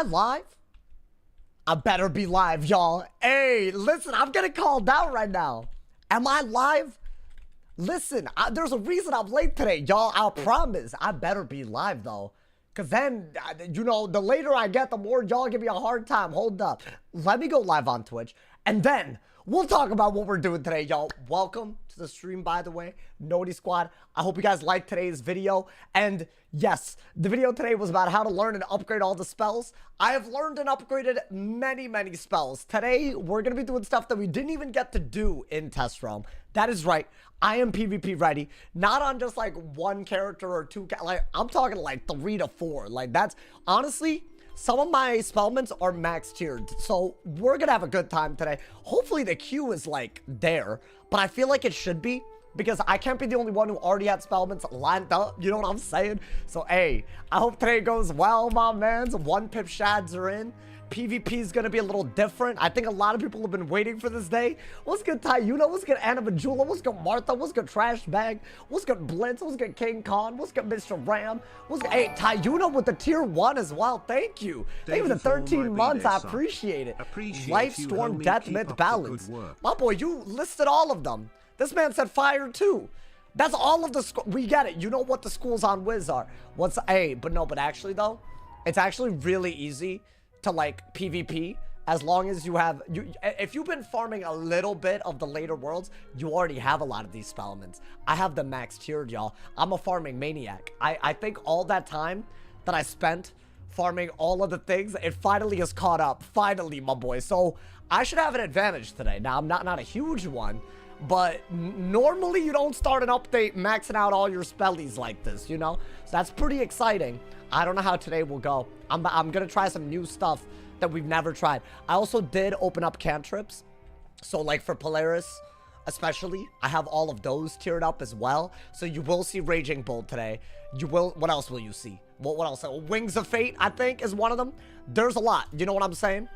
Live? I better be live, y'all. Hey, listen, I'm getting called out right now. Am I live? Listen, there's a reason I'm late today, y'all. I promise. I better be live, though. Because then, you know, the later I get, the more y'all give me a hard time. Hold up. Let me go live on Twitch. And then we'll talk about what we're doing today, y'all. Welcome to the stream, by the way. Naughty Squad. I hope you guys liked today's video. And yes, the video today was about how to learn and upgrade all the spells. I have learned and upgraded many spells. Today, we're going to be doing stuff that we didn't even get to do in Test Realm. That is right. I am PvP ready. Not on just like one character or two. Like, I'm talking like 3 to 4. Like, that's honestly, some of my spellments are max tiered. So we're going to have a good time today. Hopefully the queue is like there, but I feel like it should be, because I can't be the only one who already had spellments lined up. You know what I'm saying? So, hey, I hope today goes well, my mans. 1-pip shads are in. PvP is going to be a little different. I think a lot of people have been waiting for this day. What's good, Tyuna? What's good, Anna Bajula? What's good, Martha? What's good, Trash Bag? What's good, Blitz? What's good, King Khan? What's good, Mr. Ram? What's good? Hey, Tyuna with the tier 1 as well. Thank you. Thank you for the 13 months. I appreciate it. Lightstorm, Death, Myth, Balance. My boy, you listed all of them. This man said fire too. That's all of the we get it. You know what the schools on Wiz are. What's but actually though, it's actually really easy to like PvP as long as you have if you've been farming a little bit of the later worlds, you already have a lot of these spellments. I have them max tiered, y'all. I'm a farming maniac. I think all that time that I spent farming all of the things, it finally is caught up. Finally, my boy. So I should have an advantage today. Now I'm not a huge one, but normally you don't start an update maxing out all your spellies like this, you know? So that's pretty exciting. I don't know how today will go. I'm gonna try some new stuff that we've never tried. I also did open up cantrips. So like for Polaris, especially, I have all of those tiered up as well. So you will see Raging Bolt today. You will, what else will you see? What else? Wings of Fate, I think, is one of them. There's a lot, you know what I'm saying?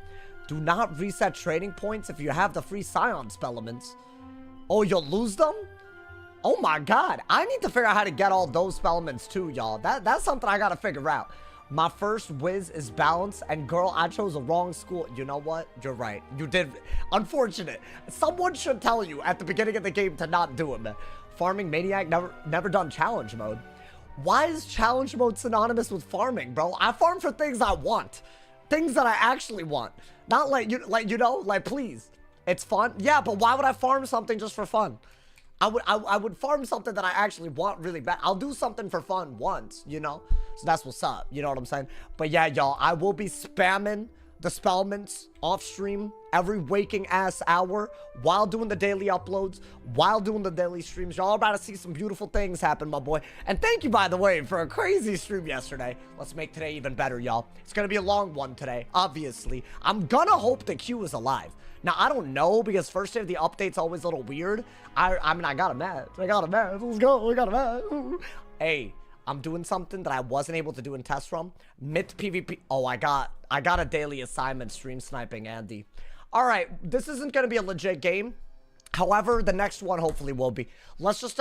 Do not reset trading points if you have the free Scion spellements. Oh, you'll lose them? Oh my god. I need to figure out how to get all those spellments too, y'all. That's something I gotta figure out. My first Wiz is Balance, and girl, I chose the wrong school. You know what? You're right. You did. Unfortunate. Someone should tell you at the beginning of the game to not do it, man. Farming Maniac, never done challenge mode. Why is challenge mode synonymous with farming, bro? I farm for things I want. Things that I actually want. Not like, you know, like, please. It's fun. Yeah, but why would I farm something just for fun? I would farm something that I actually want really bad. I'll do something for fun once, you know? So that's what's up. You know what I'm saying? But yeah, y'all, I will be spamming the spellments off stream every waking ass hour while doing the daily uploads, while doing the daily streams. Y'all are about to see some beautiful things happen, my boy. And thank you, by the way, for a crazy stream yesterday. Let's make today even better, y'all. It's gonna be a long one today, obviously. I'm gonna hope the queue is alive. Now, I don't know, because first day of the update's always a little weird. I mean, I got a match. Let's go. We got a match. Hey, I'm doing something that I wasn't able to do in Test Realm. Myth PvP. Oh, I got a daily assignment stream sniping Andy. All right, this isn't going to be a legit game. However, the next one hopefully will be. Let's just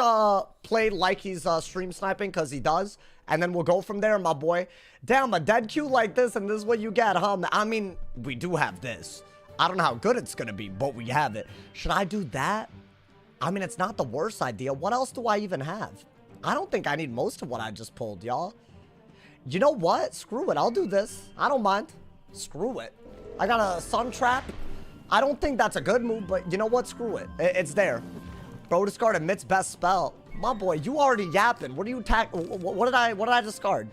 play like he's stream sniping, because he does. And then we'll go from there, my boy. Damn, a dead queue like this, and this is what you get, huh? I mean, we do have this. I don't know how good it's going to be, but we have it. Should I do that? I mean, it's not the worst idea. What else do I even have? I don't think I need most of what I just pulled, y'all. You know what? Screw it. I'll do this. I don't mind. Screw it. I got a Sun Trap. I don't think that's a good move, but you know what? Screw it. It's there. Bro discarded Mitt's best spell. My boy, you already yapping. What do you attack? What did I discard?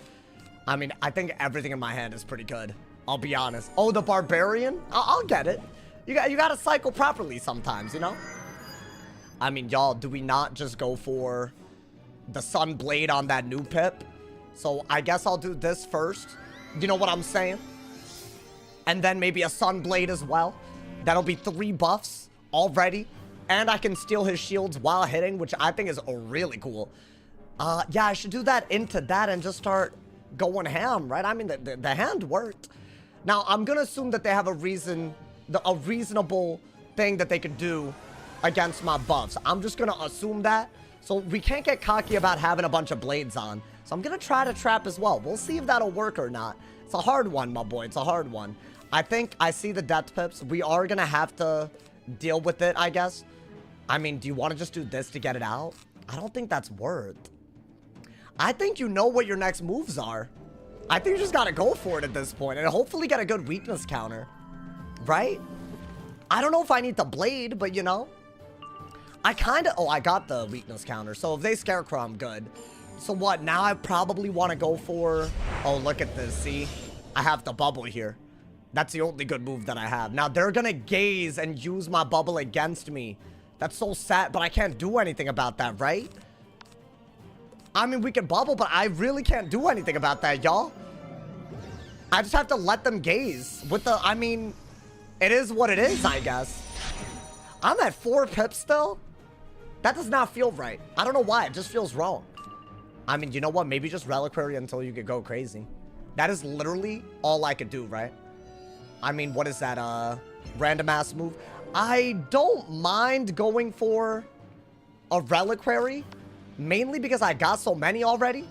I mean, I think everything in my hand is pretty good. I'll be honest. Oh, the Barbarian? I'll get it. You gotta cycle properly sometimes, you know? I mean, y'all, do we not just go for the Sun Blade on that new pip? So I guess I'll do this first. You know what I'm saying? And then maybe a Sun Blade as well. That'll be 3 buffs already. And I can steal his shields while hitting, which I think is really cool. Yeah, I should do that into that and just start going ham, right? I mean, the hand worked. Now, I'm going to assume that they have a reasonable thing that they could do against my buffs. I'm just going to assume that. So we can't get cocky about having a bunch of blades on. So I'm going to try to trap as well. We'll see if that'll work or not. It's a hard one, my boy. It's a hard one. I think I see the death pips. We are going to have to deal with it, I guess. I mean, do you want to just do this to get it out? I don't think that's worth. I think you know what your next moves are. I think you just got to go for it at this point and hopefully get a good weakness counter. Right? I don't know if I need the blade, but you know. I kind of... Oh, I got the weakness counter. So if they Scarecrow, I'm good. So what? Now I probably want to go for... Oh, look at this. See? I have the bubble here. That's the only good move that I have. Now they're going to gaze and use my bubble against me. That's so sad, but I can't do anything about that, right? I mean, we can bubble, but I really can't do anything about that, y'all. I just have to let them gaze. With the... I mean, it is what it is, I guess. I'm at 4 pips still. That does not feel right. I don't know why. It just feels wrong. I mean, you know what? Maybe just Reliquary until you could go crazy. That is literally all I could do, right? I mean, what is that? Random ass move. I don't mind going for a Reliquary. Mainly because I got so many already.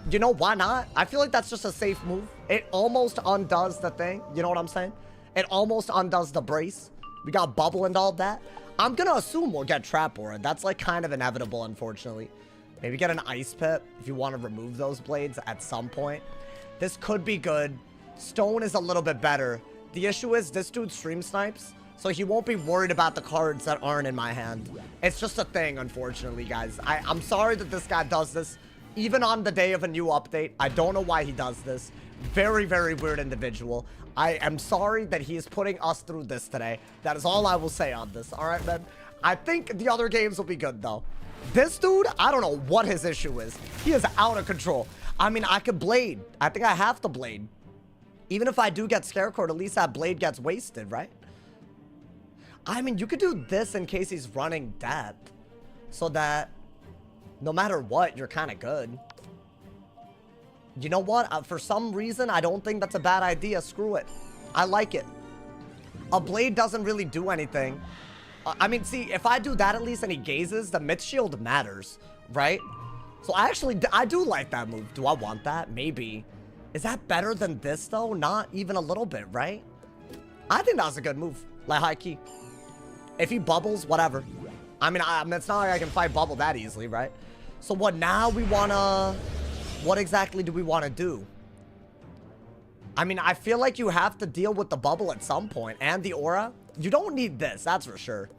You know, why not? I feel like that's just a safe move. It almost undoes the thing. You know what I'm saying? It almost undoes the brace. We got bubble and all that. I'm gonna assume we'll get Trap Aura. That's like kind of inevitable, unfortunately. Maybe get an Ice Pip if you want to remove those blades at some point. This could be good. Stone is a little bit better. The issue is this dude stream snipes, so he won't be worried about the cards that aren't in my hand. It's just a thing, unfortunately, guys. I'm sorry that this guy does this. Even on the day of a new update, I don't know why he does this. Very, very weird individual. I am sorry that he is putting us through this today. That is all I will say on this. All right, man. I think the other games will be good, though. This dude, I don't know what his issue is. He is out of control. I mean, I could blade. I think I have to blade. Even if I do get Scarecrow, at least that blade gets wasted, right? I mean, you could do this in case he's running depth. So that no matter what, you're kind of good. You know what? For some reason, I don't think that's a bad idea. Screw it. I like it. A blade doesn't really do anything. I mean, see, if I do that at least and he gazes, the myth shield matters, right? So I do like that move. Do I want that? Maybe. Is that better than this, though? Not even a little bit, right? I think that was a good move. Like, high key. If he bubbles, whatever. I mean, it's not like I can fight bubble that easily, right? So what now we want to... What exactly do we want to do? I mean, I feel like you have to deal with the bubble at some point. And the aura. You don't need this, that's for sure.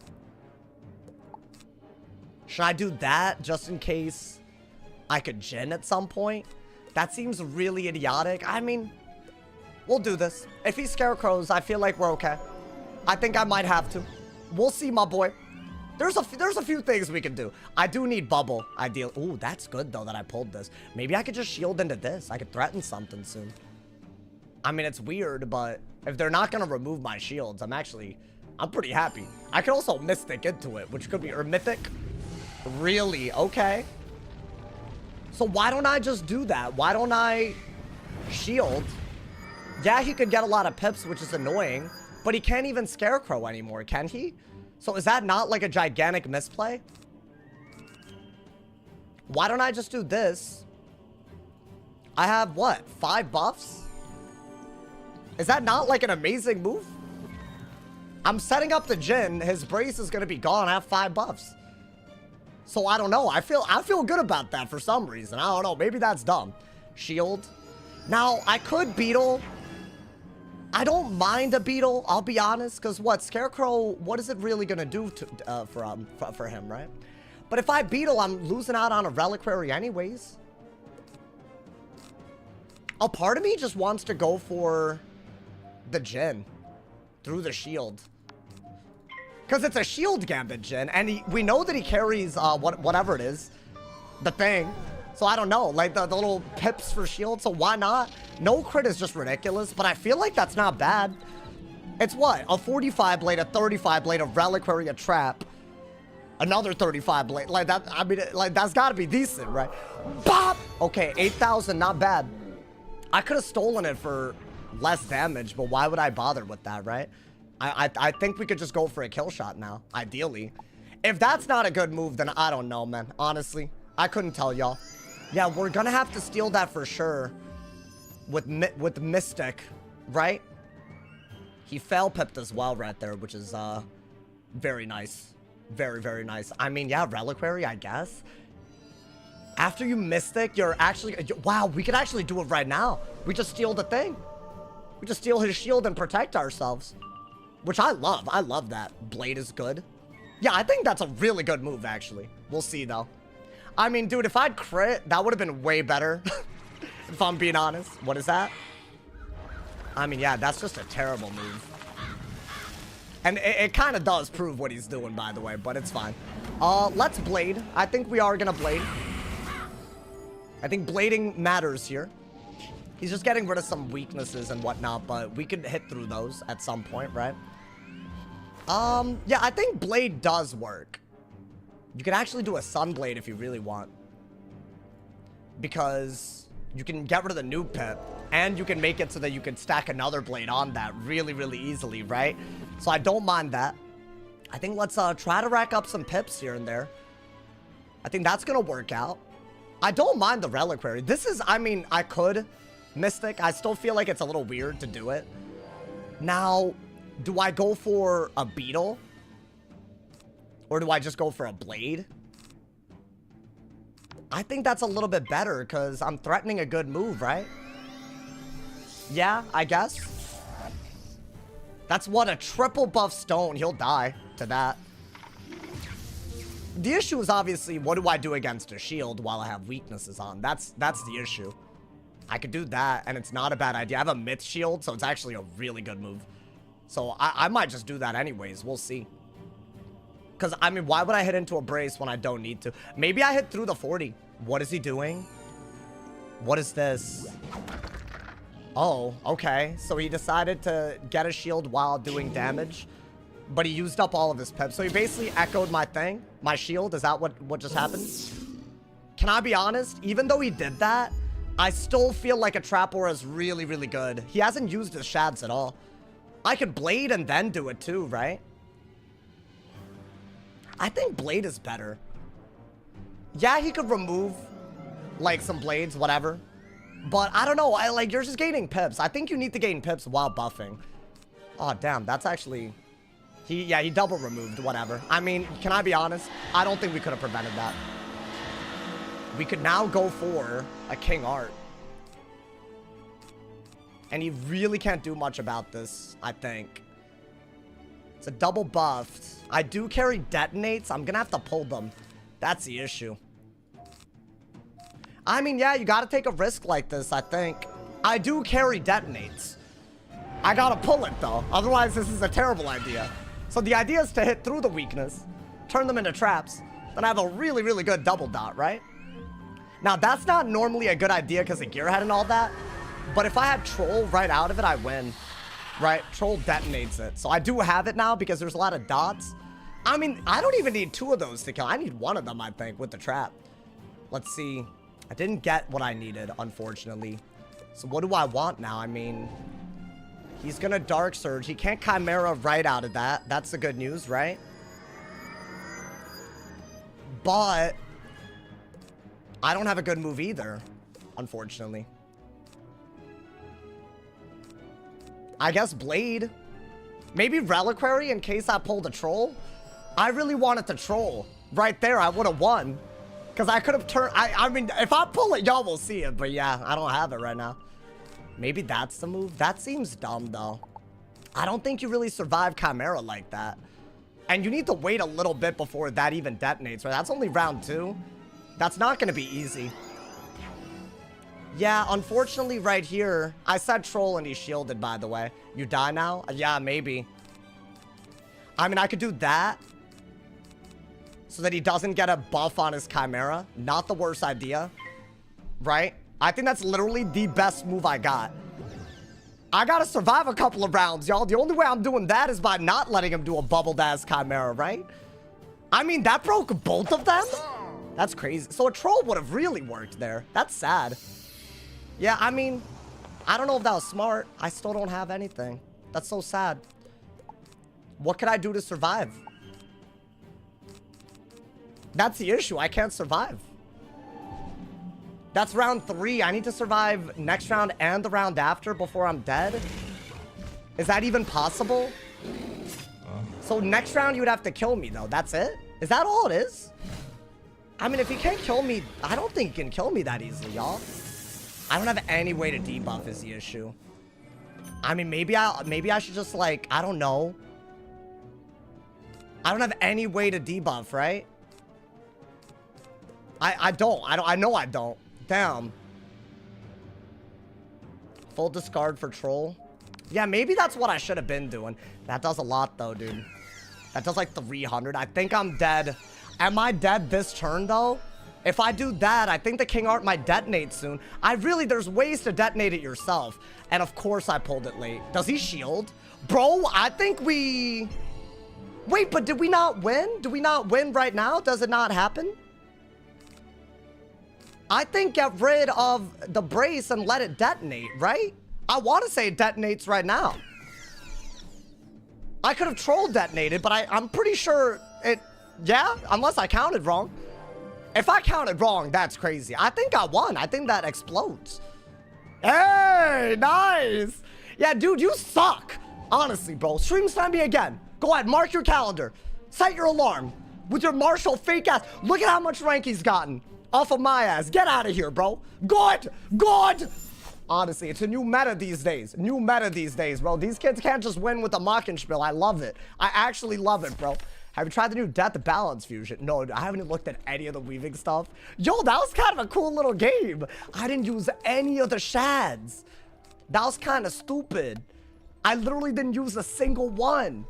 Should I do that just in case I could Jin at some point? That seems really idiotic. I mean, we'll do this. If he Scarecrows, I feel like we're okay. I think I might have to. We'll see, my boy. There's a few things we can do. I do need bubble, ideal. Ooh, that's good, though, that I pulled this. Maybe I could just shield into this. I could threaten something soon. I mean, it's weird, but if they're not going to remove my shields, I'm pretty happy. I could also Mystic into it, which could be, or Mythic. Really? Okay. So why don't I just do that? Why don't I shield? Yeah, he could get a lot of pips, which is annoying, but he can't even Scarecrow anymore, can he? So is that not like a gigantic misplay? Why don't I just do this? I have, what, 5 buffs? Is that not like an amazing move? I'm setting up the Jin. His brace is going to be gone. I have 5 buffs. So I don't know. I feel good about that for some reason. I don't know. Maybe that's dumb. Shield. Now, I could Beetle. I don't mind a Beetle, I'll be honest, because what, Scarecrow, what is it really going to do for him, right? But if I Beetle, I'm losing out on a Reliquary anyways. A part of me just wants to go for the Jin through the shield. Because it's a shield gambit Jin, and we know that he carries whatever it is, the thing. So I don't know, like the little pips for shield, so why not? No crit is just ridiculous, but I feel like that's not bad. It's what? A 45 blade, a 35 blade, a Reliquary, a trap, another 35 blade. Like that, I mean, like that's gotta be decent, right? Bop! Okay, 8,000, not bad. I could have stolen it for less damage, but why would I bother with that, right? I think we could just go for a kill shot now, ideally. If that's not a good move, then I don't know, man. Honestly, I couldn't tell y'all. Yeah, we're gonna have to steal that for sure. with Mystic, right? He fail pipped as well right there, which is very nice. Very, very nice. I mean, yeah, Reliquary, I guess. After you Mystic, you're actually... Wow, we could actually do it right now. We just steal the thing. We just steal his shield and protect ourselves. Which I love. I love that. Blade is good. Yeah, I think that's a really good move, actually. We'll see, though. I mean, dude, if I'd crit, that would have been way better. If I'm being honest. What is that? I mean, yeah, that's just a terrible move. And it kind of does prove what he's doing, by the way, but it's fine. Let's Blade. I think we are going to Blade. I think blading matters here. He's just getting rid of some weaknesses and whatnot, but we could hit through those at some point, right? Yeah, I think Blade does work. You can actually do a Sunblade if you really want. Because you can get rid of the noob pip, and you can make it so that you can stack another blade on that really, really easily, right? So I don't mind that. I think let's try to rack up some pips here and there. I think that's gonna work out. I don't mind the Reliquary. This is, I mean, I could Mystic. I still feel like it's a little weird to do it. Now, do I go for a Beetle? Or do I just go for a Blade? I think that's a little bit better because I'm threatening a good move, right? Yeah, I guess. That's what, a triple buff stone. He'll die to that. The issue is obviously, what do I do against a shield while I have weaknesses on? That's the issue. I could do that, and it's not a bad idea. I have a myth shield, so it's actually a really good move. So I might just do that anyways. We'll see. Because, I mean, why would I hit into a brace when I don't need to? Maybe I hit through the 40. What is he doing? What is this? Oh, okay. So he decided to get a shield while doing damage. But he used up all of his pips. So he basically echoed my thing. My shield. Is that what just happened? Can I be honest? Even though he did that, I still feel like a Trap Aura is really, really good. He hasn't used his shads at all. I could Blade and then do it too, right? I think Blade is better. Yeah, he could remove, like, some blades, whatever. But I don't know. You're just gaining pips. I think you need to gain pips while buffing. Oh, damn. That's actually... He double removed, whatever. I mean, can I be honest? I don't think we could have prevented that. We could now go for a King Art. And he really can't do much about this, I think. It's a double buffed. I do carry detonates. I'm gonna have to pull them. That's the issue. I mean, yeah, you gotta take a risk like this, I think. I do carry detonates. I gotta pull it, though. Otherwise, this is a terrible idea. So the idea is to hit through the weakness, turn them into traps, then I have a really, really good double dot, right? Now, that's not normally a good idea because of Gearhead and all that. But if I had Troll right out of it, I win. Right? Troll detonates it. So I do have it now because there's a lot of dots. I mean, I don't even need 2 of those to kill. I need 1 of them, I think, with the trap. Let's see. I didn't get what I needed, unfortunately. So what do I want now? I mean, he's gonna Dark Surge. He can't Chimera right out of that. That's the good news, right? But I don't have a good move either, unfortunately. I guess Blade. Maybe Reliquary in case I pulled a Troll. I really wanted to Troll. Right there, I would have won. Because I could have turned... I mean, if I pull it, y'all will see it. But yeah, I don't have it right now. Maybe that's the move. That seems dumb, though. I don't think you really survive Chimera like that. And you need to wait a little bit before that even detonates, right? That's only round 2. That's not going to be easy. Yeah, unfortunately right here, I said Troll and he shielded, by the way. You die now? Yeah, maybe. I mean, I could do that so that he doesn't get a buff on his Chimera. Not the worst idea, right? I think that's literally the best move I got. I gotta survive a couple of rounds, y'all. The only way I'm doing that is by not letting him do a bubbled-ass Chimera, right? I mean, that broke both of them? That's crazy. So a Troll would have really worked there. That's sad. Yeah, I mean, I don't know if that was smart. I still don't have anything. That's so sad. What can I do to survive? That's the issue. I can't survive. That's round 3. I need to survive next round and the round after before I'm dead. Is that even possible? So next round you would have to kill me though. That's it? Is that all it is? I mean, if he can't kill me, I don't think he can kill me that easily, y'all. I don't have any way to debuff is the issue. I mean, maybe I should just like, I don't know. I don't have any way to debuff, right? I know I don't. Damn. Full discard for troll. Yeah, maybe that's what I should have been doing. That does a lot though, dude. That does like 300. I think I'm dead. Am I dead this turn though? If I do that, I think the King Art might detonate soon. There's ways to detonate it yourself. And of course I pulled it late. Does he shield? Bro, I think we... Wait, but did we not win? Do we not win right now? Does it not happen? I think get rid of the brace and let it detonate, right? I want to say it detonates right now. I could have troll detonated, but I'm pretty sure it... Yeah, unless I counted wrong. If I counted wrong, that's crazy. I think I won. I think that explodes. Hey, nice. Yeah, dude, you suck. Honestly, bro. Stream time me again. Go ahead, mark your calendar. Set your alarm. With your Marshall fake ass. Look at how much rank he's gotten. Off of my ass. Get out of here, bro. Good. Good. Honestly, it's a new meta these days. New meta these days, bro. These kids can't just win with the Mockenspiel. I love it. I actually love it, bro. Have you tried the new Death to Balance fusion? No, I haven't looked at any of the weaving stuff. Yo, that was kind of a cool little game. I didn't use any of the shads. That was kind of stupid. I literally didn't use a single one.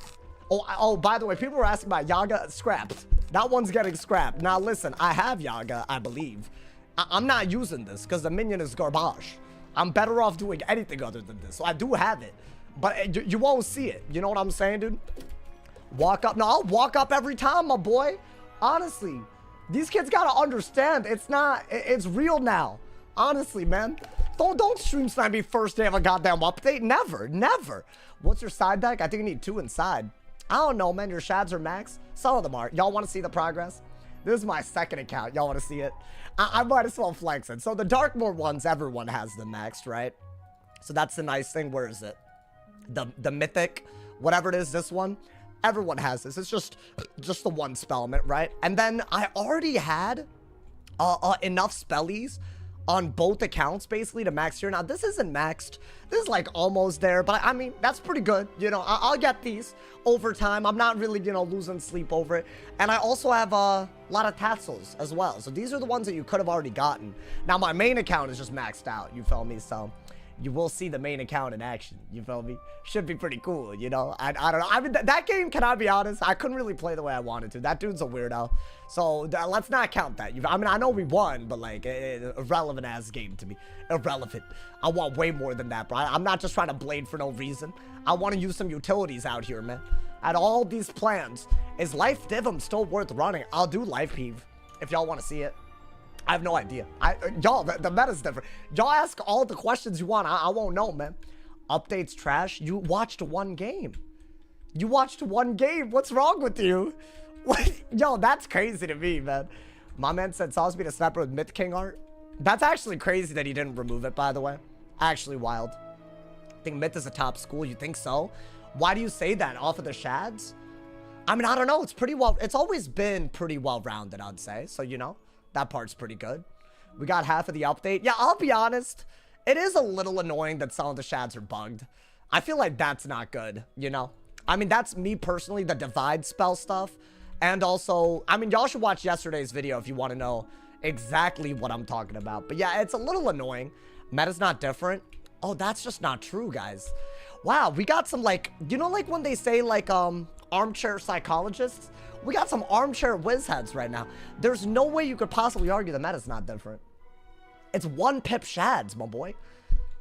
Oh, by the way, people were asking about Yaga scrapped. That one's getting scrapped. Now, listen, I have Yaga, I believe. I'm not using this because the minion is garbage. I'm better off doing anything other than this. So I do have it. But you won't see it. You know what I'm saying, dude? Walk up. No, I'll walk up every time, my boy. Honestly, these kids gotta understand. It's real now. Honestly, man. Don't stream snipe me first day of a goddamn update. Never, never. What's your side deck? I think you need 2 inside. I don't know, man. Your shads are max. Some of them are. Y'all want to see the progress? This is my second account. Y'all want to see it? I might as well flex it. So the Darkmoor ones, everyone has them maxed, right? So that's the nice thing. Where is it? The mythic, whatever it is, this one. Everyone has this. It's just the one spellment, right? And then I already had enough spellies on both accounts basically to max here. Now this isn't maxed. This is like almost there, but I mean that's pretty good. You know, I'll get these over time. I'm not really, you know, losing sleep over it. And I also have a lot of tassels as well. So these are the ones that you could have already gotten. Now my main account is just maxed out. You feel me? So you will see the main account in action. You feel me? Should be pretty cool, you know? I don't know. I mean, that game, can I be honest? I couldn't really play the way I wanted to. That dude's a weirdo. So let's not count that. I mean, I know we won, but like, irrelevant-ass game to me. Irrelevant. I want way more than that, bro. I'm not just trying to blade for no reason. I want to use some utilities out here, man. At all these plans, is Life Divum still worth running? I'll do Life Peeve if y'all want to see it. I have no idea. Y'all, the meta's different. Y'all ask all the questions you want. I won't know, man. Updates trash. You watched one game. You watched one game. What's wrong with you? Yo, that's crazy to me, man. My man said Salisbury to snapper with Myth King art. That's actually crazy that he didn't remove it, by the way. Actually wild. I think Myth is a top school. You think so? Why do you say that? Off of the shads? I mean, I don't know. It's pretty well. It's always been pretty well-rounded, I'd say. So, you know. That part's pretty good. We got half of the update. Yeah, I'll be honest. It is a little annoying that some of the shads are bugged. I feel like that's not good, you know? I mean, that's me personally, the divide spell stuff. And also, I mean, y'all should watch yesterday's video if you want to know exactly what I'm talking about. But yeah, it's a little annoying. Meta's not different. Oh, that's just not true, guys. Wow, we got some, like, you know, like when they say, like, armchair psychologists? We got some armchair whiz heads right now. There's no way you could possibly argue the meta's not different. It's 1 pip shads, my boy.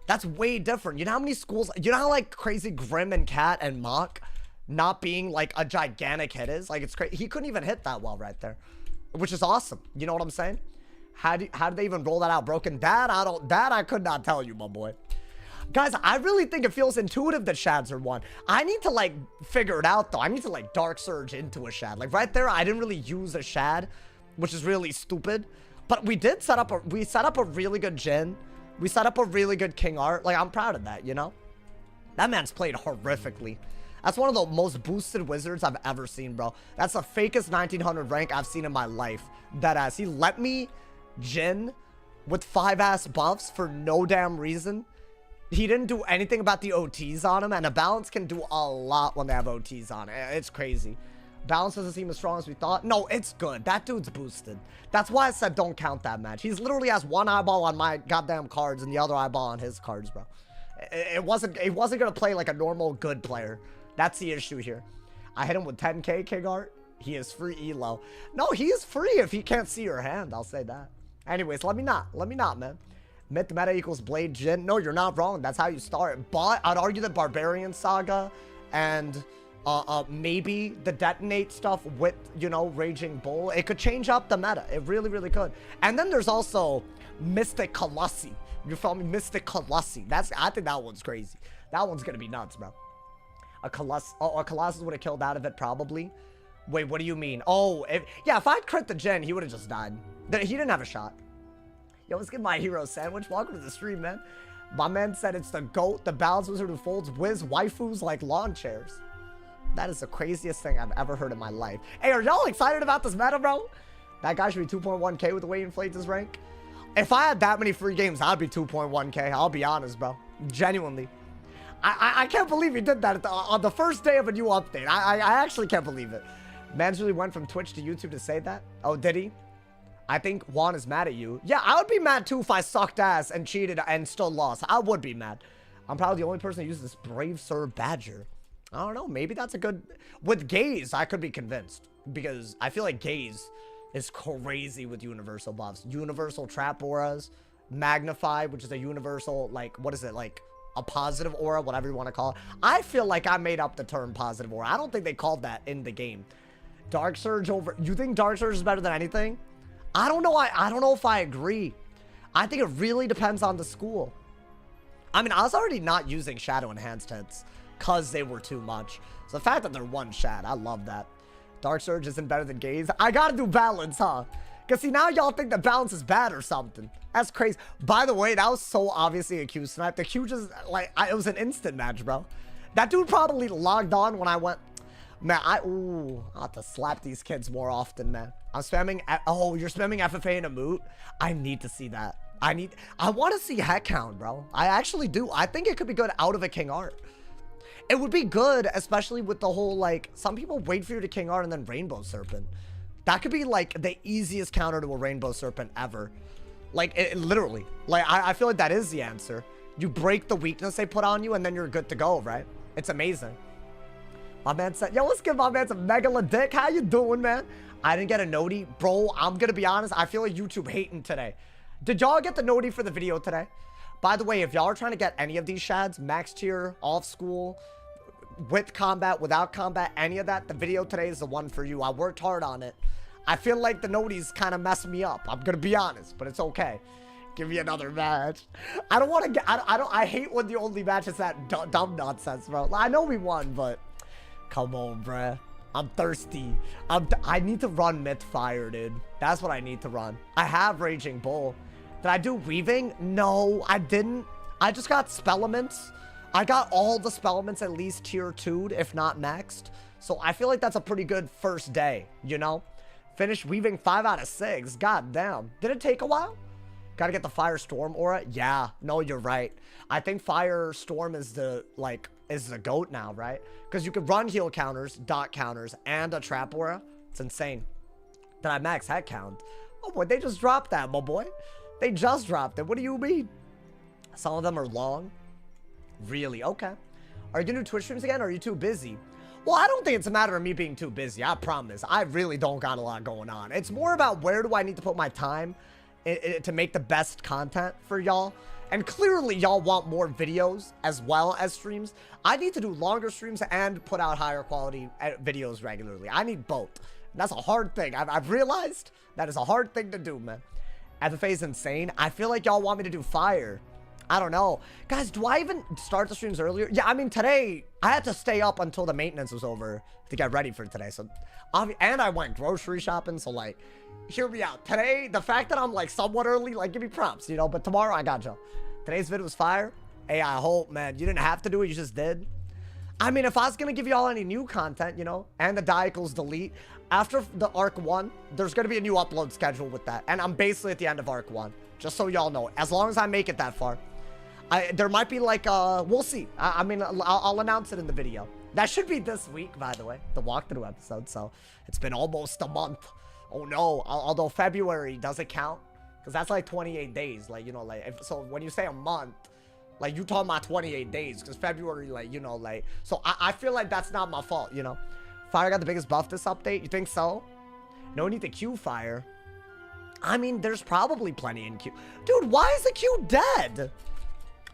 That's way different. You know how many schools, you know how like crazy Grim and Cat and Mock not being like a gigantic hit is? Like it's crazy. He couldn't even hit that well right there, which is awesome. You know what I'm saying? How did they even roll that out? Broken? That I could not tell you, my boy. Guys, I really think it feels intuitive that shads are 1. I need to, like, figure it out, though. I need to, like, Dark Surge into a shad. Like, right there, I didn't really use a shad, which is really stupid. But we did set up a really good Jhin. We set up a really good King Art. Like, I'm proud of that, you know? That man's played horrifically. That's one of the most boosted wizards I've ever seen, bro. That's the fakest 1900 rank I've seen in my life. Deadass. He let me Jhin with 5-ass buffs for no damn reason. He didn't do anything about the OTs on him, and a balance can do a lot when they have OTs on it. It's crazy. Balance doesn't seem as strong as we thought. No, it's good. That dude's boosted. That's why I said don't count that match. He's literally has one eyeball on my goddamn cards and the other eyeball on his cards, bro. It wasn't gonna play like a normal good player. That's the issue here. I hit him with 10k King Art. He is free elo. No, he is free if he can't see your hand. I'll say that. Anyways, let me not, man. Myth meta equals Blade Jhin. No, you're not wrong. That's how you start. But I'd argue that Barbarian Saga and maybe the Detonate stuff with, you know, Raging Bull, it could change up the meta. It really, really could. And then there's also Mystic Colossi. You feel me? Mystic Colossi. I think that one's crazy. That one's gonna be nuts, bro. A Colossus would have killed out of it, probably. Wait, what do you mean? Oh, if I crit the Jhin, he would have just died. He didn't have a shot. Yo, let's get my hero sandwich. Welcome to the stream, man. My man said it's the GOAT, the balance wizard who folds whiz waifus like lawn chairs. That is the craziest thing I've ever heard in my life. Hey, are y'all excited about this meta, bro? That guy should be 2.1k with the way he inflates his rank. If I had that many free games, I'd be 2.1k. I'll be honest, bro. Genuinely. I can't believe he did that on the first day of a new update. I actually can't believe it. Mans really went from Twitch to YouTube to say that. Oh, did he? I think Juan is mad at you. Yeah, I would be mad too if I sucked ass and cheated and still lost. I would be mad. I'm probably the only person who uses this Brave Sir Badger. I don't know. Maybe that's a good... With Gaze, I could be convinced. Because I feel like Gaze is crazy with universal buffs. Universal Trap Auras. Magnify, which is a universal, like, what is it? Like, a positive aura, whatever you want to call it. I feel like I made up the term positive aura. I don't think they called that in the game. Dark Surge over... You think Dark Surge is better than anything? I don't know. I don't know if I agree. I think it really depends on the school. I mean, I was already not using Shadow Enhanced hits because they were too much. So the fact that they're one shad, I love that. Dark Surge isn't better than Gaze. I gotta do balance, huh? Because see, now y'all think the balance is bad or something. That's crazy. By the way, that was so obviously a Q snipe. The Q just, like, it was an instant match, bro. That dude probably logged on when I went... Man, I'll have to slap these kids more often, man. I'm spamming... Oh, you're spamming FFA in a moot? I need to see that. I want to see head count, bro. I actually do. I think it could be good out of a King Art. It would be good, especially with the whole, like... Some people wait for you to King Art and then Rainbow Serpent. That could be, like, the easiest counter to a Rainbow Serpent ever. Like, literally. Like, I feel like that is the answer. You break the weakness they put on you, and then you're good to go, right? It's amazing. My man said, yo, let's give my man some megala dick. How you doing, man? I didn't get a noti. Bro, I'm gonna be honest. I feel like YouTube hating today. Did y'all get the noti for the video today? By the way, if y'all are trying to get any of these shads, max tier, off school, with combat, without combat, any of that, the video today is the one for you. I worked hard on it. I feel like the noties kind of messed me up. I'm gonna be honest, but it's okay. Give me another match. I don't want to get, I hate when the only match is that dumb nonsense, bro. I know we won, but come on, bruh. I'm thirsty. I need to run Myth Fire, dude. That's what I need to run. I have Raging Bull. Did I do Weaving? No, I didn't. I just got Spellaments. I got all the Spellaments at least tier 2'd, if not maxed. So I feel like that's a pretty good first day, you know? Finished Weaving 5 out of 6. God damn. Did it take a while? Gotta get the Firestorm aura? Yeah. No, you're right. I think Firestorm is the, like, is the GOAT now, right? Because you could run heal counters, dot counters, and a trap aura. It's insane. Did I max head count? Oh boy, they just dropped that, my boy. They just dropped it. What do you mean? Some of them are long. Really? Okay. Are you gonna do Twitch streams again, or are you too busy? Well, I don't think it's a matter of me being too busy. I promise. I really don't got a lot going on. It's more about where do I need to put my time to make the best content for y'all. And clearly, y'all want more videos as well as streams. I need to do longer streams and put out higher quality videos regularly. I need both. That's a hard thing. I've realized that is a hard thing to do, man. FFA is insane. I feel like y'all want me to do Fire. I don't know. Guys, do I even start the streams earlier? Yeah, I mean, today, I had to stay up until the maintenance was over to get ready for today. So, and I went grocery shopping. So, like, hear me out. Today, the fact that I'm, like, somewhat early, like, give me props, you know? But tomorrow, I got you. Today's video was fire. Hey, I hope, man, you didn't have to do it. You just did. I mean, if I was going to give y'all any new content, you know, and the Diacles delete, after the Arc 1, there's going to be a new upload schedule with that. And I'm basically at the end of Arc 1. Just so y'all know. As long as I make it that far. There might be like, we'll see. I mean, I'll announce it in the video. That should be this week, by the way. The walkthrough episode. So, it's been almost a month. Oh, no. Although February doesn't count. Because that's like 28 days. Like, you know, like, so when you say a month, like, you talking about 28 days. Because February, like, you know, like, so I feel like that's not my fault, you know. Fire got the biggest buff this update. You think so? No need to queue Fire. I mean, there's probably plenty in queue. Dude, why is the queue dead?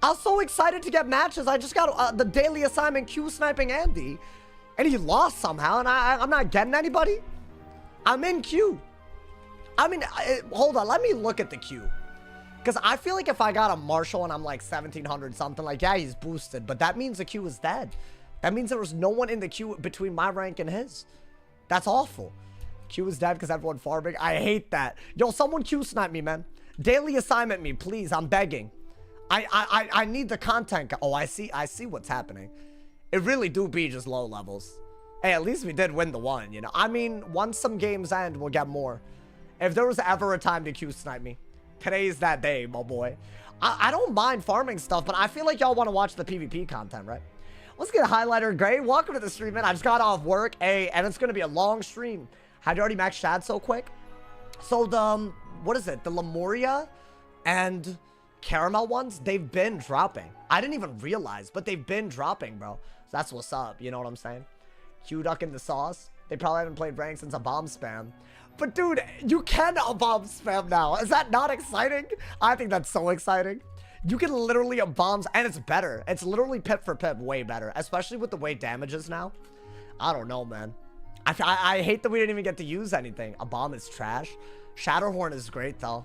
I was so excited to get matches. I just got the daily assignment queue sniping Andy. And he lost somehow. And I'm not getting anybody. I'm in queue. I mean, hold on. Let me look at the queue. Because I feel like if I got a Marshall and I'm like 1700 something, like, yeah, he's boosted. But that means the queue is dead. That means there was no one in the queue between my rank and his. That's awful. Queue is dead because everyone farming. I hate that. Yo, someone queue snipe me, man. Daily assignment me, please. I'm begging. I need the content. Oh, I see what's happening. It really do be just low levels. Hey, at least we did win the one, you know. I mean, once some games end, we'll get more. If there was ever a time to queue snipe me, today's that day, my boy. I don't mind farming stuff, but I feel like y'all want to watch the PvP content, right? Let's get a highlighter. Gray, welcome to the stream, man. I just got off work. Hey, and it's going to be a long stream. Had you already maxed Shad so quick? So the, what is it? The Lemuria and Caramel ones, they've been dropping. I didn't even realize, but they've been dropping, bro. So that's what's up. You know what I'm saying? Q-Duck in the sauce. They probably haven't played rank since a bomb spam. But dude, you can a bomb spam now. Is that not exciting? I think that's so exciting. You can literally a bombs, and it's better. It's literally pip for pip way better, especially with the way damage is now. I don't know, man. I hate that we didn't even get to use anything. A bomb is trash. Shatterhorn is great, though.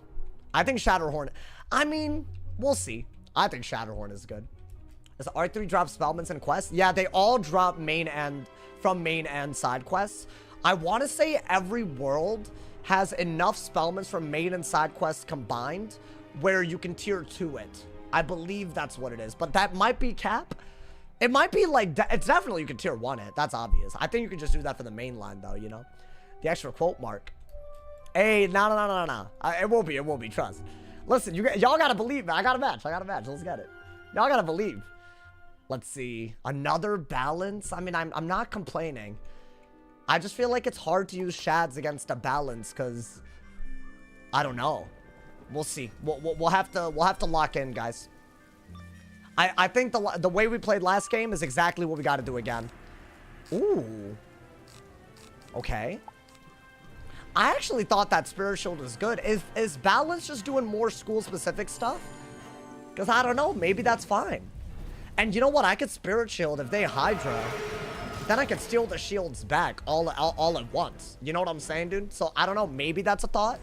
I think Shatterhorn... I mean, we'll see. I think Shatterhorn is good. Does R3 drop spellments and quests? Yeah, they all drop main and... from main and side quests. I want to say every world has enough spellments from main and side quests combined where you can tier 2 it. I believe that's what it is. But that might be cap. It might be like, it's definitely you can tier 1 it. That's obvious. I think you can just do that for the main line though, you know? The extra quote mark. Hey, no. It will be, trust. Listen, y'all gotta believe, man. I got a match. Let's get it. Y'all gotta believe. Let's see. Another balance? I mean, I'm not complaining. I just feel like it's hard to use Shads against a balance because I don't know. We'll see. We'll have to lock in, guys. I think the way we played last game is exactly what we got to do again. Ooh. Okay. I actually thought that Spirit Shield was good. Is Balance just doing more school-specific stuff? Because I don't know. Maybe that's fine. And you know what? I could Spirit Shield if they Hydra. Then I could steal the shields back all at once. You know what I'm saying, dude? So, I don't know. Maybe that's a thought.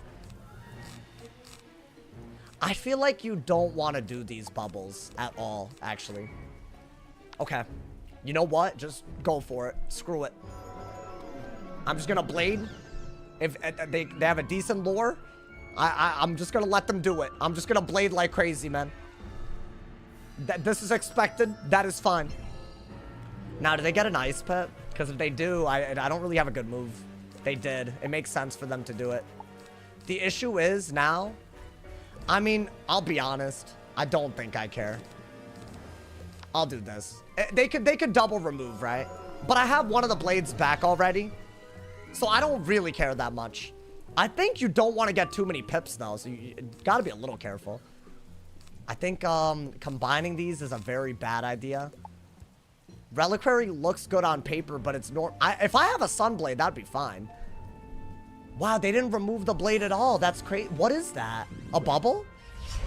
I feel like you don't want to do these bubbles at all, actually. Okay. You know what? Just go for it. Screw it. I'm just going to Blade. If they have a decent lore, I'm just going to let them do it. I'm just going to Blade like crazy, man. This is expected. That is fine. Now, do they get an Ice Pet? Because if they do, I don't really have a good move. They did. It makes sense for them to do it. The issue is now... I mean, I'll be honest. I don't think I care. I'll do this. They could double remove, right? But I have one of the blades back already. So I don't really care that much. I think you don't want to get too many pips, though. So you got to be a little careful. I think combining these is a very bad idea. Reliquary looks good on paper, but it's if I have a Sunblade, that'd be fine. Wow, they didn't remove the blade at all. That's crazy. What is that? A bubble?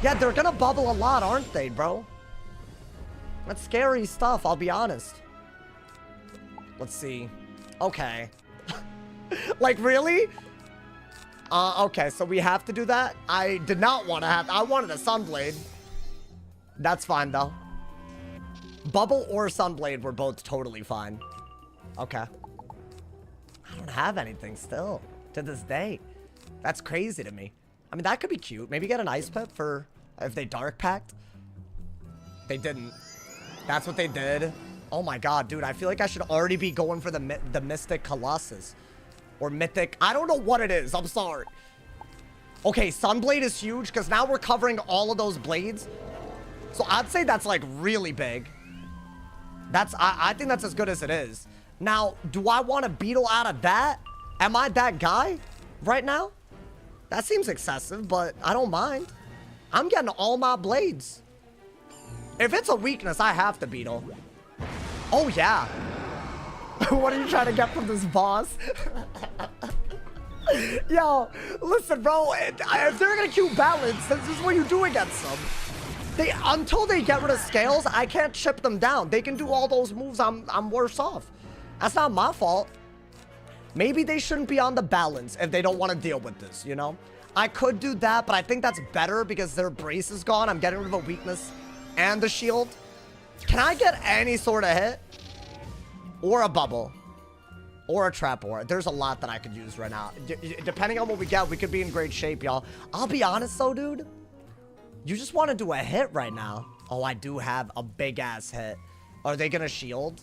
Yeah, they're gonna bubble a lot, aren't they, bro? That's scary stuff, I'll be honest. Let's see. Okay. Like, really? Okay, so we have to do that? I did not want to have... I wanted a Sunblade. That's fine, though. Bubble or Sunblade were both totally fine. Okay. I don't have anything still to this day. That's crazy to me. I mean, that could be cute. Maybe get an ice pip for if they dark packed. They didn't. That's what they did. Oh my god, dude. I feel like I should already be going for the Mystic Colossus. Or Mythic. I don't know what it is. I'm sorry. Okay, Sunblade is huge because now we're covering all of those blades. So I'd say that's like really big. I think that's as good as it is. Now, do I want a beetle out of that? Am I that guy right now? That seems excessive, but I don't mind. I'm getting all my blades. If it's a weakness, I have to beetle. Oh, yeah. What are you trying to get from this boss? Yo, listen, bro. If they're going to queue balance, this is what you do against them. Until they get rid of scales, I can't chip them down. They can do all those moves. I'm worse off. That's not my fault. Maybe they shouldn't be on the balance if they don't want to deal with this, you know? I could do that, but I think that's better because their brace is gone. I'm getting rid of a weakness and the shield. Can I get any sort of hit? Or a bubble. Or a trap ore. There's a lot that I could use right now. Depending on what we get, we could be in great shape, y'all. I'll be honest, though, dude. You just want to do a hit right now. Oh, I do have a big-ass hit. Are they going to shield?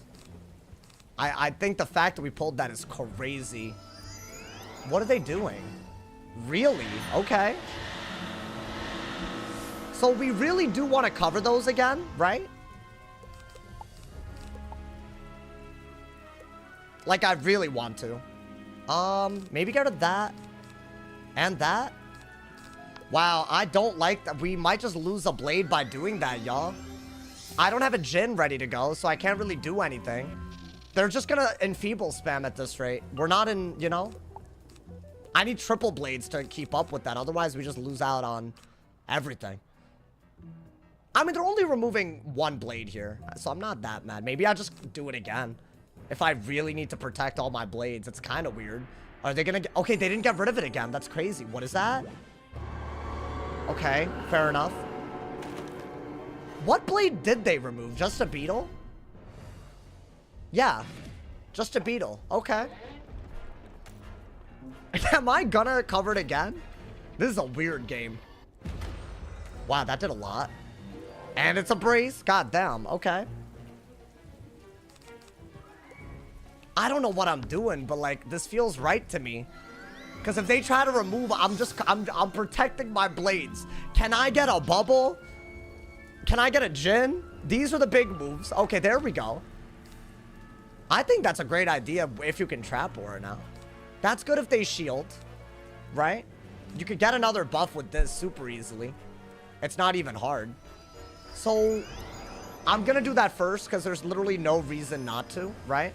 I think the fact that we pulled that is crazy. What are they doing? Really? Okay. So we really do want to cover those again, right? Like, I really want to. Maybe get rid of that. And that. Wow, I don't like that. We might just lose a blade by doing that, y'all. I don't have a Jin ready to go, so I can't really do anything. They're just gonna enfeeble spam at this rate. We're not in, you know? I need triple blades to keep up with that. Otherwise, we just lose out on everything. I mean, they're only removing one blade here, so I'm not that mad. Maybe I'll just do it again. If I really need to protect all my blades, it's kind of weird. Are they gonna get... Okay, they didn't get rid of it again. That's crazy. What is that? Okay, fair enough. What blade did they remove? Just a beetle? Yeah, just a beetle. Okay. Am I gonna cover it again? This is a weird game. Wow, that did a lot. And it's a brace. God damn. Okay. I don't know what I'm doing, but like, this feels right to me. Because if they try to remove, I'm protecting my blades. Can I get a bubble? Can I get a Jin? These are the big moves. Okay, there we go. I think that's a great idea if you can trap ore now. That's good if they shield, right? You could get another buff with this super easily. It's not even hard. So, I'm gonna do that first because there's literally no reason not to, right?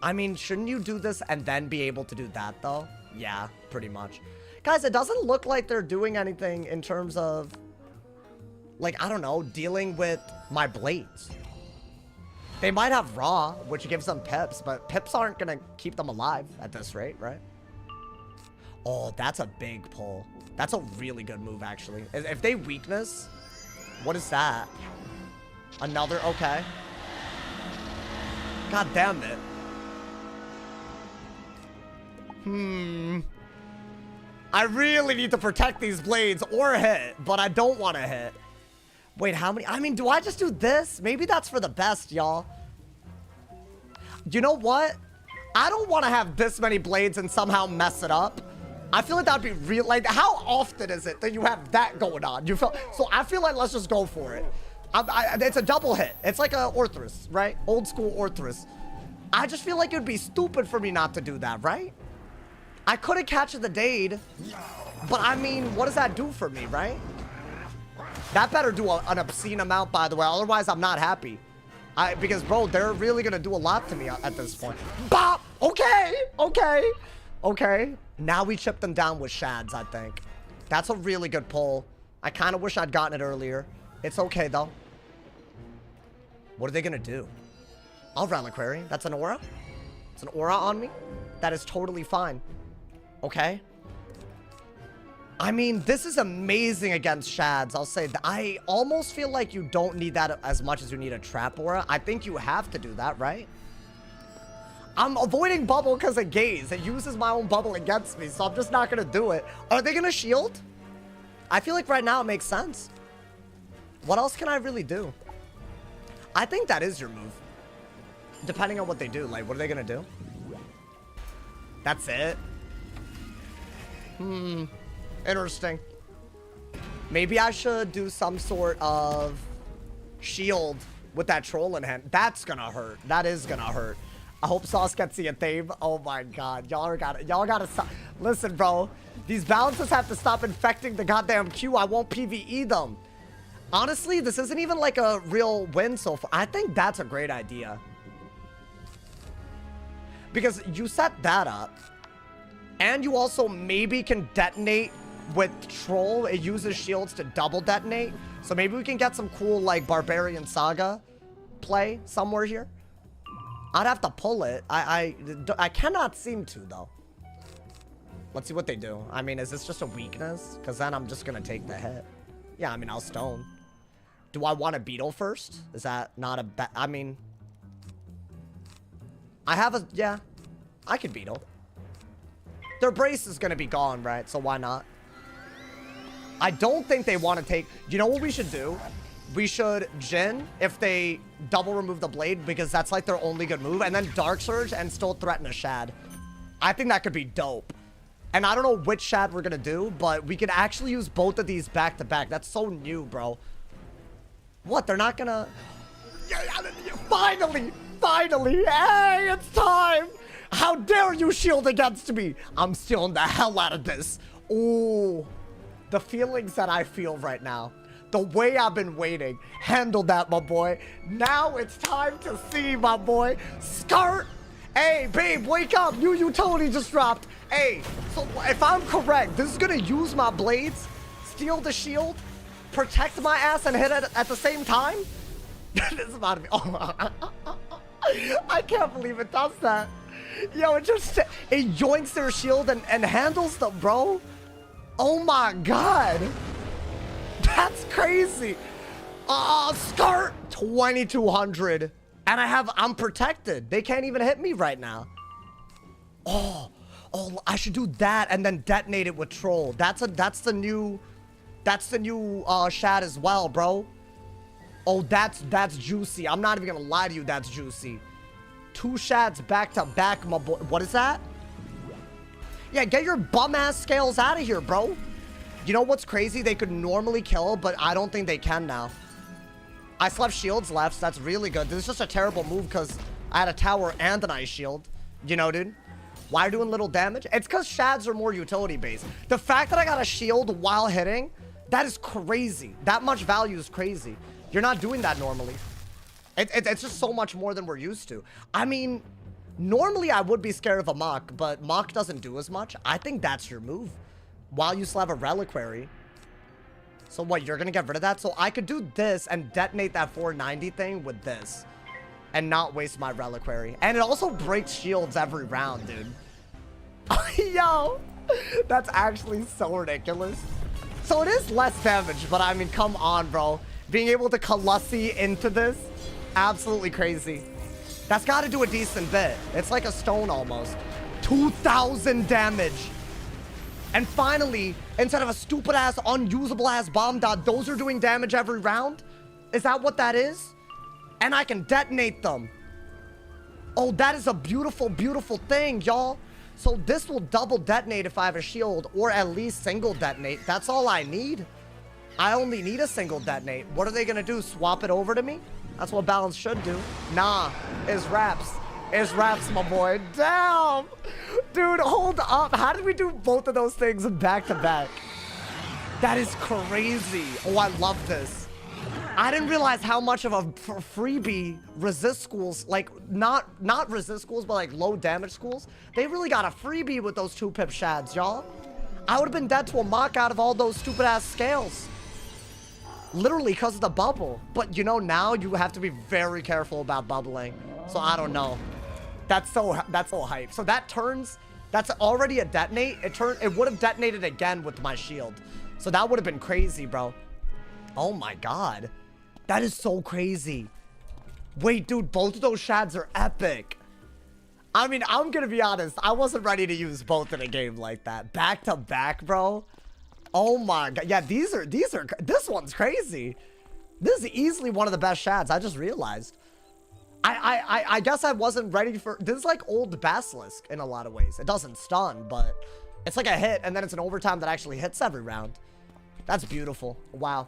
I mean, shouldn't you do this and then be able to do that, though? Yeah, pretty much. Guys, it doesn't look like they're doing anything in terms of, like, I don't know, dealing with my blades. They might have raw, which gives them pips, but pips aren't going to keep them alive at this rate, right? Oh, that's a big pull. That's a really good move, actually. If they weakness, what is that? Another, okay. God damn it. I really need to protect these blades or hit, but I don't want to hit. Wait, how many? I mean, do I just do this? Maybe that's for the best, y'all. You know what? I don't want to have this many blades and somehow mess it up. I feel like that'd be real. Like, how often is it that you have that going on? You feel? So I feel like let's just go for it. It's a double hit. It's like a Orthrus, right? Old school Orthrus. I just feel like it would be stupid for me not to do that, right? I couldn't catch the Dade, but I mean, what does that do for me, right? That better do an obscene amount, by the way. Otherwise, I'm not happy. Because, bro, they're really going to do a lot to me at this point. Bop! Okay! Okay! Okay. Now we chip them down with shads, I think. That's a really good pull. I kind of wish I'd gotten it earlier. It's okay, though. What are they going to do? I'll Reliquary. That's an aura? It's an aura on me? That is totally fine. Okay. I mean, this is amazing against Shads. I'll say that. I almost feel like you don't need that as much as you need a Trap Aura. I think you have to do that, right? I'm avoiding bubble because of gaze. It uses my own bubble against me, so I'm just not going to do it. Are they going to shield? I feel like right now it makes sense. What else can I really do? I think that is your move. Depending on what they do. Like, what are they going to do? That's it? Interesting. Maybe I should do some sort of shield with that troll in hand. That's gonna hurt. That is gonna hurt. I hope Sauce gets the theme. Oh my god. Y'all gotta stop. Listen, bro. These balances have to stop infecting the goddamn queue. I won't PvE them. Honestly, this isn't even like a real win so far. I think that's a great idea. Because you set that up. And you also maybe can detonate with Troll. It uses shields to double detonate. So maybe we can get some cool, like, Barbarian Saga play somewhere here. I'd have to pull it. I cannot seem to, though. Let's see what they do. I mean, is this just a weakness? Because then I'm just going to take the hit. Yeah, I mean, I'll stone. Do I want a beetle first? Is that not a bad... I mean... I have a... Yeah. I could beetle. Their brace is going to be gone, right? So why not? I don't think they want to take... You know what we should do? We should Jhin if they double remove the blade, because that's like their only good move. And then Dark Surge and still threaten a Shad. I think that could be dope. And I don't know which Shad we're going to do, but we could actually use both of these back to back. That's so new, bro. What? They're not going to... Finally! Finally! Hey, it's time! How dare you shield against me? I'm stealing the hell out of this. Ooh. The feelings that I feel right now. The way I've been waiting. Handle that, my boy. Now it's time to see, my boy. Skirt. Hey, babe, wake up. New utility just dropped. Hey, so if I'm correct, this is going to use my blades, steal the shield, protect my ass, and hit it at the same time? This is about to be... Oh, I can't believe it does that. Yo, it yoinks their shield and handles them, bro. Oh my god. That's crazy. Skirt 2200. And I'm protected. They can't even hit me right now. Oh, I should do that and then detonate it with Troll. That's the new Shad as well, bro. Oh, that's juicy. I'm not even gonna lie to you, that's juicy. 2 Shads back to back, my boy. What is that? Yeah, get your bum-ass scales out of here, bro. You know what's crazy? They could normally kill, but I don't think they can now. I still have shields left, so that's really good. This is just a terrible move because I had a tower and an ice shield. You know, dude? Why doing little damage? It's because Shads are more utility-based. The fact that I got a shield while hitting, that is crazy. That much value is crazy. You're not doing that normally. It's just so much more than we're used to. I mean, normally I would be scared of a Mach, but Mach doesn't do as much. I think that's your move. While you still have a Reliquary. So what, you're going to get rid of that? So I could do this and detonate that 490 thing with this. And not waste my Reliquary. And it also breaks shields every round, dude. Yo, that's actually so ridiculous. So it is less damage, but I mean, come on, bro. Being able to Colossi into this, absolutely crazy. That's got to do a decent bit. It's like a stone almost. 2,000 damage. And finally, instead of a stupid-ass, unusable-ass bomb dot, those are doing damage every round? Is that what that is? And I can detonate them. Oh, that is a beautiful, beautiful thing, y'all. So this will double detonate if I have a shield, or at least single detonate. That's all I need. I only need a single detonate. What are they gonna do? Swap it over to me? That's what balance should do. Nah, it's wraps. It's wraps, my boy. Damn! Dude, hold up. How did we do both of those things back to back? That is crazy. Oh, I love this. I didn't realize how much of a freebie resist schools, like, not resist schools, but like low damage schools. They really got a freebie with those 2-pip Shads, y'all. I would have been dead to a Mach out of all those stupid-ass scales. Literally because of the bubble. But, you know, now you have to be very careful about bubbling. So, I don't know. That's so hype. So, that turns That's already a detonate. It would have detonated again with my shield. So that would have been crazy, bro. Oh my god. That is so crazy. Wait, dude, both of those shads are epic. I mean, I'm gonna be honest. I wasn't ready to use both in a game like that. Back to back, bro. Oh my god. Yeah, this one's crazy. This is easily one of the best shads. I just realized. I guess I wasn't ready for... This is like old Basilisk in a lot of ways. It doesn't stun, but it's like a hit, and then it's an overtime that actually hits every round. That's beautiful. Wow.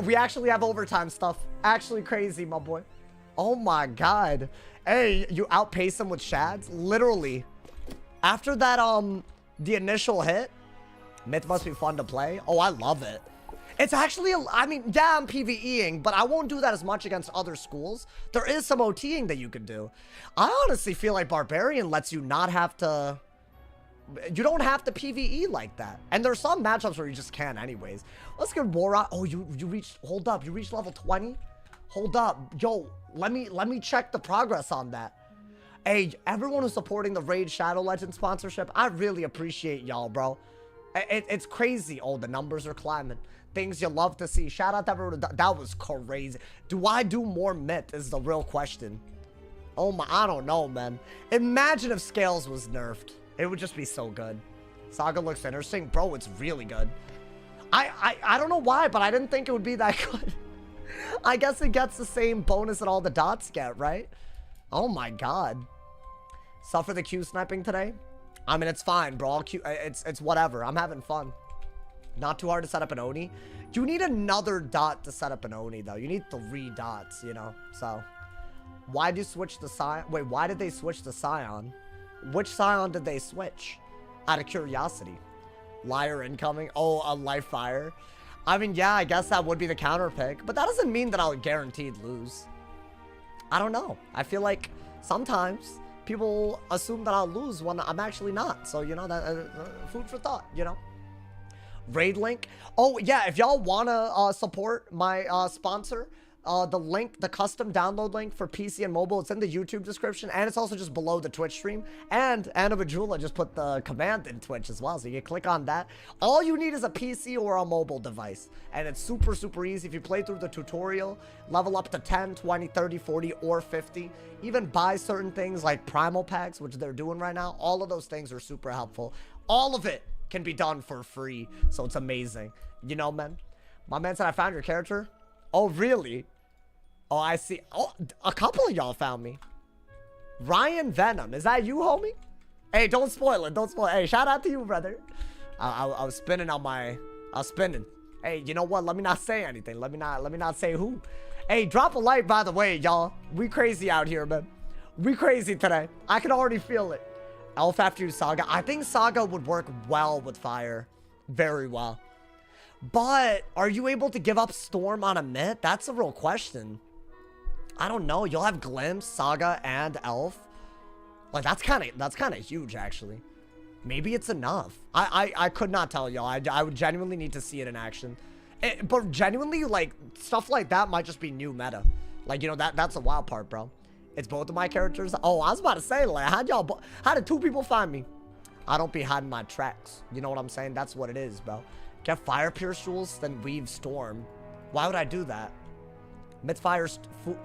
We actually have overtime stuff. Actually crazy, my boy. Oh my god. Hey, you outpace him with shads? Literally. After that, the initial hit, Myth must be fun to play. Oh, I love it. It's actually, I mean, yeah, I'm PvEing, but I won't do that as much against other schools. There is some OTing that you can do. I honestly feel like Barbarian lets you not have to... You don't have to PvE like that. And there's some matchups where you just can anyways. Let's get War. Oh, you reached... Hold up. You reached level 20? Hold up. Yo, let me check the progress on that. Hey, everyone who's supporting the Raid Shadow Legend sponsorship, I really appreciate y'all, bro. It's crazy. Oh, the numbers are climbing. Things you love to see. Shout out to everyone. That was crazy. Do I do more Myth is the real question. Oh my, I don't know, man. Imagine if Scales was nerfed. It would just be so good. Saga looks interesting. Bro, it's really good. I don't know why, but I didn't think it would be that good. I guess it gets the same bonus that all the dots get, right? Oh my god. Suffer the Q sniping today? I mean, it's fine, bro. It's whatever. I'm having fun. Not too hard to set up an Oni. You need another dot to set up an Oni, though. You need 3 dots, you know? So, why did you switch the Scion? Wait, why did they switch the Scion? Which Scion did they switch? Out of curiosity. Liar incoming. Oh, a life fire. I mean, yeah, I guess that would be the counter pick. But that doesn't mean that I'll guaranteed lose. I don't know. I feel like sometimes people assume that I'll lose when I'm actually not. So, you know, that food for thought, you know? Raid link. Oh, yeah, if y'all want to support my sponsor, the link, the custom download link for PC and mobile, it's in the YouTube description, and it's also just below the Twitch stream. And Anna Bajula just put the command in Twitch as well, so you can click on that. All you need is a PC or a mobile device, and it's super, super easy. If you play through the tutorial, level up to 10, 20, 30, 40, or 50, even buy certain things like Primal Packs, which they're doing right now, all of those things are super helpful. All of it can be done for free, so it's amazing. You know, man. My man said I found your character. Oh, really? Oh, I see. Oh, a couple of y'all found me. Ryan Venom. Is that you, homie? Hey, don't spoil it. Don't spoil it. Hey, shout out to you, brother. I was spinning on my... I was spinning. Hey, you know what? Let me not say anything. Let me not say who. Hey, drop a like, by the way, y'all. We crazy out here, man. We crazy today. I can already feel it. Elf after you, Saga. I think Saga would work well with fire. Very well. But are you able to give up Storm on a Myth? That's a real question. I don't know. You'll have Glimpse, Saga, and Elf. Like, that's kind of huge, actually. Maybe it's enough. I could not tell y'all. I would genuinely need to see it in action. But genuinely, like, stuff like that might just be new meta. Like, you know, that's the wild part, bro. It's both of my characters. Oh, I was about to say, like, how did 2 people find me? I don't be hiding my tracks. You know what I'm saying? That's what it is, bro. Get Fire Pierce Jewels, then Weave Storm. Why would I do that? Mythfire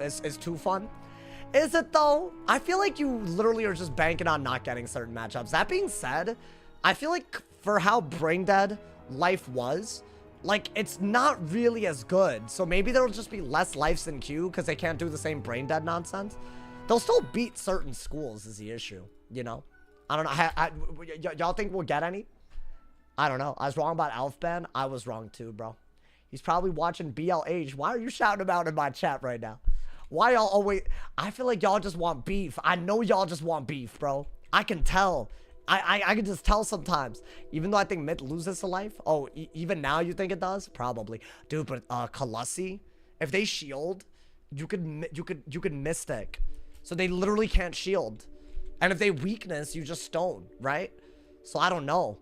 is too fun. Is it, though? I feel like you literally are just banking on not getting certain matchups. That being said, I feel like for how brain dead life was, like, it's not really as good. So maybe there'll just be less lives in queue because they can't do the same brain dead nonsense. They'll still beat certain schools is the issue, you know? I don't know. Y'all think we'll get any? I don't know. I was wrong about Elfban. I was wrong too, bro. He's probably watching BLH. Why are you shouting about in my chat right now? Why y'all always... I feel like y'all just want beef. I know y'all just want beef, bro. I can tell. I can just tell sometimes. Even though I think Myth loses to life. Oh, even now you think it does? Probably. Dude, but Colossi, if they shield, you could Mystic. So they literally can't shield. And if they weakness, you just stone, right? So I don't know.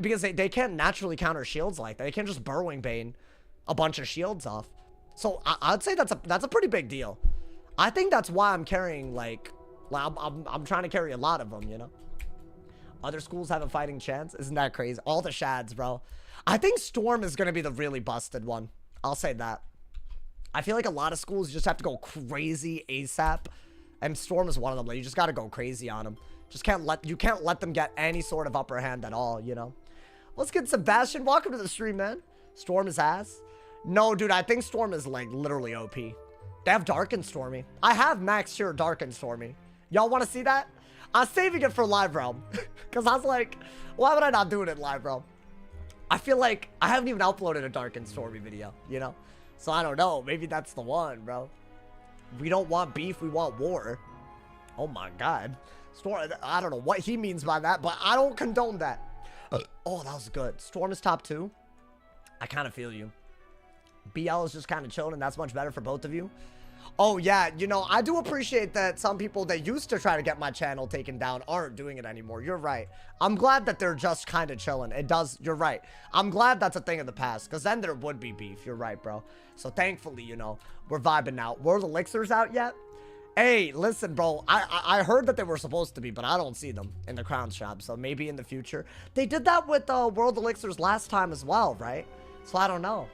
Because they can't naturally counter shields like that. They can't just Burrowing Bane a bunch of shields off. So I'd say that's a pretty big deal. I think that's why I'm carrying, like I'm trying to carry a lot of them, you know? Other schools have a fighting chance. Isn't that crazy? All the shads, bro. I think Storm is going to be the really busted one. I'll say that. I feel like a lot of schools just have to go crazy ASAP. And Storm is one of them. Like, you just got to go crazy on them. You can't let them get any sort of upper hand at all, you know? Let's get Sebastian. Welcome to the stream, man. Storm is ass. No, dude, I think Storm is, like, literally OP. They have Dark and Stormy. I have Max here, Dark and Stormy. Y'all want to see that? I was saving it for Live Realm. Because I was like, why would I not do it in Live Realm? I feel like I haven't even uploaded a Dark and Stormy video, you know? So I don't know. Maybe that's the one, bro. We don't want beef. We want war. Oh, my God. Storm, I don't know what he means by that, but I don't condone that. Oh, that was good. Storm is top 2. I kind of feel you. BL is just kind of chilling, and that's much better for both of you. Oh, yeah, you know, I do appreciate that some people that used to try to get my channel taken down aren't doing it anymore. You're right. I'm glad that they're just kind of chilling. You're right. I'm glad that's a thing of the past, because then there would be beef. You're right, bro. So thankfully, you know, we're vibing out. Were the elixirs out yet? Hey, listen, bro, I heard that they were supposed to be, but I don't see them in the crown shop, so maybe in the future. They did that with World Elixirs last time as well, right? So I don't know.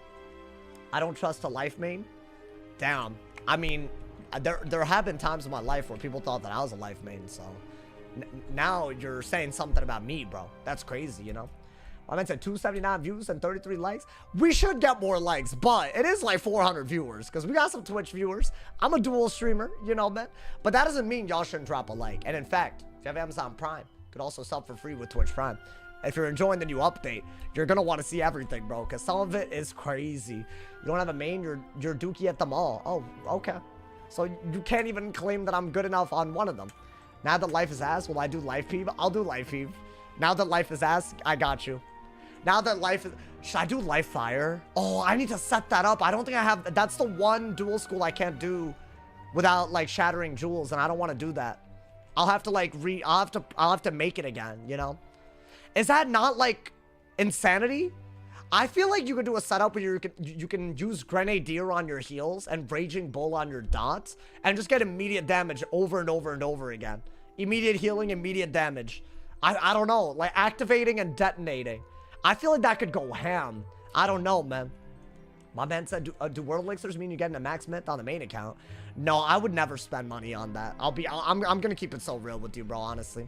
I don't trust a life main. Damn. I mean, there have been times in my life where people thought that I was a life main, so now you're saying something about me, bro. That's crazy, you know? I meant to 279 views and 33 likes. We should get more likes, but it is like 400 viewers because we got some Twitch viewers. I'm a dual streamer, you know, man. But that doesn't mean y'all shouldn't drop a like. And in fact, if you have Amazon Prime, you could also sub for free with Twitch Prime. If you're enjoying the new update, you're going to want to see everything, bro, because some of it is crazy. You don't have a main, you're dookie at them all. Oh, okay. So you can't even claim that I'm good enough on one of them. Now that life is ass, will I do life peeve? I'll do life peeve. Now that life is ass, I got you. Now that life is... Should I do life fire? Oh, I need to set that up. I don't think I have... That's the one dual school I can't do without, like, shattering jewels, and I don't want to do that. I'll have to, like, I'll have to make it again, you know? Is that not, like, insanity? I feel like you could do a setup where you can use Grenadier on your heals and Raging Bull on your dots and just get immediate damage over and over and over again. Immediate healing, immediate damage. I don't know. Like, activating and detonating. I feel like that could go ham. I don't know, man. My man said, do world elixirs mean you're getting a max myth on the main account? No, I would never spend money on that. I'm gonna keep it so real with you, bro, honestly.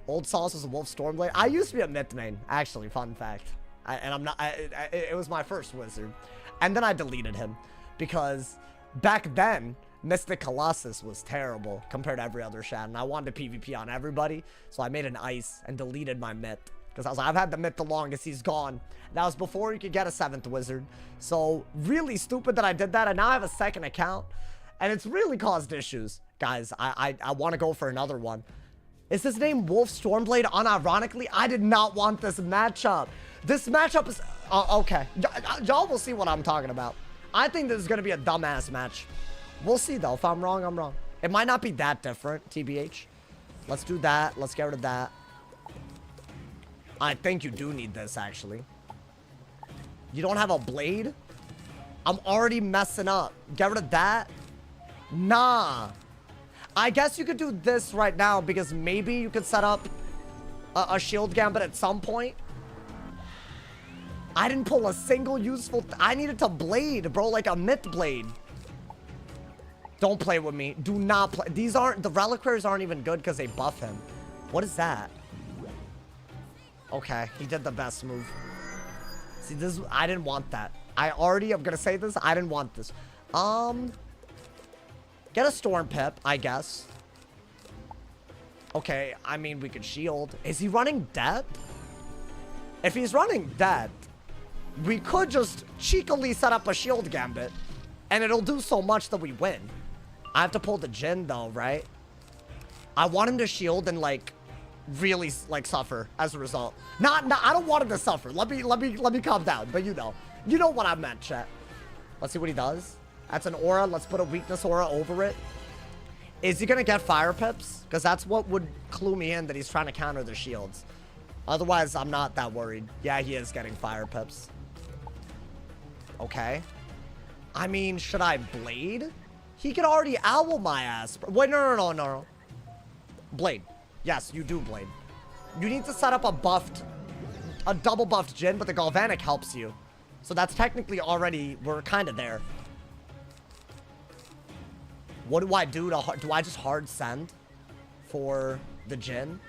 Old Sauce was a Wolf Stormblade. I used to be a myth main, actually, fun fact. It was my first wizard. And then I deleted him because back then, Mystic Colossus was terrible compared to every other shad, and I wanted to PvP on everybody, so I made an ice and deleted my myth. Because I was like, I've had the myth the longest, he's gone. That was before you could get a 7th wizard. So, really stupid that I did that, and now I have a second account. And it's really caused issues. Guys, I want to go for another one. Is his name Wolf Stormblade? Unironically, I did not want this matchup. This matchup is... okay. Y'all will see what I'm talking about. I think this is going to be a dumbass match. We'll see, though. If I'm wrong, I'm wrong. It might not be that different, TBH. Let's do that. Let's get rid of that. I think you do need this, actually. You don't have a blade? I'm already messing up. Get rid of that? Nah. I guess you could do this right now because maybe you could set up a shield gambit at some point. I didn't pull a single useful... I needed to blade, bro, like a myth blade. Don't play with me. Do not play. These aren't... The reliquaries aren't even good because they buff him. What is that? Okay, he did the best move. See, this... I didn't want that. I'm gonna say this. I didn't want this. Get a Storm Pip, I guess. Okay, I mean, we could shield. Is he running dead? If he's running dead, we could just cheekily set up a shield gambit, and it'll do so much that we win. I have to pull the Jhin, though, right? I want him to shield and, like, really, like, suffer as a result. I don't want him to suffer. Let me calm down, but you know what I meant, chat. Let's see what he does. That's an aura. Let's put a weakness aura over it. Is he gonna get fire pips? Because that's what would clue me in that he's trying to counter the shields. Otherwise, I'm not that worried. Yeah, he is getting fire pips. Okay. I mean, should I blade? He could already owl my ass. Wait, no. Blade. Yes, you do blade. You need to set up a double buffed Jin, but the Galvanic helps you. So that's technically already, we're kind of there. What do I do do I just hard send for the Jin?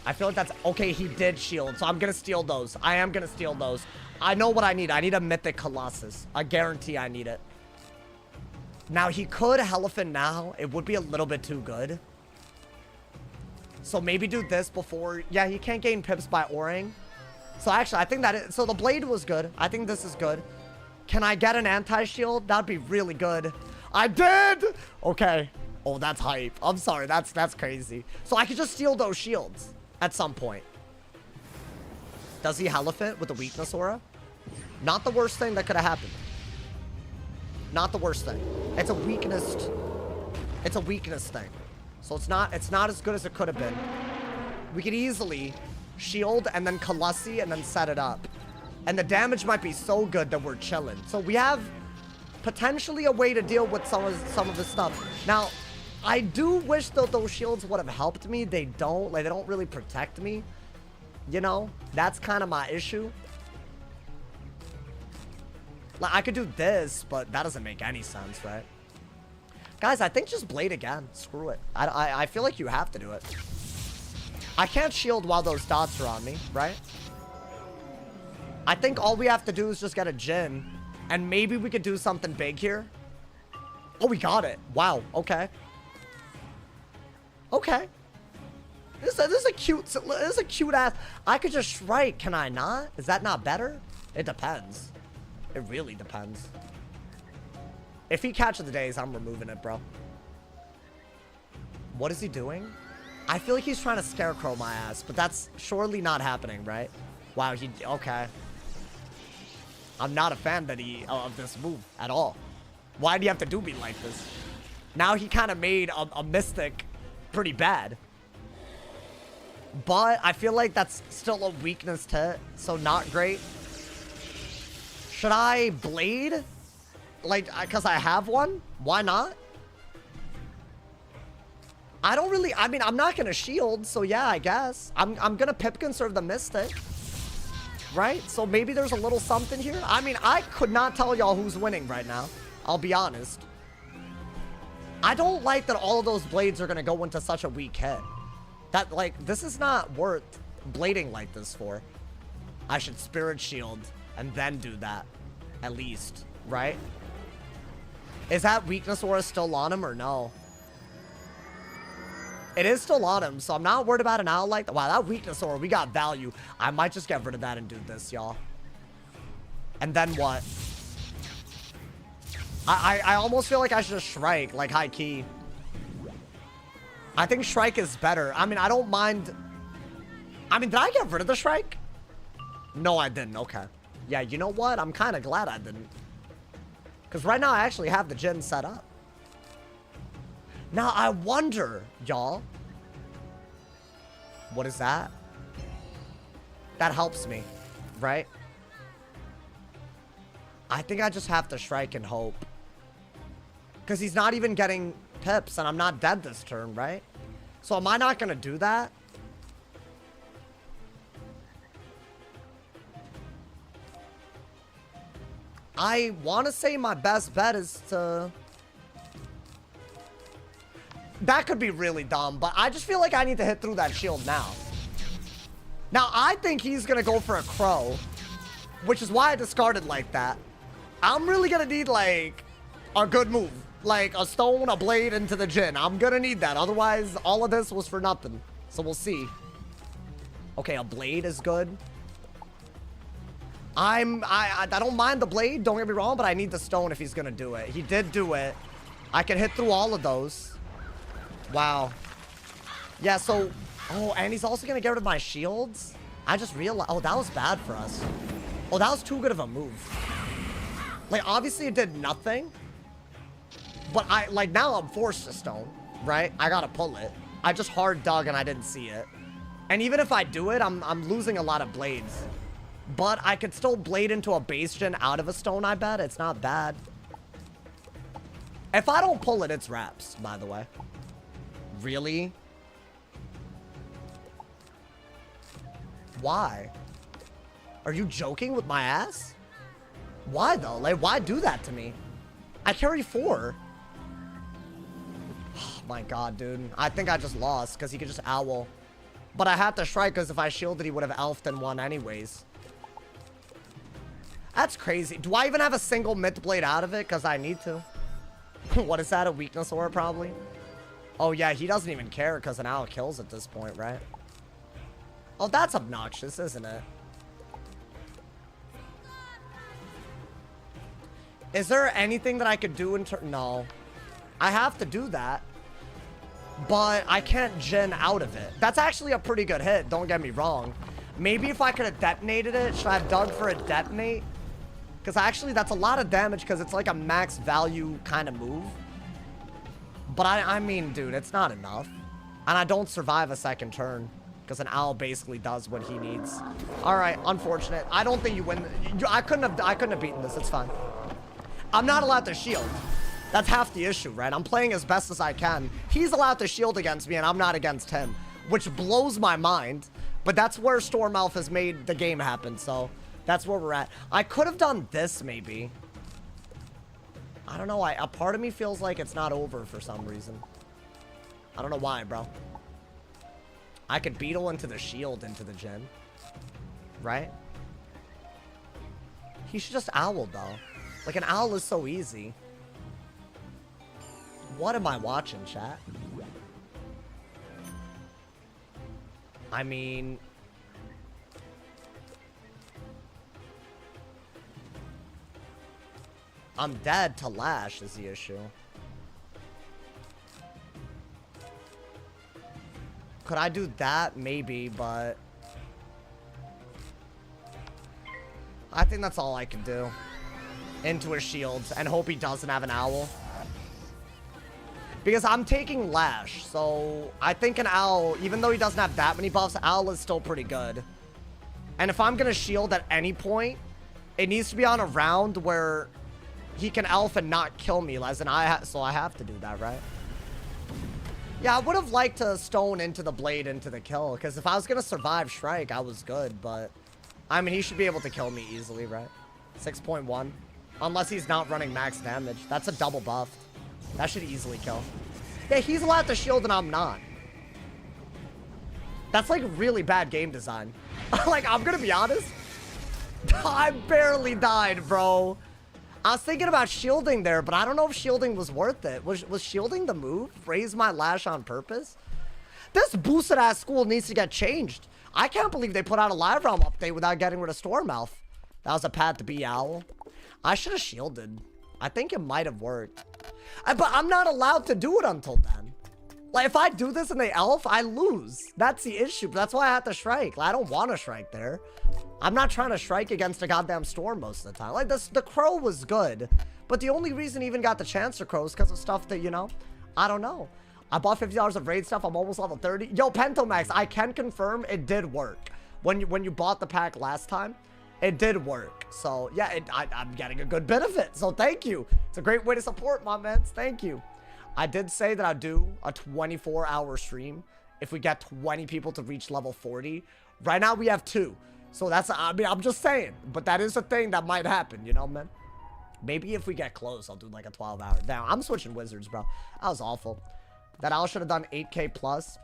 I feel like that's, okay, he did shield, so I'm gonna steal those. I am gonna steal those. I know what I need. I need a Mythic Colossus. I guarantee I need it. Now, he could Elephant now. It would be a little bit too good. So maybe do this before, yeah, he can't gain pips by Orang. So actually, I think that is, so the Blade was good. I think this is good. Can I get an anti-shield? That'd be really good. I did! Okay. Oh, that's hype. I'm sorry, that's crazy. So I could just steal those shields at some point. Does he Elephant with the weakness aura? Not the worst thing that could have happened. Not the worst thing. It's a weakness. It's a weakness thing. So it's not as good as it could have been. We could easily shield and then Colossi and then set it up. And the damage might be so good that we're chilling. So we have potentially a way to deal with some of this stuff. Now, I do wish that those shields would have helped me. They don't. Like, they don't really protect me. You know? That's kind of my issue. Like, I could do this, but that doesn't make any sense, right? Guys, I think just Blade again. Screw it. I feel like you have to do it. I can't shield while those dots are on me, right? I think all we have to do is just get a Jin. And maybe we could do something big here. Oh, we got it. Wow. Okay. Okay. This is a cute ass. I could just Shrike. Can I not? Is that not better? It depends. It really depends. If he catches the days, I'm removing it, bro. What is he doing? I feel like he's trying to scarecrow my ass, but that's surely not happening, right? Wow, okay. I'm not a fan of this move at all. Why do you have to do me like this? Now he kind of made a Mystic pretty bad. But I feel like that's still a weakness to it, so not great. Should I Blade? Like, because I have one? Why not? I don't really, I mean, I'm not going to shield, so yeah, I guess. I'm going to Pip Conserve the Mystic. Right? So maybe there's a little something here. I mean, I could not tell y'all who's winning right now. I'll be honest. I don't like that all of those blades are going to go into such a weak hit. That, like, this is not worth blading like this for. I should Spirit Shield and then do that. At least. Right? Is that weakness aura still on him or no? It is still on him, so I'm not worried about an owl like that. Wow, that weakness aura, we got value. I might just get rid of that and do this, y'all. And then what? I almost feel like I should just Shrike, like high key. I think Shrike is better. I mean, I don't mind. I mean, did I get rid of the Shrike? No, I didn't. Okay. Yeah, you know what? I'm kind of glad I didn't. Because right now I actually have the Jin set up. Now, I wonder, y'all. What is that? That helps me, right? I think I just have to Shrike and hope. Because he's not even getting pips, and I'm not dead this turn, right? So am I not going to do that? I want to say my best bet is to... That could be really dumb, but I just feel like I need to hit through that shield now. Now, I think he's going to go for a Crow, which is why I discarded like that. I'm really going to need, like, a good move. Like, a stone, a blade into the Jin. I'm going to need that. Otherwise, all of this was for nothing. So we'll see. Okay, a blade is good. I don't mind the blade, don't get me wrong, but I need the stone if he's going to do it. He did do it. I can hit through all of those. Wow. Yeah, so... Oh, and he's also going to get rid of my shields? I just realized... Oh, that was bad for us. Oh, that was too good of a move. Like, obviously it did nothing. But now I'm forced to stone, right? I got to pull it. I just hard dug and I didn't see it. And even if I do it, I'm losing a lot of blades. But I could still blade into a base gen out of a stone, I bet. It's not bad. If I don't pull it, it's wraps, by the way. Really? Why? Are you joking with my ass? Why though? Like, why do that to me? I carry 4. Oh my god, dude. I think I just lost because he could just owl. But I had to strike because if I shielded, he would have elfed and won anyways. That's crazy. Do I even have a single myth blade out of it? Because I need to. What is that? A weakness aura, probably? Oh, yeah. He doesn't even care because an owl kills at this point, right? Oh, that's obnoxious, isn't it? Is there anything that I could do in turn? No. I have to do that. But I can't gen out of it. That's actually a pretty good hit. Don't get me wrong. Maybe if I could have detonated it. Should I have dug for a detonate? Because actually, that's a lot of damage because it's like a max value kind of move. But I mean, dude, it's not enough. And I don't survive a second turn. Because an owl basically does what he needs. Alright, unfortunate. I don't think you win. I couldn't have beaten this. It's fine. I'm not allowed to shield. That's half the issue, right? I'm playing as best as I can. He's allowed to shield against me, and I'm not against him. Which blows my mind. But that's where Storm Elf has made the game happen, so that's where we're at. I could have done this, maybe. I don't know. A part of me feels like it's not over for some reason. I don't know why, bro. I could beetle into the shield into the gen. Right? He should just owl, though. Like, an owl is so easy. What am I watching, chat? I mean... I'm dead to Lash is the issue. Could I do that? Maybe, but... I think that's all I can do. Into his shields and hope he doesn't have an owl. Because I'm taking Lash, so I think an owl, even though he doesn't have that many buffs, owl is still pretty good. And if I'm going to shield at any point, it needs to be on a round where he can elf and not kill me, so I have to do that, right? Yeah, I would have liked to stone into the blade into the kill, because if I was going to survive Shrike, I was good, but... I mean, he should be able to kill me easily, right? 6.1. Unless he's not running max damage. That's a double buff. That should easily kill. Yeah, he's allowed to shield and I'm not. That's like really bad game design. Like, I'm gonna be honest. I barely died, bro. I was thinking about shielding there, but I don't know if shielding was worth it. Was shielding the move? Raise my Lash on purpose? This boosted ass school needs to get changed. I can't believe they put out a live realm update without getting rid of Storm Elf. That was a path to be owl. I should have shielded. I think it might have worked. But I'm not allowed to do it until then. Like, if I do this in the elf, I lose. That's the issue. That's why I have to strike. Like, I don't want to strike there. I'm not trying to strike against a goddamn storm most of the time. Like, the crow was good. But the only reason he even got the chance to crow is because of stuff that, you know, I don't know. I bought $50 of raid stuff. I'm almost level 30. Yo, Pentomax, I can confirm it did work. When you bought the pack last time, it did work. So, yeah, I'm getting a good bit of it. So, thank you. It's a great way to support my mans. Thank you. I did say that I'd do a 24-hour stream if we get 20 people to reach level 40. Right now, we have 2. So, that's, I mean, I'm just saying. But that is a thing that might happen, you know, man? Maybe if we get close, I'll do like a 12-hour. Now, I'm switching wizards, bro. That was awful. That owl should have done 8K plus.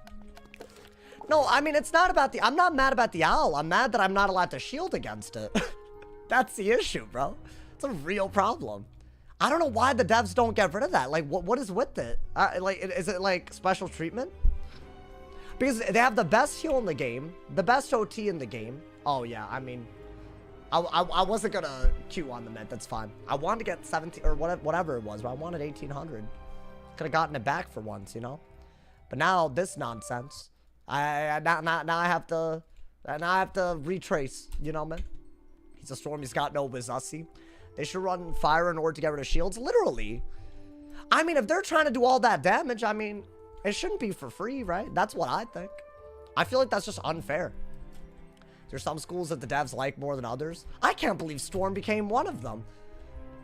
No, I mean, it's not about the... I'm not mad about the owl. I'm mad that I'm not allowed to shield against it. That's the issue, bro. It's a real problem. I don't know why the devs don't get rid of that. Like, what is with it? Like, is it, like, special treatment? Because they have the best heal in the game. The best OT in the game. Oh, yeah, I mean... I wasn't gonna queue on the mid. That's fine. I wanted to get 17... Or whatever it was, but I wanted 1,800. Could have gotten it back for once, you know? But now, this nonsense... Now I have to retrace, you know, man. He's a storm. He's got no Wizussi. They should run fire in order to get rid of shields. Literally. I mean, if they're trying to do all that damage, I mean, it shouldn't be for free, right? That's what I think. I feel like that's just unfair. There's some schools that the devs like more than others. I can't believe Storm became one of them.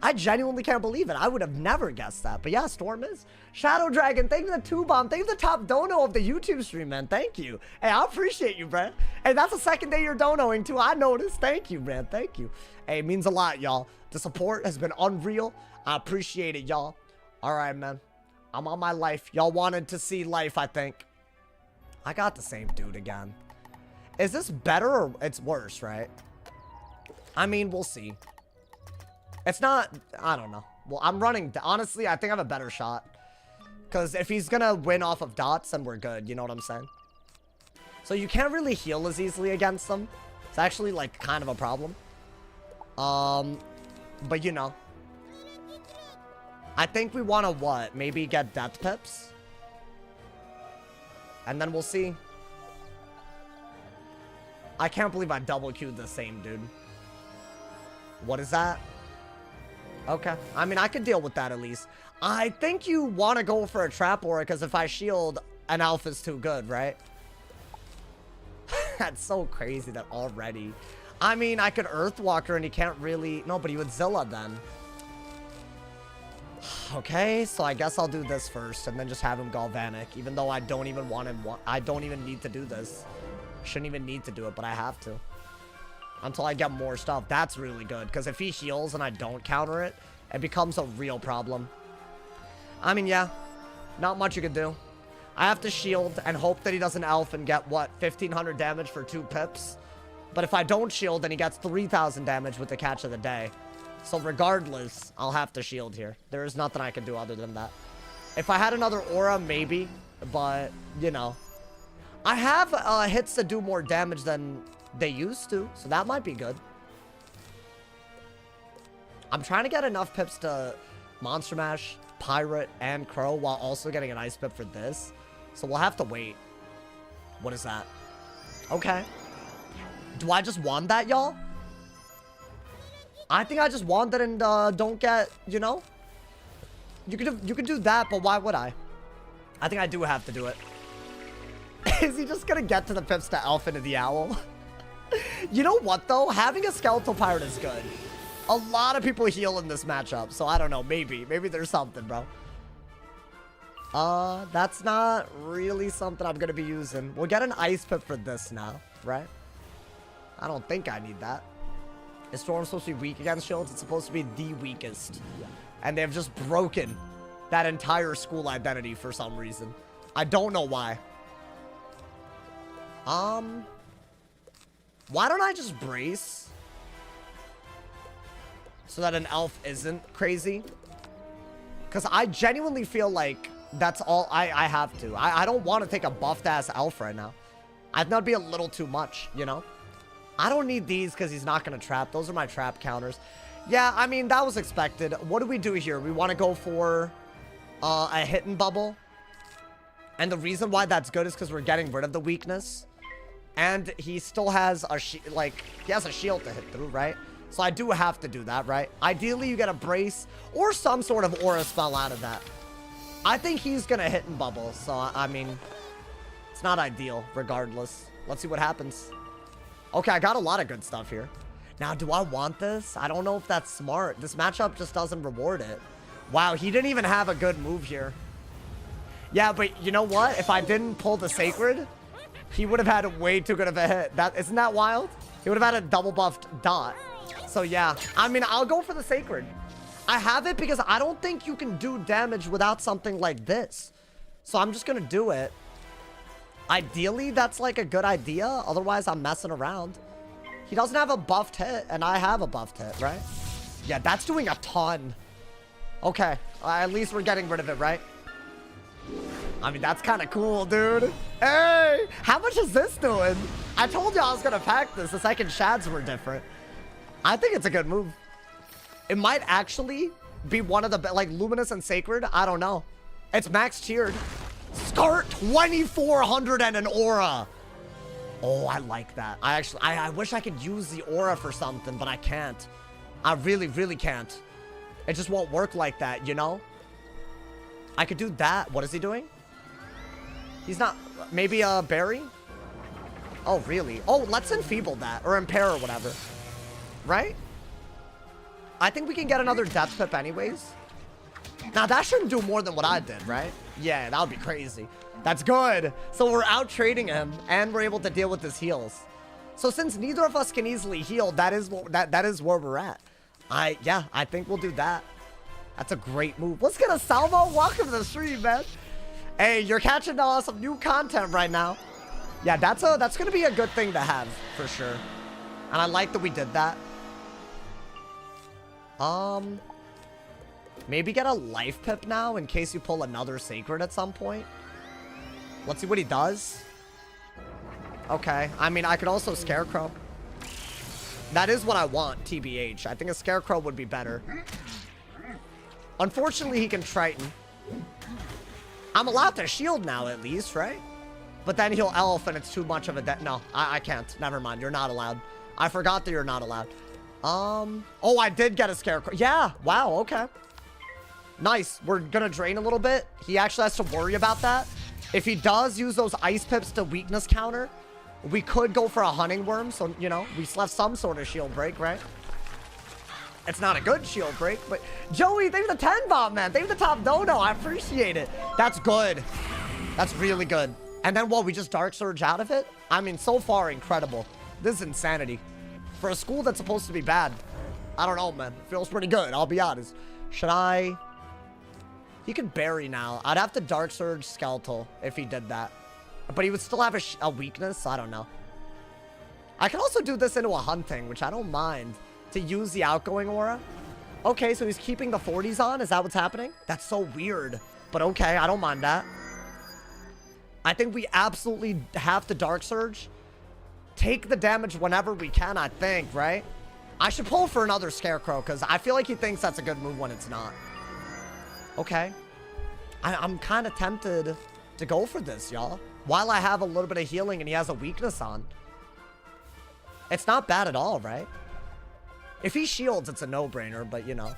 I genuinely can't believe it. I would have never guessed that. But yeah, Storm is. Shadow Dragon, thank you for the 2-bomb. Thank you for the top dono of the YouTube stream, man. Thank you. Hey, I appreciate you, Brent. Hey, that's the second day you're donoing too. I noticed. Thank you, man. Thank you. Hey, it means a lot, y'all. The support has been unreal. I appreciate it, y'all. All right, man. I'm on my life. Y'all wanted to see life, I think. I got the same dude again. Is this better or it's worse, right? I mean, we'll see. It's not, I don't know. Well, I'm running, honestly, I think I have a better shot. Because if he's gonna win off of dots, then we're good, you know what I'm saying? So you can't really heal as easily against them. It's actually, like, kind of a problem. But you know. I think we want to what? Maybe get death pips? And then we'll see. I can't believe I double queued the same dude. What is that? Okay. I mean, I could deal with that at least. I think you want to go for a trap aura because if I shield, an alpha's too good, right? That's so crazy that already. I mean, I could Earthwalker and he can't really... No, but he would Zilla then. Okay, so I guess I'll do this first and then just have him Galvanic. Even though I don't even want him... I don't even need to do this. Shouldn't even need to do it, but I have to. Until I get more stuff. That's really good. Because if he heals and I don't counter it, it becomes a real problem. I mean, yeah. Not much you can do. I have to shield and hope that he doesn't elf and get, what, 1,500 damage for 2 pips? But if I don't shield, then he gets 3,000 damage with the catch of the day. So regardless, I'll have to shield here. There is nothing I can do other than that. If I had another aura, maybe. But, you know. I have hits that do more damage than they used to. So that might be good. I'm trying to get enough pips to Monster Mash, Pirate, and Crow while also getting an Ice Pip for this. So we'll have to wait. What is that? Okay. Do I just want that, y'all? I think I just want that and don't get, you know? You could do that, but why would I? I think I do have to do it. Is he just gonna get to the pips to Elf into the Owl? You know what, though? Having a Skeletal Pirate is good. A lot of people heal in this matchup, so I don't know. Maybe there's something, bro. That's not really something I'm gonna be using. We'll get an Ice Pip for this now, right? I don't think I need that. Is Storm supposed to be weak against shields? It's supposed to be the weakest. And they've just broken that entire school identity for some reason. I don't know why. Why don't I just brace? So that an elf isn't crazy? Because I genuinely feel like that's all I have to. I don't want to take a buffed ass elf right now. I think that'd be a little too much, you know? I don't need these because he's not going to trap. Those are my trap counters. Yeah, I mean, that was expected. What do we do here? We want to go for a hidden bubble. And the reason why that's good is because we're getting rid of the weakness. And he still has a he has a shield to hit through, right? So I do have to do that, right? Ideally, you get a brace or some sort of aura spell out of that. I think he's going to hit and bubble. So, I mean, it's not ideal regardless. Let's see what happens. Okay, I got a lot of good stuff here. Now, do I want this? I don't know if that's smart. This matchup just doesn't reward it. Wow, he didn't even have a good move here. Yeah, but you know what? If I didn't pull the Sacred, he would have had way too good of a hit. Isn't that wild? He would have had a double buffed dot. So yeah, I mean, I'll go for the Sacred. I have it because I don't think you can do damage without something like this. So I'm just going to do it. Ideally, that's like a good idea. Otherwise, I'm messing around. He doesn't have a buffed hit, and I have a buffed hit, right? Yeah, that's doing a ton. Okay, at least we're getting rid of it, right? I mean, that's kind of cool, dude. Hey, how much is this doing? I told you I was going to pack this. The second shads were different. I think it's a good move. It might actually be one of the, like, Luminous and Sacred. I don't know. It's max tiered. Start 2,400 and an aura. Oh, I like that. I wish I could use the aura for something, but I can't. I really, really can't. It just won't work like that, you know? I could do that. What is he doing? He's not... Maybe a berry? Oh, really? Oh, let's enfeeble that. Or impair or whatever. Right? I think we can get another death pip anyways. Now, that shouldn't do more than what I did, right? Yeah, that would be crazy. That's good. So we're out trading him, and we're able to deal with his heals. So since neither of us can easily heal, that is where we're at. Yeah, I think we'll do that. That's a great move. Let's get a salvo. Welcome to the stream, man. Hey, you're catching some new content right now. Yeah, that's gonna be a good thing to have for sure. And I like that we did that. Maybe get a life pip now in case you pull another sacred at some point. Let's see what he does. Okay, I mean, I could also scarecrow. That is what I want, TBH. I think a scarecrow would be better. Unfortunately, he can Triton. I'm allowed to shield now, at least, right? But then he'll elf, and it's too much of a... No, I can't. Never mind. You're not allowed. I forgot that you're not allowed. Oh, I did get a scarecrow. Yeah. Wow, okay. Nice. We're gonna drain a little bit. He actually has to worry about that. If he does use those ice pips to weakness counter, we could go for a hunting worm. So, you know, we still have some sort of shield break, right? It's not a good shield break, but Joey, thank you for the 10 bot, man. Thank you for the top dono. I appreciate it. That's good. That's really good. And then what? We just Dark Surge out of it? I mean, so far, incredible. This is insanity. For a school that's supposed to be bad. I don't know, man. It feels pretty good, I'll be honest. Should I... He could bury now. I'd have to Dark Surge Skeletal if he did that. But he would still have a weakness. I don't know. I can also do this into a hunting, which I don't mind. To use the outgoing aura. Okay, so he's keeping the 40s on. Is that what's happening? That's so weird. But okay, I don't mind that. I think we absolutely have to Dark Surge. Take the damage whenever we can, I think, right? I should pull for another Scarecrow, because I feel like he thinks that's a good move when it's not. Okay. I'm kind of tempted to go for this, y'all. While I have a little bit of healing and he has a weakness on. It's not bad at all, right? If he shields, it's a no-brainer, but you know.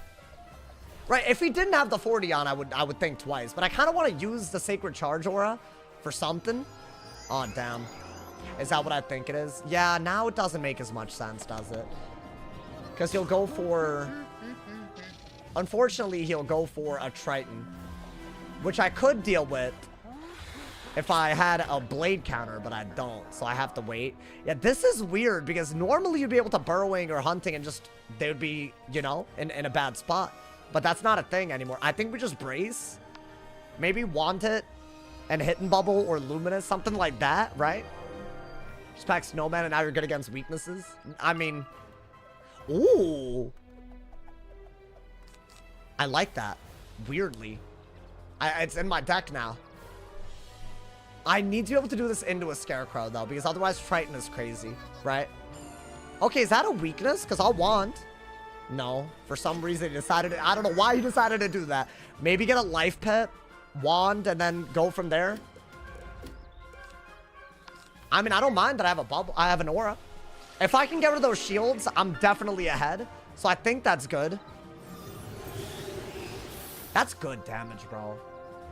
Right, if he didn't have the 40 on, I would think twice. But I kind of want to use the Sacred Charge Aura for something. Oh, damn. Is that what I think it is? Yeah, now it doesn't make as much sense, does it? Because he'll go for... Unfortunately, he'll go for a Triton. Which I could deal with if I had a blade counter, but I don't. So I have to wait. Yeah, this is weird because normally you'd be able to burrowing or hunting and just... They would be, you know, in a bad spot. But that's not a thing anymore. I think we just brace. Maybe want it and Hidden Bubble or Luminous. Something like that, right? Just pack Snowman and now you're good against weaknesses. I mean... Ooh. I like that. Weirdly. It's in my deck now. I need to be able to do this into a Scarecrow, though, because otherwise Triton is crazy, right? Okay, is that a weakness? Because I'll want. No. For some reason, he decided to... I don't know why he decided to do that. Maybe get a Life Pet, Wand, and then go from there. I mean, I don't mind that I have a bubble. I have an aura. If I can get rid of those shields, I'm definitely ahead. So I think that's good. That's good damage, bro.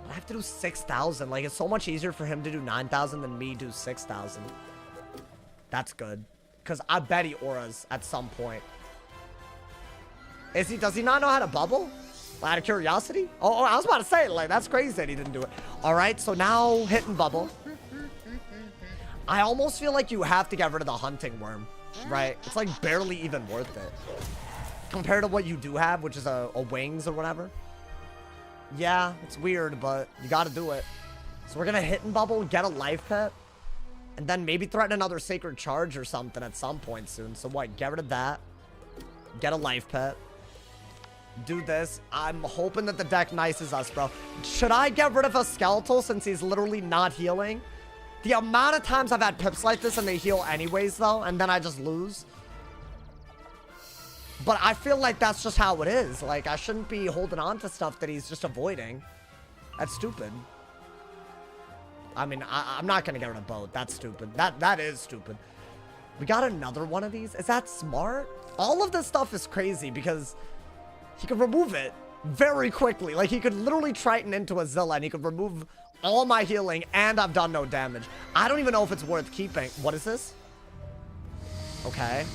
I have to do 6,000. Like, it's so much easier for him to do 9,000 than me do 6,000. That's good. Because I bet he auras at some point. Does he not know how to bubble? Out of curiosity? Oh, I was about to say, like, that's crazy that he didn't do it. All right, so now hit and bubble. I almost feel like you have to get rid of the hunting worm, right? It's like barely even worth it. Compared to what you do have, which is a wings or whatever. Yeah, it's weird, but you gotta do it. So we're gonna hit and bubble, get a life pet, and then maybe threaten another Sacred Charge or something at some point soon. So what, get rid of that. Get a life pet. Do this. I'm hoping that the deck nices us, bro. Should I get rid of a Skeletal since he's literally not healing? The amount of times I've had pips like this and they heal anyways, though, and then I just lose. But I feel like that's just how it is. Like, I shouldn't be holding on to stuff that he's just avoiding. That's stupid. I mean, I'm not going to get rid of both. That's stupid. That is stupid. We got another one of these. Is that smart? All of this stuff is crazy because he could remove it very quickly. Like, he could literally Triton into a Zilla and he could remove all my healing and I've done no damage. I don't even know if it's worth keeping. What is this? Okay.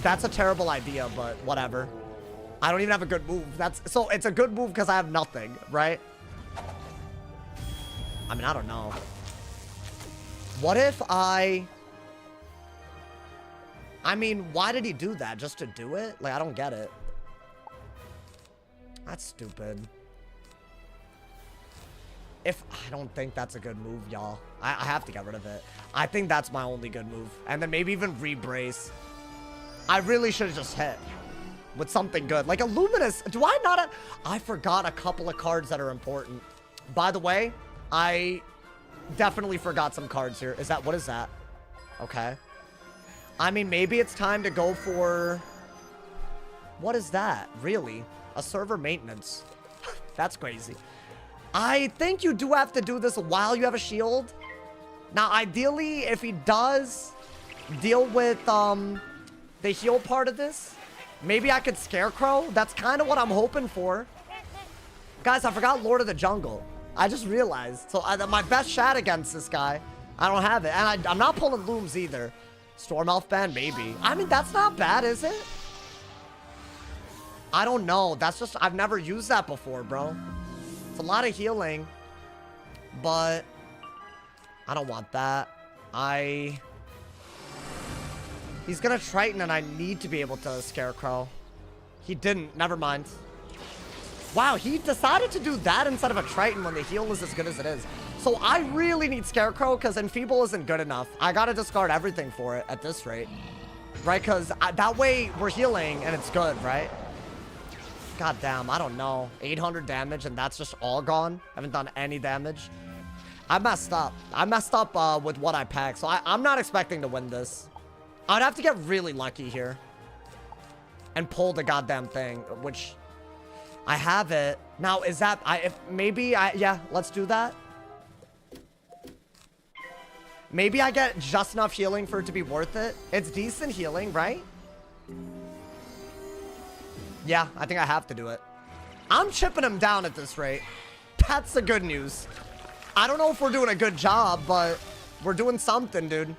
That's a terrible idea, but whatever. I don't even have a good move. So it's a good move because I have nothing, right? I mean, I don't know. What if I mean, why did he do that? Just to do it? Like, I don't get it. That's stupid. I don't think that's a good move, y'all. I have to get rid of it. I think that's my only good move. And then maybe even re-brace. I really should have just hit with something good. Like a Luminous. Do I not have... I forgot a couple of cards that are important. By the way, I definitely forgot some cards here. What is that? Okay. I mean, maybe it's time to go for... What is that? Really? A server maintenance. That's crazy. I think you do have to do this while you have a shield. Now, ideally, if he does deal with the heal part of this, maybe I could Scarecrow. That's kind of what I'm hoping for. Guys, I forgot Lord of the Jungle. I just realized. So my best shot against this guy, I don't have it. And I'm not pulling Looms either. Storm Elf Band, maybe. I mean, that's not bad, is it? I don't know. That's just, I've never used that before, bro. It's a lot of healing, but I don't want that. He's gonna Triton and I need to be able to Scarecrow. He didn't, never mind. Wow, he decided to do that instead of a Triton when the heal is as good as it is. So I really need Scarecrow because Enfeeble isn't good enough. I gotta discard everything for it at this rate. Right, because that way we're healing and it's good, right? God damn, I don't know. 800 damage and that's just all gone. Haven't done any damage. I messed up. I messed up with what I packed. So I'm not expecting to win this. I'd have to get really lucky here. And pull the goddamn thing, which I have it. Now, is that... yeah, let's do that. Maybe I get just enough healing for it to be worth it. It's decent healing, right? Yeah, I think I have to do it. I'm chipping him down at this rate. That's the good news. I don't know if we're doing a good job, but we're doing something, dude.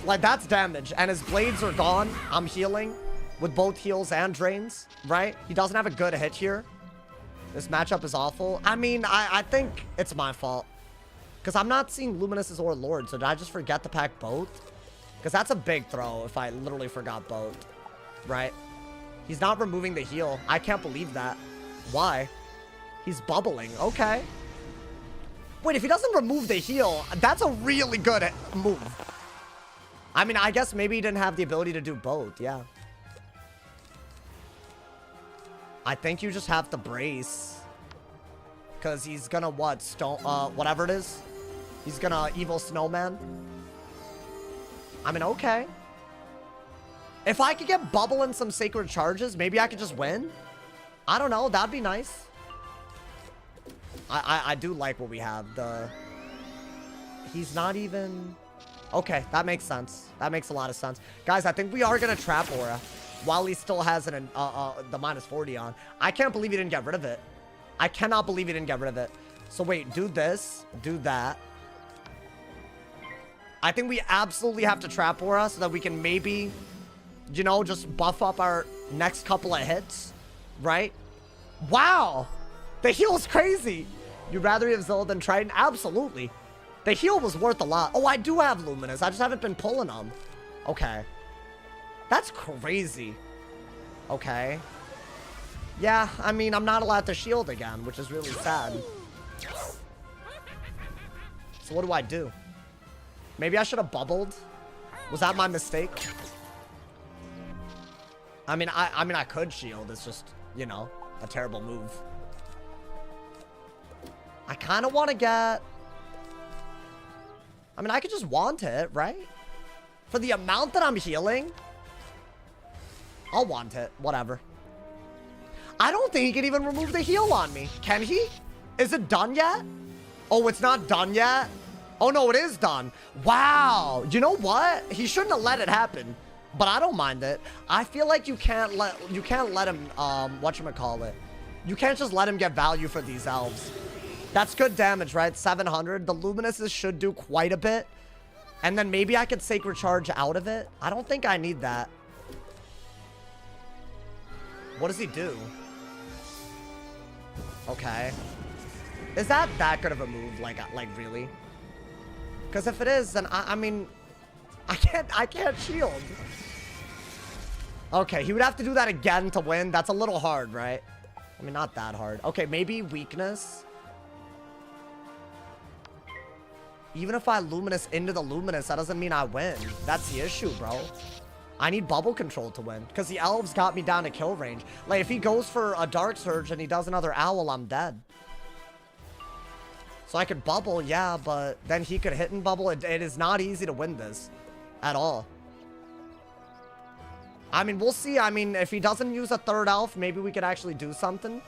Like, that's damage. And his blades are gone. I'm healing with both heals and drains, right? He doesn't have a good hit here. This matchup is awful. I mean, I think it's my fault. Because I'm not seeing Luminouses or Lord, so did I just forget to pack both? Because that's a big throw if I literally forgot both, right? He's not removing the heal. I can't believe that. Why? He's bubbling. Okay. Wait, if he doesn't remove the heal, that's a really good move. I mean, I guess maybe he didn't have the ability to do both. Yeah. I think you just have to brace. Because he's gonna what? Whatever it is. He's gonna Evil Snowman. I mean, okay. If I could get Bubble and some Sacred Charges, maybe I could just win. I don't know. That'd be nice. I do like what we have. He's not even... Okay, that makes sense. That makes a lot of sense. Guys, I think we are going to trap Aura while he still has the -40 on. I can't believe he didn't get rid of it. I cannot believe he didn't get rid of it. So wait, do this. Do that. I think we absolutely have to trap Aura so that we can maybe... You know, just buff up our next couple of hits, right? Wow! The heal's crazy! You'd rather have Zilla than Triton? Absolutely. The heal was worth a lot. Oh, I do have Luminous. I just haven't been pulling them. Okay. That's crazy. Okay. Yeah, I mean, I'm not allowed to shield again, which is really sad. So what do I do? Maybe I should have bubbled? Was that my mistake? I mean, I could shield. It's just, you know, a terrible move. I kind of want to get... I mean, I could just want it, right? For the amount that I'm healing, I'll want it. Whatever. I don't think he can even remove the heal on me. Can he? Is it done yet? Oh, it's not done yet? Oh, no, it is done. Wow. You know what? He shouldn't have let it happen. But I don't mind it. I feel like you can't let him, whatchamacallit. You can't just let him get value for these elves. That's good damage, right? 700. The Luminouses should do quite a bit. And then maybe I could Sacred Charge out of it. I don't think I need that. What does he do? Okay. Is that good of a move? Like really? Because if it is, then I mean, I can't shield. Okay, he would have to do that again to win. That's a little hard, right? I mean, not that hard. Okay, maybe weakness. Even if I Luminous into the Luminous, that doesn't mean I win. That's the issue, bro. I need bubble control to win. Because the elves got me down to kill range. Like, if he goes for a Dark Surge and he does another Owl, I'm dead. So I could bubble, yeah, but then he could hit and bubble. It is not easy to win this. At all. I mean, we'll see. I mean, if he doesn't use a third elf, maybe we could actually do something.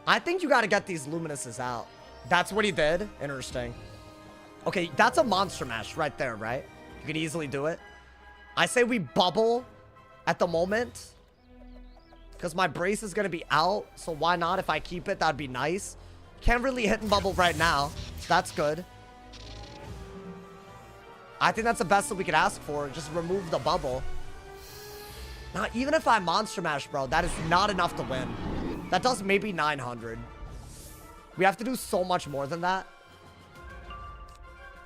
I think you got to get these Luminuses out. That's what he did. Interesting. Okay, that's a Monster Mash right there, right? You could easily do it. I say we bubble at the moment. Because my brace is going to be out. So why not? If I keep it, that'd be nice. Can't really hit and bubble right now. So that's good. I think that's the best that we could ask for. Just remove the bubble. Now, even if I Monster Mash, bro, that is not enough to win. That does maybe 900. We have to do so much more than that.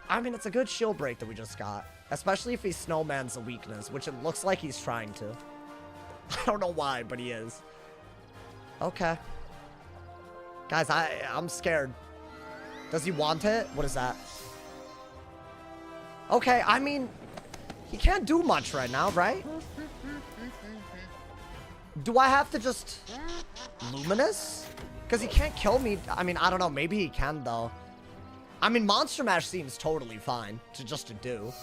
I mean, it's a good shield break that we just got. Especially if he Snowman's a weakness, which it looks like he's trying to. I don't know why, but he is. Okay. Guys, I'm scared. Does he want it? What is that? Okay, I mean, he can't do much right now, right? Do I have to just Luminous? Because he can't kill me. I mean, I don't know. Maybe he can, though. I mean, Monster Mash seems totally fine to do.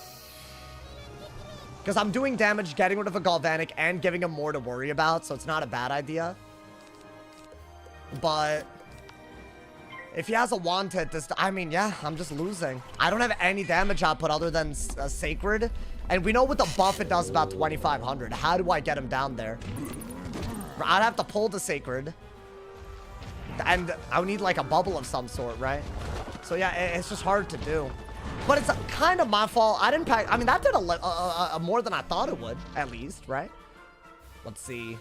Because I'm doing damage, getting rid of a Galvanic, and giving him more to worry about, so it's not a bad idea. But if he has a Wand hit, I mean, yeah, I'm just losing. I don't have any damage output other than Sacred. And we know what the buff it does about 2,500. How do I get him down there? I'd have to pull the Sacred. And I would need like a bubble of some sort, right? So yeah, it's just hard to do. But it's kind of my fault. I didn't pack. I mean, that did a more than I thought it would, at least, right? Let's see.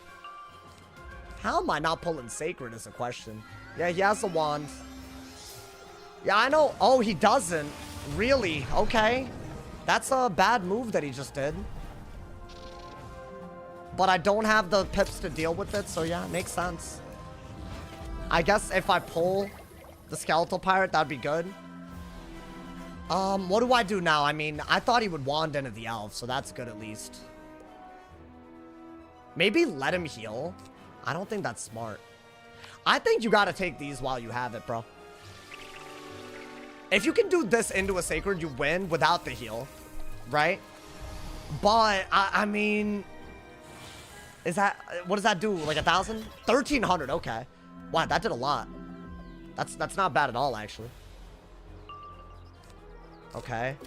How am I not pulling Sacred is a question. Yeah, he has the wand. Yeah, I know. Oh, he doesn't. Really? Okay. That's a bad move that he just did. But I don't have the pips to deal with it, so yeah, it makes sense. I guess if I pull the Skeletal Pirate, that'd be good. What do I do now? I mean, I thought he would wand into the elf, so that's good at least. Maybe let him heal. I don't think that's smart. I think you gotta take these while you have it, bro. If you can do this into a Sacred, you win without the heal, right? But, I mean, is that, what does that do? Like 1,000? 1,300, okay. Wow, that did a lot. That's not bad at all, actually. Okay.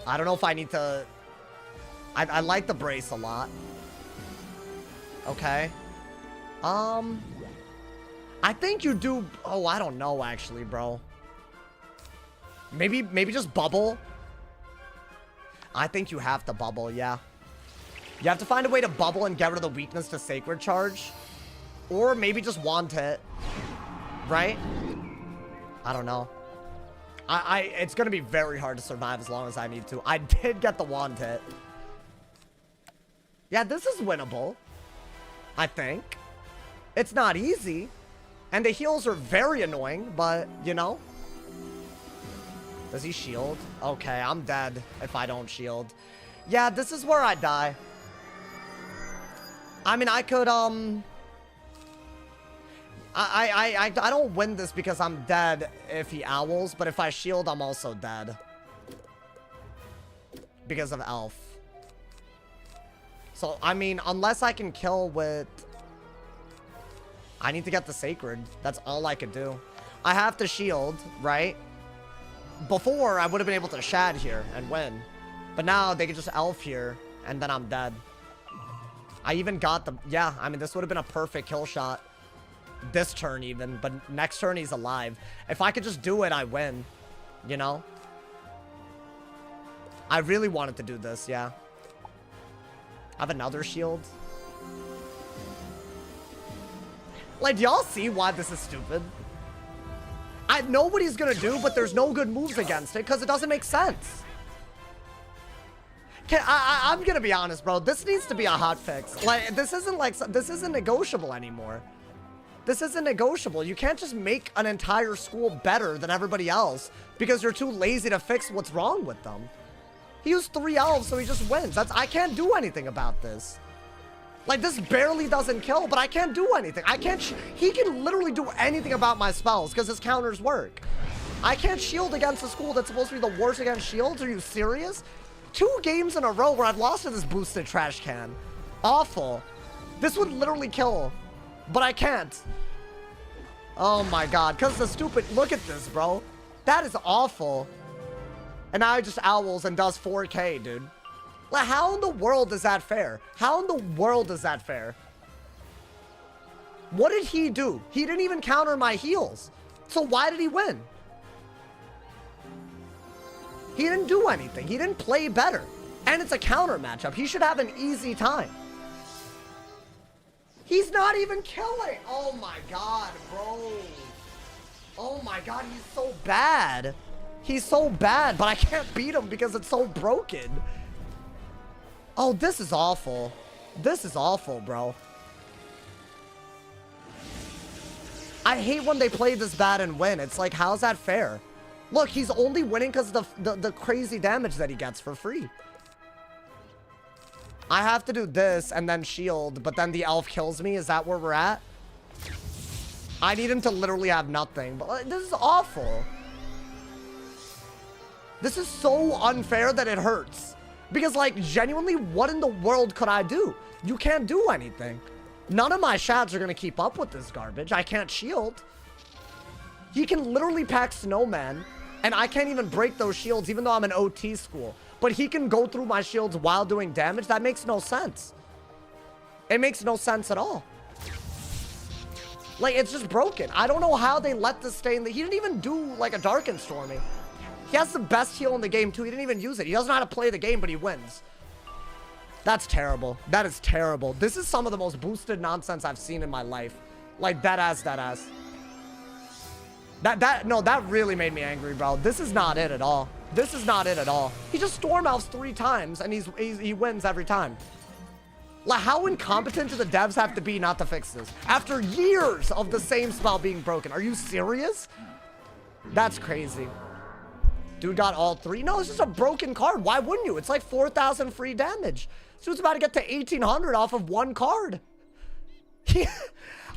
I don't know if I need to... I like the brace a lot. Okay. I think you do... Oh, I don't know, actually, bro. Maybe just bubble. I think you have to bubble, yeah. You have to find a way to bubble and get rid of the weakness to Sacred Charge. Or maybe just wand hit. Right? I don't know. It's going to be very hard to survive as long as I need to. I did get the wand hit. Yeah, this is winnable. I think. It's not easy. And the heals are very annoying, but, you know. Does he shield? Okay, I'm dead if I don't shield. Yeah, this is where I die. I mean, I could, I don't win this because I'm dead if he owls, but if I shield, I'm also dead. Because of elf. So, I mean, unless I can kill with... I need to get the Sacred. That's all I could do. I have to shield, right? Before, I would have been able to shad here and win. But now, they can just elf here, and then I'm dead. I even got the... Yeah, I mean, this would have been a perfect kill shot. This turn even, but next turn he's alive. If I could just do it, I win. You know? I really wanted to do this, yeah. I have another shield. Like, do y'all see why this is stupid? I know what he's gonna do, but there's no good moves against it because it doesn't make sense. I'm gonna be honest, bro. This needs to be a hot fix. Like, this isn't negotiable anymore. This isn't negotiable. You can't just make an entire school better than everybody else because you're too lazy to fix what's wrong with them. He used 3 elves, so he just wins. I can't do anything about this. Like, this barely doesn't kill, but I can't do anything. He can literally do anything about my spells because his counters work. I can't shield against a school that's supposed to be the worst against shields. Are you serious? 2 games in a row where I've lost to this boosted trash can. Awful. This would literally kill, but I can't. Oh my god, because the stupid... Look at this, bro. That is awful. And now he just owls and does 4K, dude. Like, how in the world is that fair? How in the world is that fair? What did he do? He didn't even counter my heals. So why did he win? He didn't do anything. He didn't play better. And it's a counter matchup. He should have an easy time. He's not even killing. Oh my god, bro. Oh my god, he's so bad. He's so bad, but I can't beat him because it's so broken. Oh, this is awful. This is awful, bro. I hate when they play this bad and win. It's like, how's that fair? Look, he's only winning because of the crazy damage that he gets for free. I have to do this and then shield, but then the elf kills me. Is that where we're at? I need him to literally have nothing. But this is awful. This is so unfair that it hurts. Because, like, genuinely, what in the world could I do? You can't do anything. None of my shads are going to keep up with this garbage. I can't shield. He can literally pack Snowman, and I can't even break those shields, even though I'm an OT school. But he can go through my shields while doing damage. That makes no sense. It makes no sense at all. Like, it's just broken. I don't know how they let this stay in the... He didn't even do, like, a Darken Storming. He has the best heal in the game, too. He didn't even use it. He doesn't know how to play the game, but he wins. That's terrible. That is terrible. This is some of the most boosted nonsense I've seen in my life. Like, that ass. No, that really made me angry, bro. This is not it at all. This is not it at all. He just Storm Elves 3 times, and he wins every time. Like, how incompetent do the devs have to be not to fix this? After years of the same spell being broken. Are you serious? That's crazy. Dude got all 3. No, it's just a broken card. Why wouldn't you? It's like 4,000 free damage. This dude's about to get to 1,800 off of 1 card.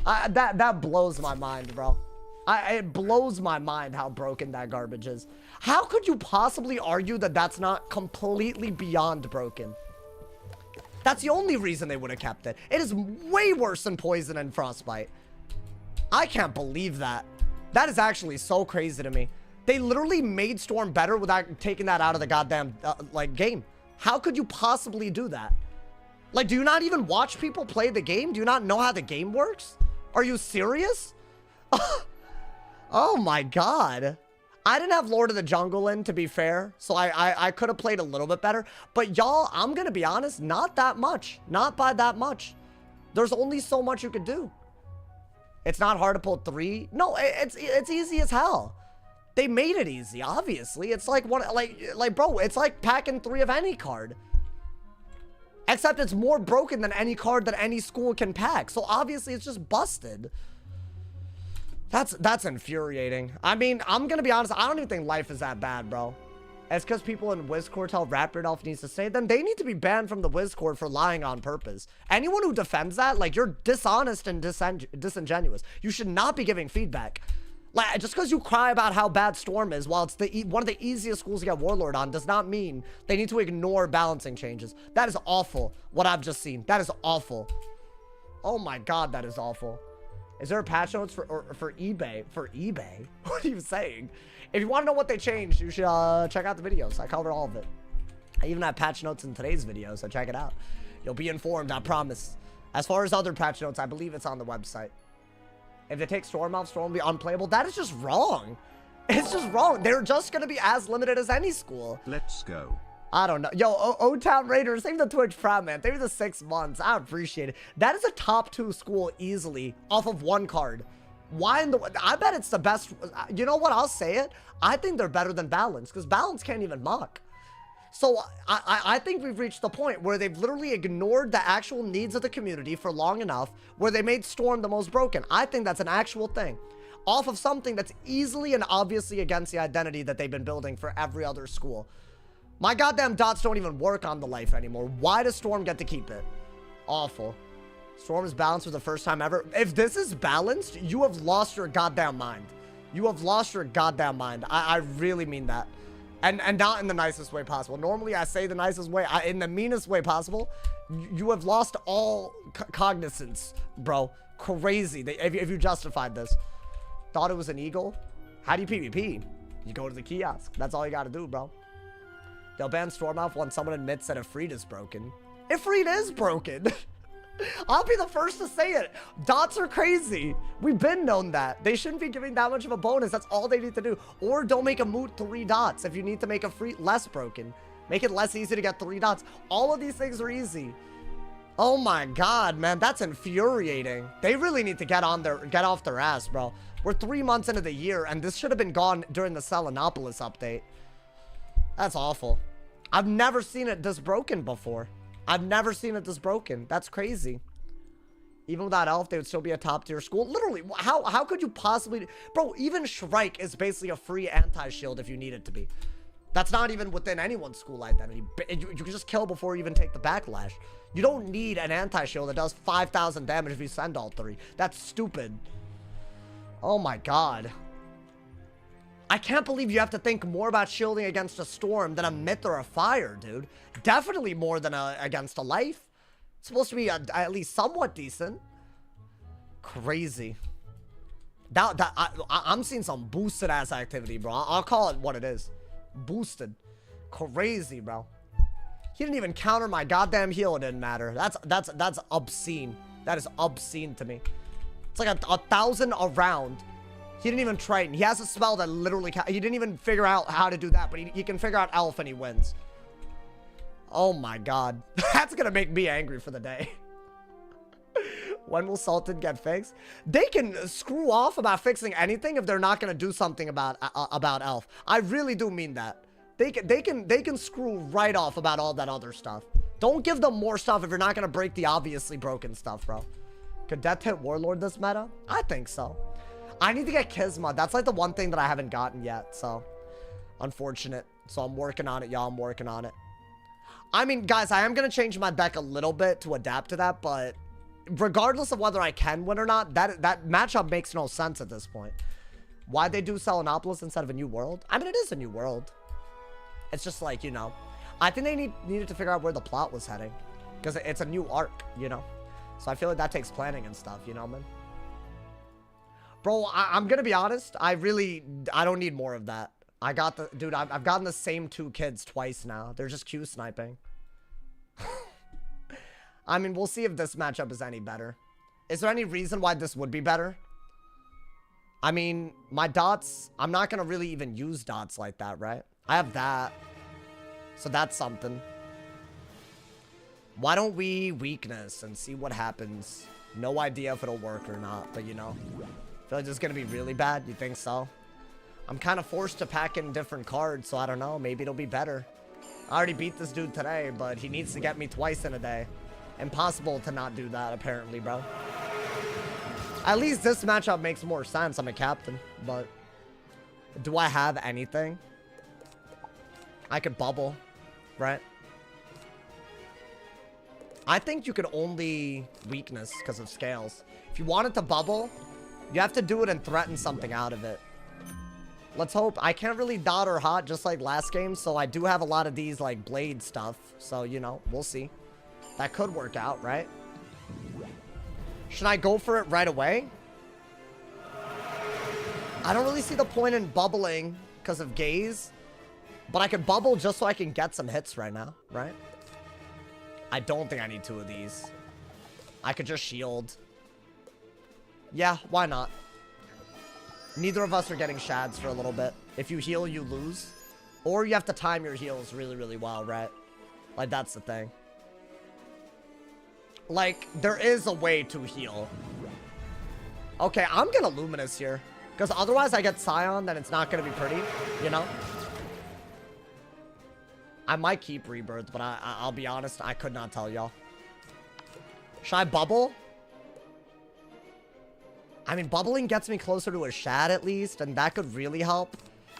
That blows my mind, bro. It blows my mind how broken that garbage is. How could you possibly argue that that's not completely beyond broken? That's the only reason they would have kept it. It is way worse than Poison and Frostbite. I can't believe that. That is actually so crazy to me. They literally made Storm better without taking that out of the goddamn, like, game. How could you possibly do that? Like, do you not even watch people play the game? Do you not know how the game works? Are you serious? Oh my god. I didn't have Lord of the Jungle in, to be fair. So I could have played a little bit better. But y'all, I'm gonna be honest, not that much. Not by that much. There's only so much you could do. It's not hard to pull 3. No, it's easy as hell. They made it easy, obviously. It's like bro, it's like packing 3 of any card. Except it's more broken than any card that any school can pack. So obviously it's just busted. That's infuriating. I mean, I'm gonna be honest, I don't even think life is that bad, bro. It's because people in WizCore tell Rapid Elf needs to say, then they need to be banned from the WizCore for lying on purpose. Anyone who defends that, like, you're dishonest and disingenuous. You should not be giving feedback. Like, just because you cry about how bad Storm is while it's one of the easiest schools to get Warlord on does not mean they need to ignore balancing changes. That is awful, what I've just seen. That is awful. Oh my god, that is awful. Is there a patch notes for eBay? For eBay? What are you saying? If you want to know what they changed, you should check out the videos. I covered all of it. I even have patch notes in today's video, so check it out. You'll be informed, I promise. As far as other patch notes, I believe it's on the website. If they take Storm off, Storm will be unplayable. That is just wrong. It's just wrong. They're just going to be as limited as any school. Let's go. I don't know. Yo, O-Town Raiders, thank you for the Twitch Prime, man. Thank you for the 6 months. I appreciate it. That is a top 2 school easily off of 1 card. Why in the... I bet it's the best... You know what? I'll say it. I think they're better than Balance, because Balance can't even mock. So I think we've reached the point where they've literally ignored the actual needs of the community for long enough where they made Storm the most broken. I think that's an actual thing. Off of something that's easily and obviously against the identity that they've been building for every other school. My goddamn dots don't even work on the life anymore. Why does Storm get to keep it? Awful. Storm is balanced for the first time ever. If this is balanced, you have lost your goddamn mind. You have lost your goddamn mind. I really mean that. And not in the nicest way possible. Normally, I say the nicest way. In the meanest way possible. You have lost all cognizance, bro. Crazy. If you justified this. Thought it was an eagle? How do you PvP? You go to the kiosk. That's all you gotta do, bro. They'll ban Stormouth once someone admits that Ifrit is broken. Ifrit is broken. I'll be the first to say it. Dots are crazy. We've been known that. They shouldn't be giving that much of a bonus. That's all they need to do. Or don't make a moot 3 dots if you need to make Ifrit less broken. Make it less easy to get 3 dots. All of these things are easy. Oh my god, man. That's infuriating. They really need to get off their ass, bro. We're 3 months into the year, and this should have been gone during the Selenopolis update. That's awful. I've never seen it this broken before. I've never seen it this broken. That's crazy. Even without Elf, they would still be a top-tier school. Literally, how could you possibly... Bro, even Shrike is basically a free anti-shield if you need it to be. That's not even within anyone's school identity. You can just kill before you even take the backlash. You don't need an anti-shield that does 5,000 damage if you send all 3. That's stupid. Oh my god. I can't believe you have to think more about shielding against a storm than a myth or a fire, dude. Definitely more than against a life. It's supposed to be at least somewhat decent. Crazy. I'm seeing some boosted ass activity, bro. I'll call it what it is. Boosted. Crazy, bro. He didn't even counter my goddamn heal. It didn't matter. That's obscene. That is obscene to me. It's like a 1,000 a round. He didn't even Triton. He has a spell that literally... He didn't even figure out how to do that, but he can figure out Elf and he wins. Oh my god. That's gonna make me angry for the day. When will Sultan get fixed? They can screw off about fixing anything if they're not gonna do something about Elf. I really do mean that. They can screw right off about all that other stuff. Don't give them more stuff if you're not gonna break the obviously broken stuff, bro. Could Death hit Warlord this meta? I think so. I need to get Kisma. That's like the one thing that I haven't gotten yet, so unfortunate. So I'm working on it, y'all. I'm working on it. I mean, guys, I am going to change my deck a little bit to adapt to that, but regardless of whether I can win or not, that matchup makes no sense at this point. Why'd they do Selenopolis instead of a new world? I mean, it is a new world. It's just like, you know, I think they needed to figure out where the plot was heading because it's a new arc, you know? So I feel like that takes planning and stuff, you know, man? Bro, I'm gonna be honest. I don't need more of that. I've gotten the same 2 kids twice now. They're just Q sniping. I mean, we'll see if this matchup is any better. Is there any reason why this would be better? I mean, my dots, I'm not gonna really even use dots like that, right? I have that. So that's something. Why don't we weakness and see what happens? No idea if it'll work or not, but you know. I feel like this is gonna be really bad. You think so? I'm kind of forced to pack in different cards, so I don't know. Maybe it'll be better. I already beat this dude today, but he needs to get me twice in a day. Impossible to not do that, apparently, bro. At least this matchup makes more sense. I'm a captain, but do I have anything? I could bubble, right? I think you could only weakness because of scales. If you wanted to bubble, you have to do it and threaten something out of it. Let's hope. I can't really dot or hot just like last game, so I do have a lot of these like blade stuff. So, you know, we'll see. That could work out, right? Should I go for it right away? I don't really see the point in bubbling because of gaze, but I could bubble just so I can get some hits right now, right? I don't think I need 2 of these. I could just shield. Yeah, why not? Neither of us are getting shads for a little bit. If you heal, you lose. Or you have to time your heals really, really well, right? Like, that's the thing. Like, there is a way to heal. Okay, I'm gonna Luminous here. Because otherwise I get Scion, then it's not gonna be pretty, you know? I might keep Rebirth, but I'll be honest, I could not tell y'all. Should I bubble? I mean, bubbling gets me closer to a shad at least, and that could really help.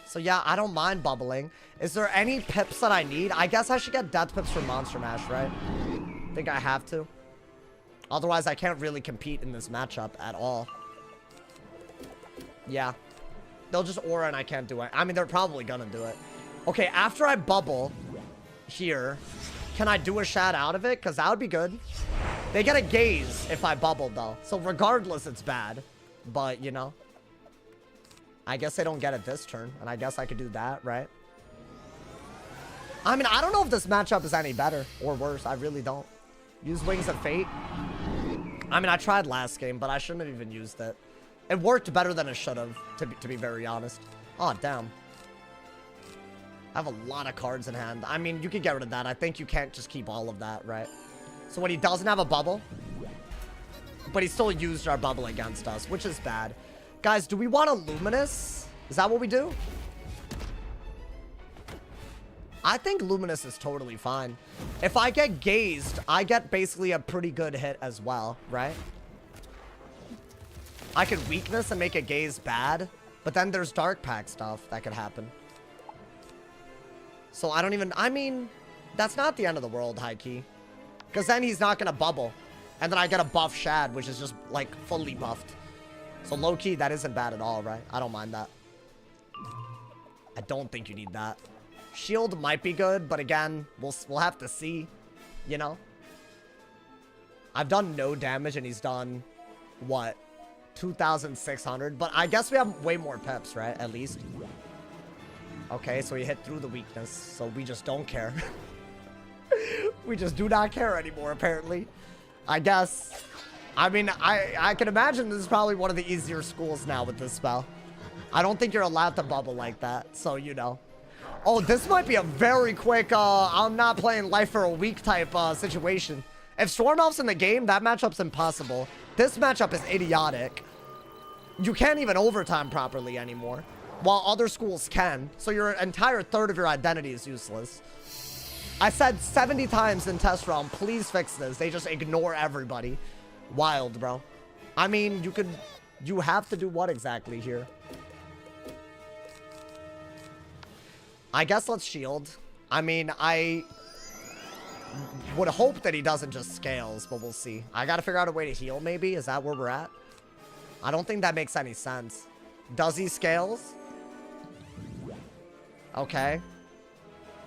So yeah, I don't mind bubbling. Is there any pips that I need? I guess I should get death pips for Monster Mash, right? I think I have to. Otherwise, I can't really compete in this matchup at all. Yeah. They'll just aura and I can't do it. I mean, they're probably gonna do it. Okay, after I bubble here, can I do a shad out of it? Because that would be good. They get a gaze if I bubble, though. So regardless, it's bad. But, you know. I guess they don't get it this turn. And I guess I could do that, right? I mean, I don't know if this matchup is any better or worse. I really don't. Use Wings of Fate. I mean, I tried last game, but I shouldn't have even used it. It worked better than it should have, to be very honest. Oh, damn. I have a lot of cards in hand. I mean, you could get rid of that. I think you can't just keep all of that, right? So when he doesn't have a bubble, but he still used our bubble against us, which is bad. Guys, do we want a Luminous? Is that what we do? I think Luminous is totally fine. If I get gazed, I get basically a pretty good hit as well, right? I could weakness and make a gaze bad, but then there's Dark Pack stuff that could happen. So I don't even... I mean, that's not the end of the world, high-key. Because then he's not going to bubble. And then I get a buff shad, which is just, like, fully buffed. So low-key, that isn't bad at all, right? I don't mind that. I don't think you need that. Shield might be good, but again, we'll have to see, you know? I've done no damage, and he's done, what, 2,600? But I guess we have way more peps, right? At least. Okay, so he hit through the weakness, so we just don't care. We just do not care anymore, apparently. I guess. I mean, I can imagine this is probably one of the easier schools now with this spell. I don't think you're allowed to bubble like that, so you know. Oh, this might be a very quick, I'm not playing life for a week type situation. If Stornoff's in the game, that matchup's impossible. This matchup is idiotic. You can't even overtime properly anymore, while other schools can. So your entire third of your identity is useless. I said 70 times in test round, please fix this. They just ignore everybody. Wild, bro. I mean, you have to do what exactly here? I guess let's shield. I mean, I would hope that he doesn't just scales, but we'll see. I gotta figure out a way to heal, maybe? Is that where we're at? I don't think that makes any sense. Does he scales? Okay.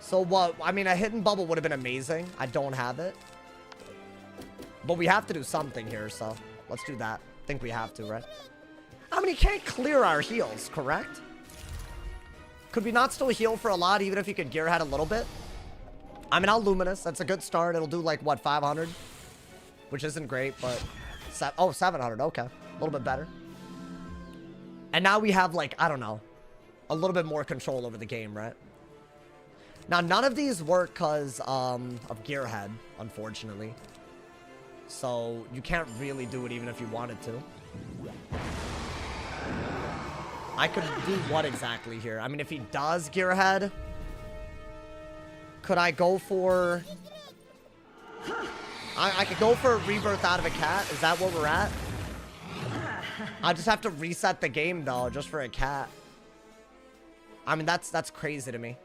So what? I mean, a hidden bubble would have been amazing. I don't have it. But we have to do something here, so let's do that. I think we have to, right? I mean, he can't clear our heals, correct? Could we not still heal for a lot, even if you could gearhead a little bit? I mean, I'll Luminous. That's a good start. It'll do, like, what, 500? Which isn't great, but... 700. Okay. A little bit better. And now we have, like, I don't know, a little bit more control over the game, right? Now, none of these work because of gearhead, unfortunately. So, you can't really do it even if you wanted to. I could do what exactly here? I mean, if he does gearhead, could I go for... I could go for a rebirth out of a cat. Is that where we're at? I just have to reset the game, though, just for a cat. I mean, that's crazy to me.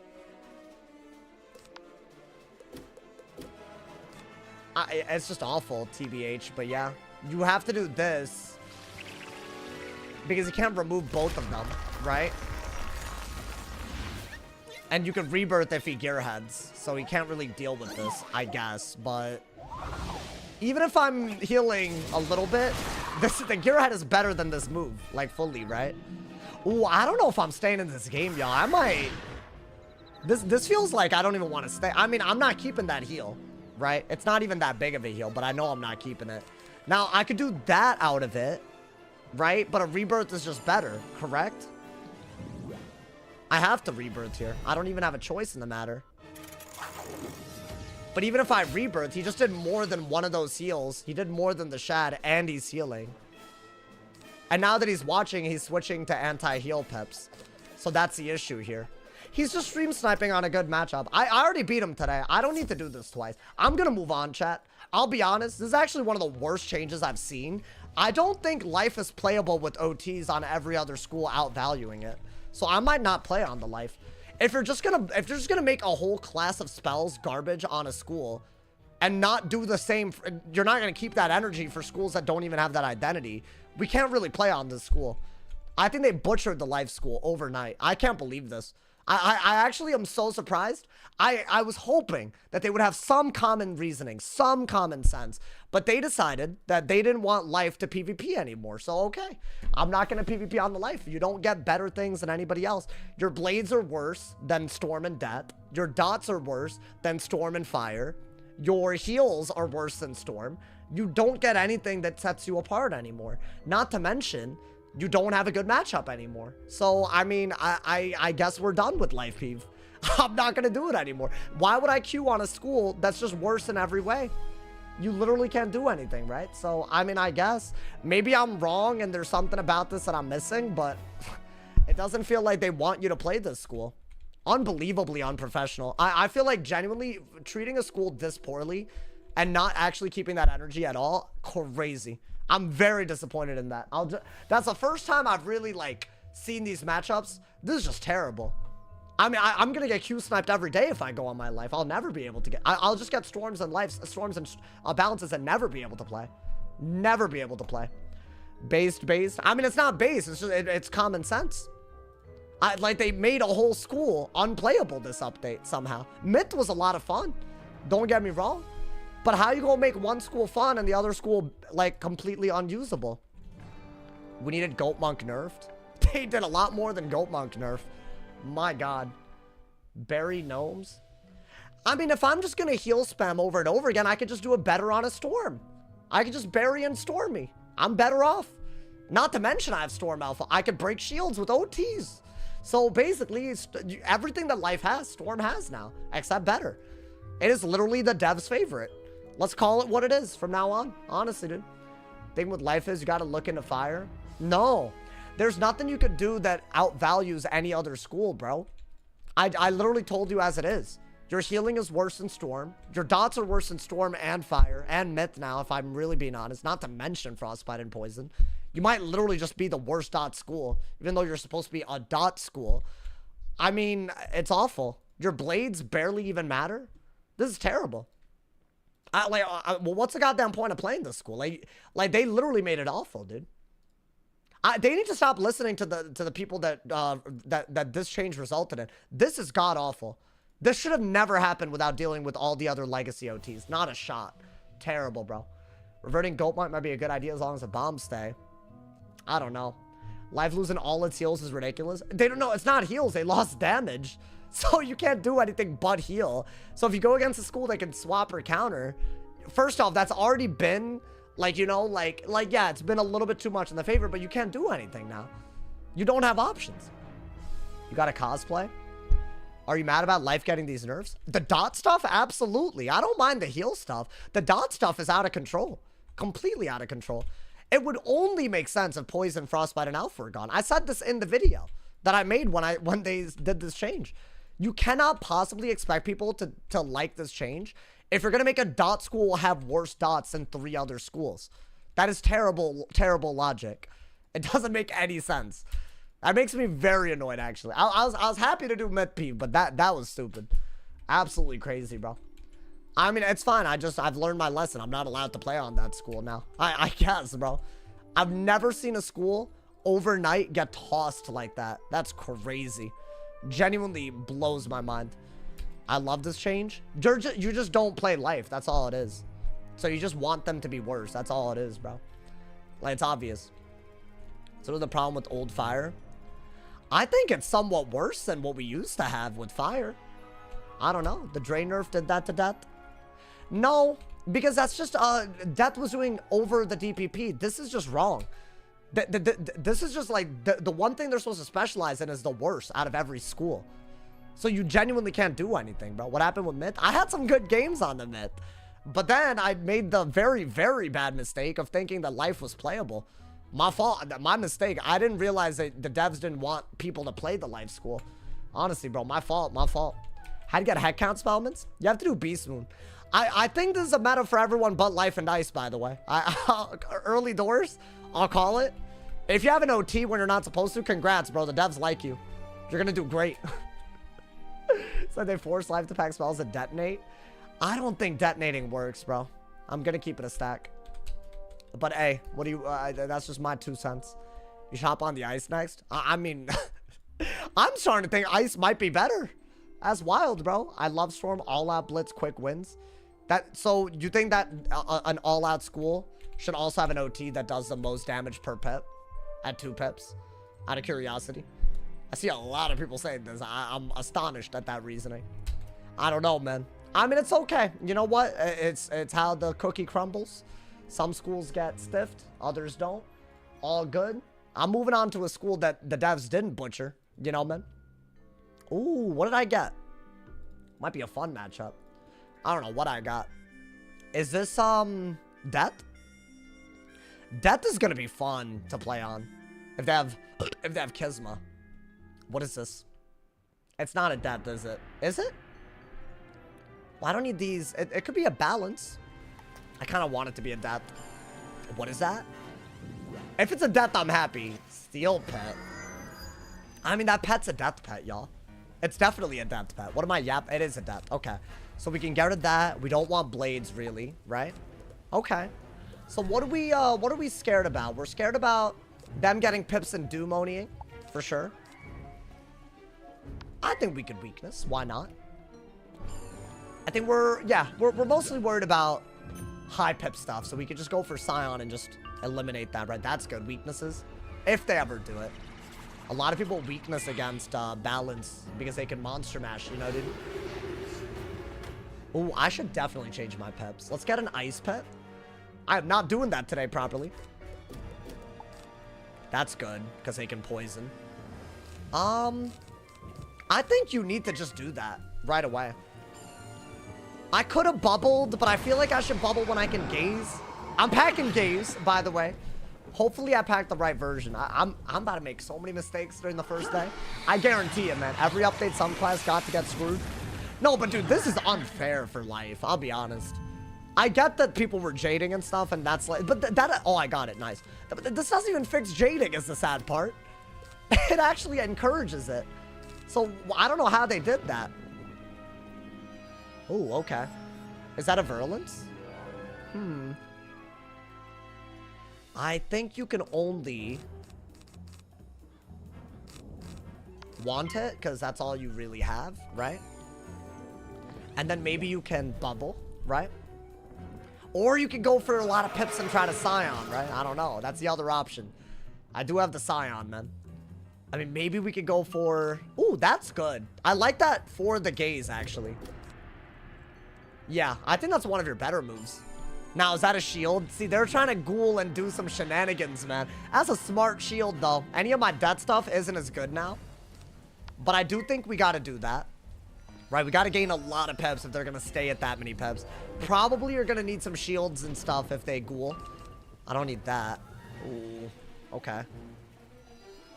It's just awful, TBH, but yeah. You have to do this. Because you can't remove both of them, right? And you can rebirth if he gearheads. So he can't really deal with this, I guess. But even if I'm healing a little bit, the gearhead is better than this move. Like, fully, right? Ooh, I don't know if I'm staying in this game, y'all. I might... This feels like I don't even want to stay. I mean, I'm not keeping that heal, right? It's not even that big of a heal, but I know I'm not keeping it. Now, I could do that out of it. right? But a rebirth is just better, correct? I have to rebirth here. I don't even have a choice in the matter. But even if I rebirth, he just did more than one of those heals. He did more than the Shad, and he's healing. And now that he's watching, he's switching to anti-heal peps. So that's the issue here. He's just stream sniping on a good matchup. I already beat him today. I don't need to do this twice. I'm going to move on, chat. I'll be honest. This is actually one of the worst changes I've seen. I don't think life is playable with OTs on every other school outvaluing it. So I might not play on the life. If you're just gonna make a whole class of spells garbage on a school and not do the same, you're not gonna keep that energy for schools that don't even have that identity. We can't really play on this school. I think they butchered the life school overnight. I can't believe this. I actually am so surprised. I was hoping that they would have some common reasoning, some common sense, but they decided that they didn't want life to PvP anymore. So, okay, I'm not going to PvP on the life. You don't get better things than anybody else. Your blades are worse than Storm and Death. Your dots are worse than Storm and Fire. Your heals are worse than Storm. You don't get anything that sets you apart anymore. Not to mention, you don't have a good matchup anymore. So, I mean, I guess we're done with life PvP. I'm not going to do it anymore. Why would I queue on a school that's just worse in every way? You literally can't do anything, right? So, I mean, I guess maybe I'm wrong and there's something about this that I'm missing, but it doesn't feel like they want you to play this school. Unbelievably unprofessional. I feel like genuinely treating a school this poorly and not actually keeping that energy at all, crazy. I'm very disappointed in that. That's the first time I've really, like, seen these matchups. This is just terrible. I mean, I'm going to get Q sniped every day if I go on my life. I'll never be able to get... I'll just get storms and balances and never be able to play. Never be able to play. Based. I mean, it's not based. It's just, it's common sense. Like, they made a whole school unplayable this update somehow. Myth was a lot of fun. Don't get me wrong. But how you gonna make one school fun and the other school, like, completely unusable? We needed Goat Monk nerfed. They did a lot more than Goat Monk nerf. My God. Bury gnomes. I mean, if I'm just gonna heal spam over and over again, I could just do it better on a storm. I could just bury and storm me. I'm better off. Not to mention I have Storm Alpha. I could break shields with OTs. So basically, everything that life has, Storm has now, except better. It is literally the dev's favorite. Let's call it what it is from now on. Honestly, dude. Thing with life is you got to look into fire. No. There's nothing you could do that outvalues any other school, bro. I literally told you as it is. Your healing is worse than Storm. Your dots are worse than Storm and Fire and Myth now, if I'm really being honest. Not to mention Frostbite and Poison. You might literally just be the worst dot school, even though you're supposed to be a dot school. I mean, it's awful. Your blades barely even matter. This is terrible. Well, what's the goddamn point of playing this school? Like they literally made it awful, dude. They need to stop listening to the people that this change resulted in. This is god awful. This should have never happened without dealing with all the other legacy OTs. Not a shot. Terrible, bro. Reverting Goat might be a good idea as long as the bombs stay. I don't know. Life losing all its heals is ridiculous. They don't know. It's not heals. They lost damage. So you can't do anything but heal. So if you go against a school that can swap or counter, first off, that's already been, like, you know, like, yeah, it's been a little bit too much in the favor, but you can't do anything now. You don't have options. You got to cosplay? Are you mad about life getting these nerfs? The dot stuff? Absolutely. I don't mind the heal stuff. The dot stuff is out of control. Completely out of control. It would only make sense if Poison, Frostbite, and Alpha were gone. I said this in the video that I made when they did this change. You cannot possibly expect people to like this change if you're going to make a dot school have worse dots than 3 other schools. That is terrible, terrible logic. It doesn't make any sense. That makes me very annoyed, actually. I was happy to do Myth P, but that was stupid. Absolutely crazy, bro. I mean, it's fine. I've learned my lesson. I'm not allowed to play on that school now. I guess, bro. I've never seen a school overnight get tossed like that. That's crazy. Genuinely blows my mind. I love this change. You just don't play life. That's all it is. So you just want them to be worse. That's all it is, bro. Like, it's obvious. So the problem with old Fire? I think it's somewhat worse than what we used to have with Fire. I don't know. The Drain nerf did that to Death? No, because that's just, Death was doing over the DPP. This is just wrong. This is just like the one thing they're supposed to specialize in is the worst out of every school. So you genuinely can't do anything, bro. What happened with Myth? I had some good games on the Myth. But then I made the very, very bad mistake of thinking that life was playable. My fault. My mistake. I didn't realize that the devs didn't want people to play the life school. Honestly, bro. My fault. My fault. How to get head count spellments? You have to do Beast Moon. I think this is a meta for everyone but Life and Dice, by the way. Early doors, I'll call it. If you have an OT when you're not supposed to, congrats, bro. The devs like you. You're going to do great. So they force Life to pack spells and detonate. I don't think detonating works, bro. I'm going to keep it a stack. But, hey, what do you... that's just my 2 cents. You should hop on the ice next? I mean... I'm starting to think ice might be better. That's wild, bro. I love Storm. All-out blitz, quick wins. So, you think that an all-out school should also have an OT that does the most damage per pip? At 2 pips? Out of curiosity. I see a lot of people saying this. I'm astonished at that reasoning. I don't know, man. I mean, it's okay. You know what? It's how the cookie crumbles. Some schools get stiffed. Others don't. All good. I'm moving on to a school that the devs didn't butcher. You know, man. Ooh, what did I get? Might be a fun matchup. I don't know what I got. Is this, Death? Death is gonna be fun to play on. If they have Kisma. What is this? It's not a Death, is it? Is it? Well, I don't need these. It could be a balance. I kind of want it to be a Death. What is that? If it's a Death, I'm happy. Steel pet. I mean, that pet's a Death pet, y'all. It's definitely a Death pet. What am I? Yep, it is a Death. Okay. So we can get rid of that. We don't want blades, really, right? Okay. So what are we scared about? We're scared about them getting pips and Doom-onying, for sure. I think we could weakness. Why not? I think we're mostly worried about high pip stuff, so we could just go for Scion and just eliminate that, right? That's good. Weaknesses, if they ever do it. A lot of people weakness against balance because they can monster mash, you know, dude. Ooh, I should definitely change my pips. Let's get an ice pet. I'm not doing that today properly. That's good, because they can poison. I think you need to just do that right away. I could have bubbled, but I feel like I should bubble when I can gaze. I'm packing gaze, by the way. Hopefully I packed the right version. I'm about to make so many mistakes during the first day. I guarantee it, man. Every update some class got to get screwed. No, but dude, this is unfair for life. I'll be honest. I get that people were jading and stuff, and that's like... But that... Oh, I got it. Nice. But this doesn't even fix jading is the sad part. It actually encourages it. So, I don't know how they did that. Oh, okay. Is that a virulence? I think you can only want it, because that's all you really have, right? And then maybe you can bubble, right? Or you can go for a lot of pips and try to Scion, right? I don't know. That's the other option. I do have the Scion, man. I mean, maybe we could go for... Ooh, that's good. I like that for the gaze, actually. Yeah, I think that's one of your better moves. Now, is that a shield? See, they're trying to ghoul and do some shenanigans, man. That's a smart shield, though. Any of my death stuff isn't as good now. But I do think we got to do that. Right, we got to gain a lot of peps if they're going to stay at that many peps. Probably you're going to need some shields and stuff if they ghoul. I don't need that. Ooh, okay.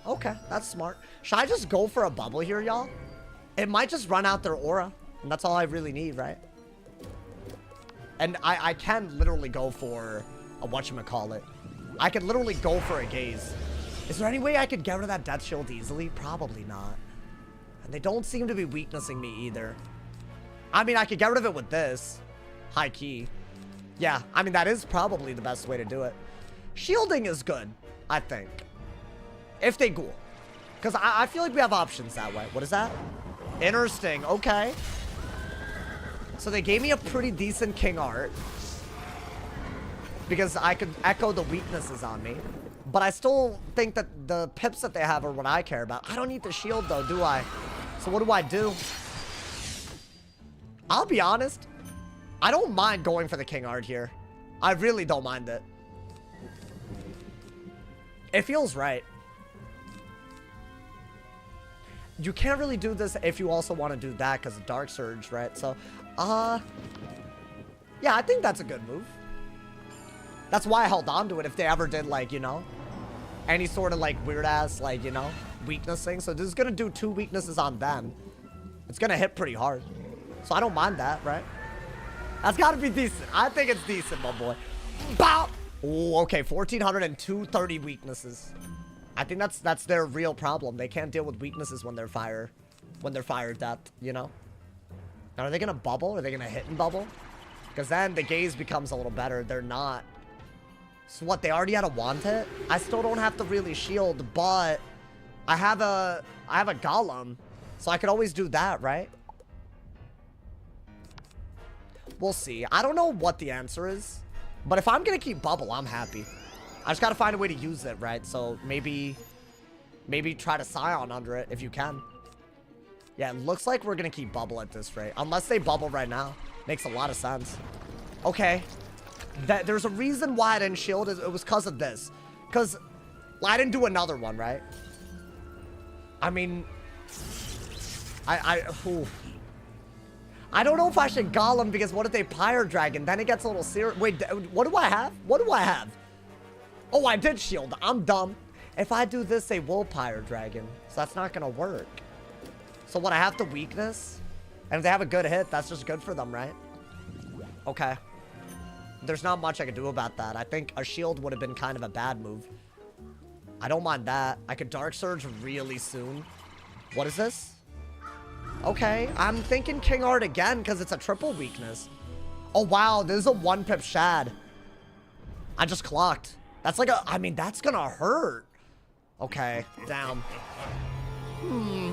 Okay, that's smart. Should I just go for a bubble here, y'all? It might just run out their aura. And that's all I really need, right? And I can literally go for a whatchamacallit. I could literally go for a gaze. Is there any way I could get rid of that death shield easily? Probably not. And they don't seem to be weaknessing me either. I mean, I could get rid of it with this. High key. Yeah, I mean, that is probably the best way to do it. Shielding is good, I think. If they ghoul. Because I feel like we have options that way. What is that? Inner Sting. Okay. So they gave me a pretty decent King Art. Because I could echo the weaknesses on me. But I still think that the pips that they have are what I care about. I don't need the shield, though, do I? So what do I do? I'll be honest. I don't mind going for the King Art here. I really don't mind it. It feels right. You can't really do this if you also want to do that because of Dark Surge, right? So, yeah, I think that's a good move. That's why I held on to it if they ever did, like, you know, any sort of, like, weird-ass, like, you know, weakness thing. So this is going to do 2 weaknesses on them. It's going to hit pretty hard. So I don't mind that, right? That's got to be decent. I think it's decent, my boy. Bow! Oh, okay, 1,402 30 weaknesses. I think that's their real problem. They can't deal with weaknesses when they're fire depth, you know? Now, are they going to bubble? Are they going to hit and bubble? Because then the gaze becomes a little better. They're not. So what, they already had a want hit? I still don't have to really shield, but I have a golem. So I could always do that, right? We'll see. I don't know what the answer is. But if I'm going to keep bubble, I'm happy. I just got to find a way to use it, right? So maybe try to Scion under it if you can. Yeah, it looks like we're going to keep bubble at this rate. Unless they bubble right now. Makes a lot of sense. Okay. There's a reason why I didn't shield. It was because of this. Because I didn't do another one, right? I mean... I don't know if I should Golem because what if they Pyre Dragon? Then it gets a little serious. Wait, what do I have? What do I have? Oh, I did shield. I'm dumb. If I do this, they will Pyre Dragon. So that's not going to work. So what, I have the weakness? And if they have a good hit, that's just good for them, right? Okay. There's not much I could do about that. I think a shield would have been kind of a bad move. I don't mind that. I could Dark Surge really soon. What is this? Okay, I'm thinking King Art again because it's a triple weakness. Oh, wow, this is a 1-pip Shad. I just clocked. That's like a... I mean, that's gonna hurt. Okay, damn. I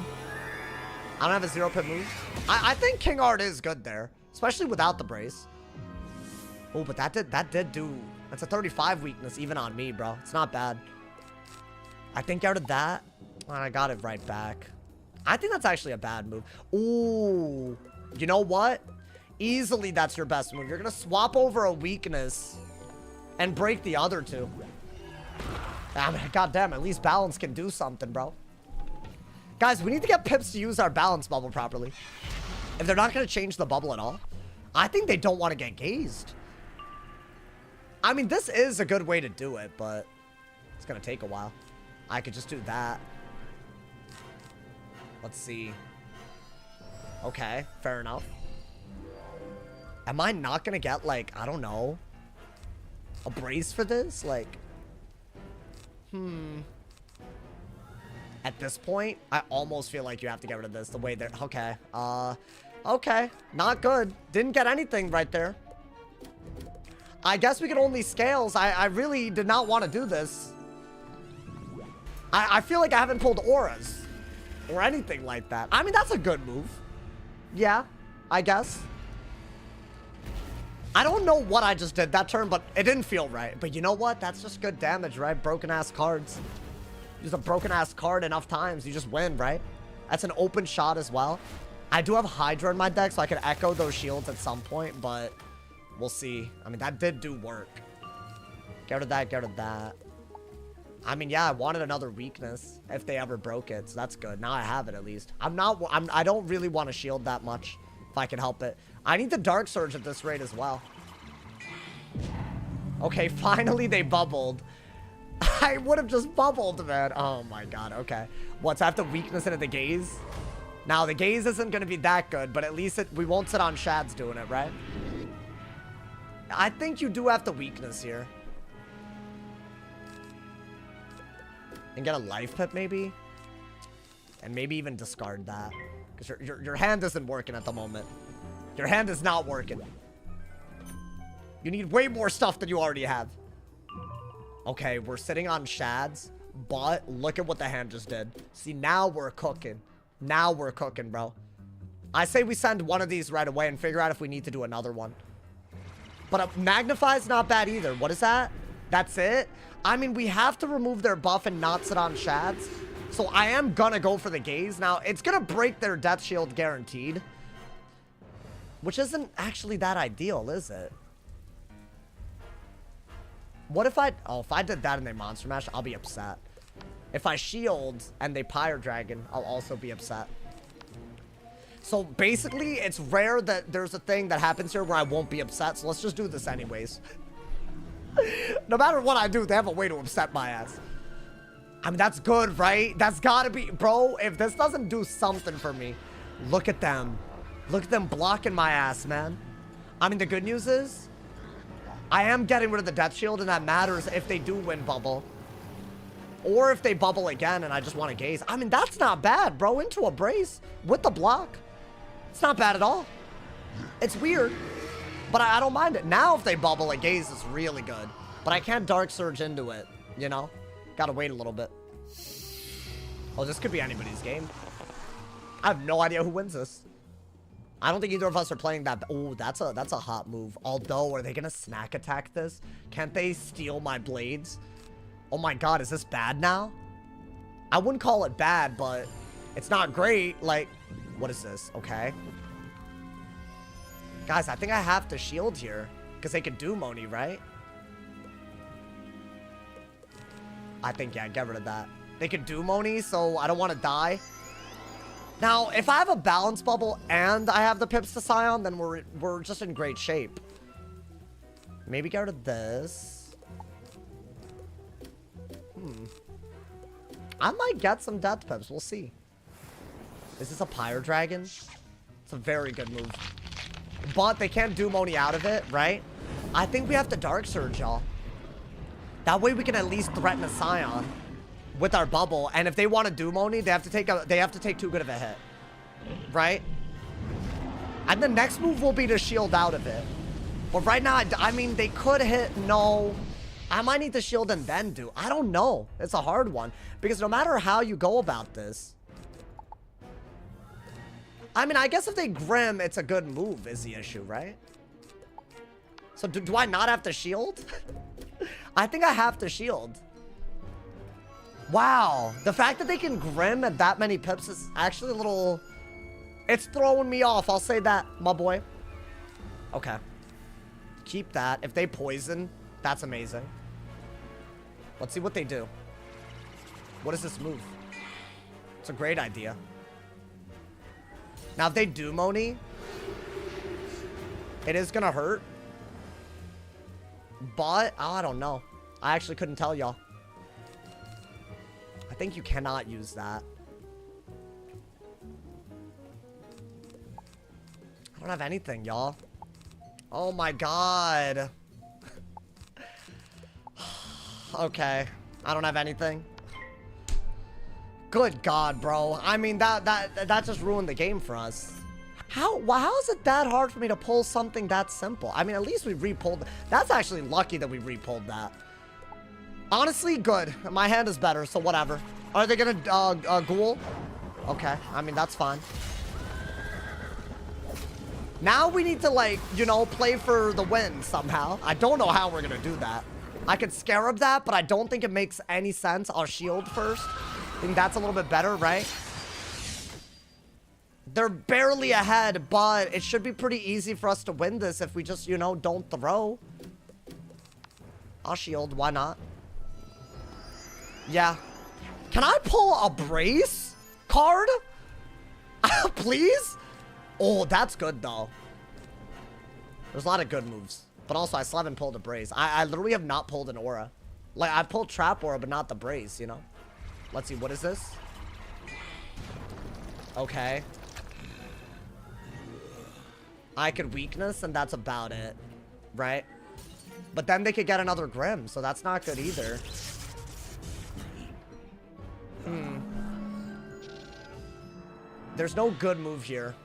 don't have a 0-pip move. I think King Art is good there, especially without the brace. Oh, but that did do... That's a 35 weakness even on me, bro. It's not bad. I think out of that... And I got it right back. I think that's actually a bad move. Ooh. You know what? Easily that's your best move. You're going to swap over a weakness and break the other two. God damn, at least balance can do something, bro. Guys, we need to get pips to use our balance bubble properly. If they're not going to change the bubble at all, I think they don't want to get gazed. I mean, this is a good way to do it, but it's going to take a while. I could just do that. Let's see. Okay, fair enough. Am I not gonna get, like, I don't know, a brace for this? Like, At this point, I almost feel like you have to get rid of this the way they're... Okay. Okay. Not good. Didn't get anything right there. I guess we can only scales. I really did not want to do this. I feel like I haven't pulled auras. Or anything like that. I mean, that's a good move. Yeah, I guess. I don't know what I just did that turn, but it didn't feel right. But you know what? That's just good damage, right? Broken-ass cards. Use a broken-ass card enough times, you just win, right? That's an open shot as well. I do have Hydra in my deck, so I could echo those shields at some point, but we'll see. I mean, that did do work. Get rid of that, get rid of that. I mean, yeah, I wanted another weakness if they ever broke it, so that's good. Now I have it at least. I don't really want to shield that much if I can help it. I need the Dark Surge at this rate as well. Okay, finally they bubbled. I would have just bubbled, man. Oh my god, okay. What's after weakness into the gaze? Now, the gaze isn't going to be that good, but at least we won't sit on Shads doing it, right? I think you do have the weakness here. And get a life pip, maybe? And maybe even discard that. Because your hand isn't working at the moment. Your hand is not working. You need way more stuff than you already have. Okay, we're sitting on Shads. But look at what the hand just did. See, now we're cooking. Now we're cooking, bro. I say we send one of these right away and figure out if we need to do another one. But a Magnify's not bad either. What is that? That's it? I mean, we have to remove their buff and not sit on Shads. So I am gonna go for the gaze. Now, it's gonna break their death shield guaranteed. Which isn't actually that ideal, is it? What if I... Oh, if I did that and they Monster Mash, I'll be upset. If I shield and they Pyre Dragon, I'll also be upset. So basically, it's rare that there's a thing that happens here where I won't be upset. So let's just do this anyways. No matter what I do, they have a way to upset my ass. I mean, that's good, right? That's gotta be... Bro, if this doesn't do something for me, look at them. Look at them blocking my ass, man. I mean, the good news is, I am getting rid of the Death Shield, and that matters if they do win bubble. Or if they bubble again and I just want to gaze. I mean, that's not bad, bro. Into a brace with the block. It's not bad at all. It's weird, but I don't mind it. Now if they bubble, a gaze is really good. But I can't Dark Surge into it, you know? Gotta wait a little bit. Oh, this could be anybody's game. I have no idea who wins this. I don't think either of us are playing that. Oh, that's a hot move. Although, are they gonna snack attack this? Can't they steal my blades? Oh my god, is this bad now? I wouldn't call it bad, but it's not great. Like, what is this? Okay. Guys, I think I have to shield here. Because they can do Moni, right? I think, yeah, get rid of that. They can do Moni, so I don't want to die. Now, if I have a balance bubble and I have the pips to Scion, then we're just in great shape. Maybe get rid of this. I might get some death pips. We'll see. Is this a Pyre Dragon? It's a very good move. But they can't do Moni out of it, right? I think we have to Dark Surge, y'all. That way we can at least threaten a Scion with our bubble. And if they want to do Moni, they have to take too good of a hit. Right? And the next move will be to shield out of it. But right now, I mean, they could hit no... I might need to shield and then do. I don't know. It's a hard one. Because no matter how you go about this. I mean, I guess if they Grim, it's a good move is the issue, right? So do I not have to shield? I think I have to shield. Wow. The fact that they can Grim at that many pips is actually a little... It's throwing me off. I'll say that, my boy. Okay. Keep that. If they poison, that's amazing. Let's see what they do. What is this move? It's a great idea. Now, if they do Moni, it is going to hurt. But, oh, I don't know. I actually couldn't tell y'all. I think you cannot use that. I don't have anything, y'all. Oh my god. Okay. I don't have anything. Good god, bro. I mean, that just ruined the game for us. How is it that hard for me to pull something that simple? I mean, at least we re-pulled. That's actually lucky that we re-pulled that. Honestly, good. My hand is better, so whatever. Are they gonna ghoul? Okay. I mean, that's fine. Now we need to, like, you know, play for the win somehow. I don't know how we're gonna do that. I could Scarab that, but I don't think it makes any sense. I'll shield first. I think that's a little bit better, right? They're barely ahead, but it should be pretty easy for us to win this if we just, you know, don't throw. I'll shield. Why not? Yeah. Can I pull a brace card? Please? Oh, that's good, though. There's a lot of good moves. But also, I still haven't pulled a brace. I literally have not pulled an aura. Like, I've pulled trap aura, but not the brace, you know? Let's see. What is this? Okay. I could weakness, and that's about it. Right? But then they could get another Grim, so that's not good either. There's no good move here.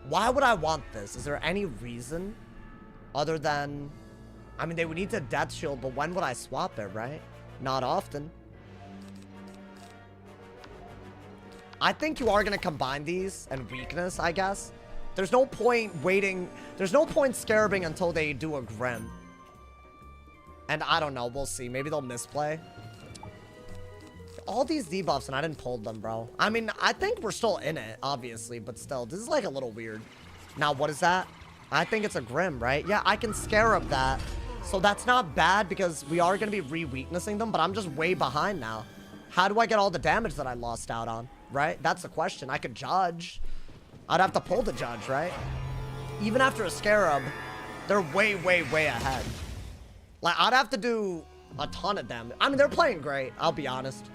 Why would I want this? Is there any reason other than... I mean, they would need to Death Shield, but when would I swap it, right? Not often. I think you are going to combine these and weakness, I guess. There's no point waiting. There's no point scarabing until they do a Grim. And I don't know. We'll see. Maybe they'll misplay. All these debuffs and I didn't pull them, bro. I mean, I think we're still in it, obviously, but still, this is like a little weird. Now, what is that? I think it's a Grim, right? Yeah, I can Scarab that. So that's not bad because we are going to be re-weaknessing them, but I'm just way behind now. How do I get all the damage that I lost out on, right? That's the question. I could Judge. I'd have to pull the Judge, right? Even after a Scarab, they're way, way, way ahead. Like, I'd have to do a ton of damage. I mean, they're playing great, I'll be honest.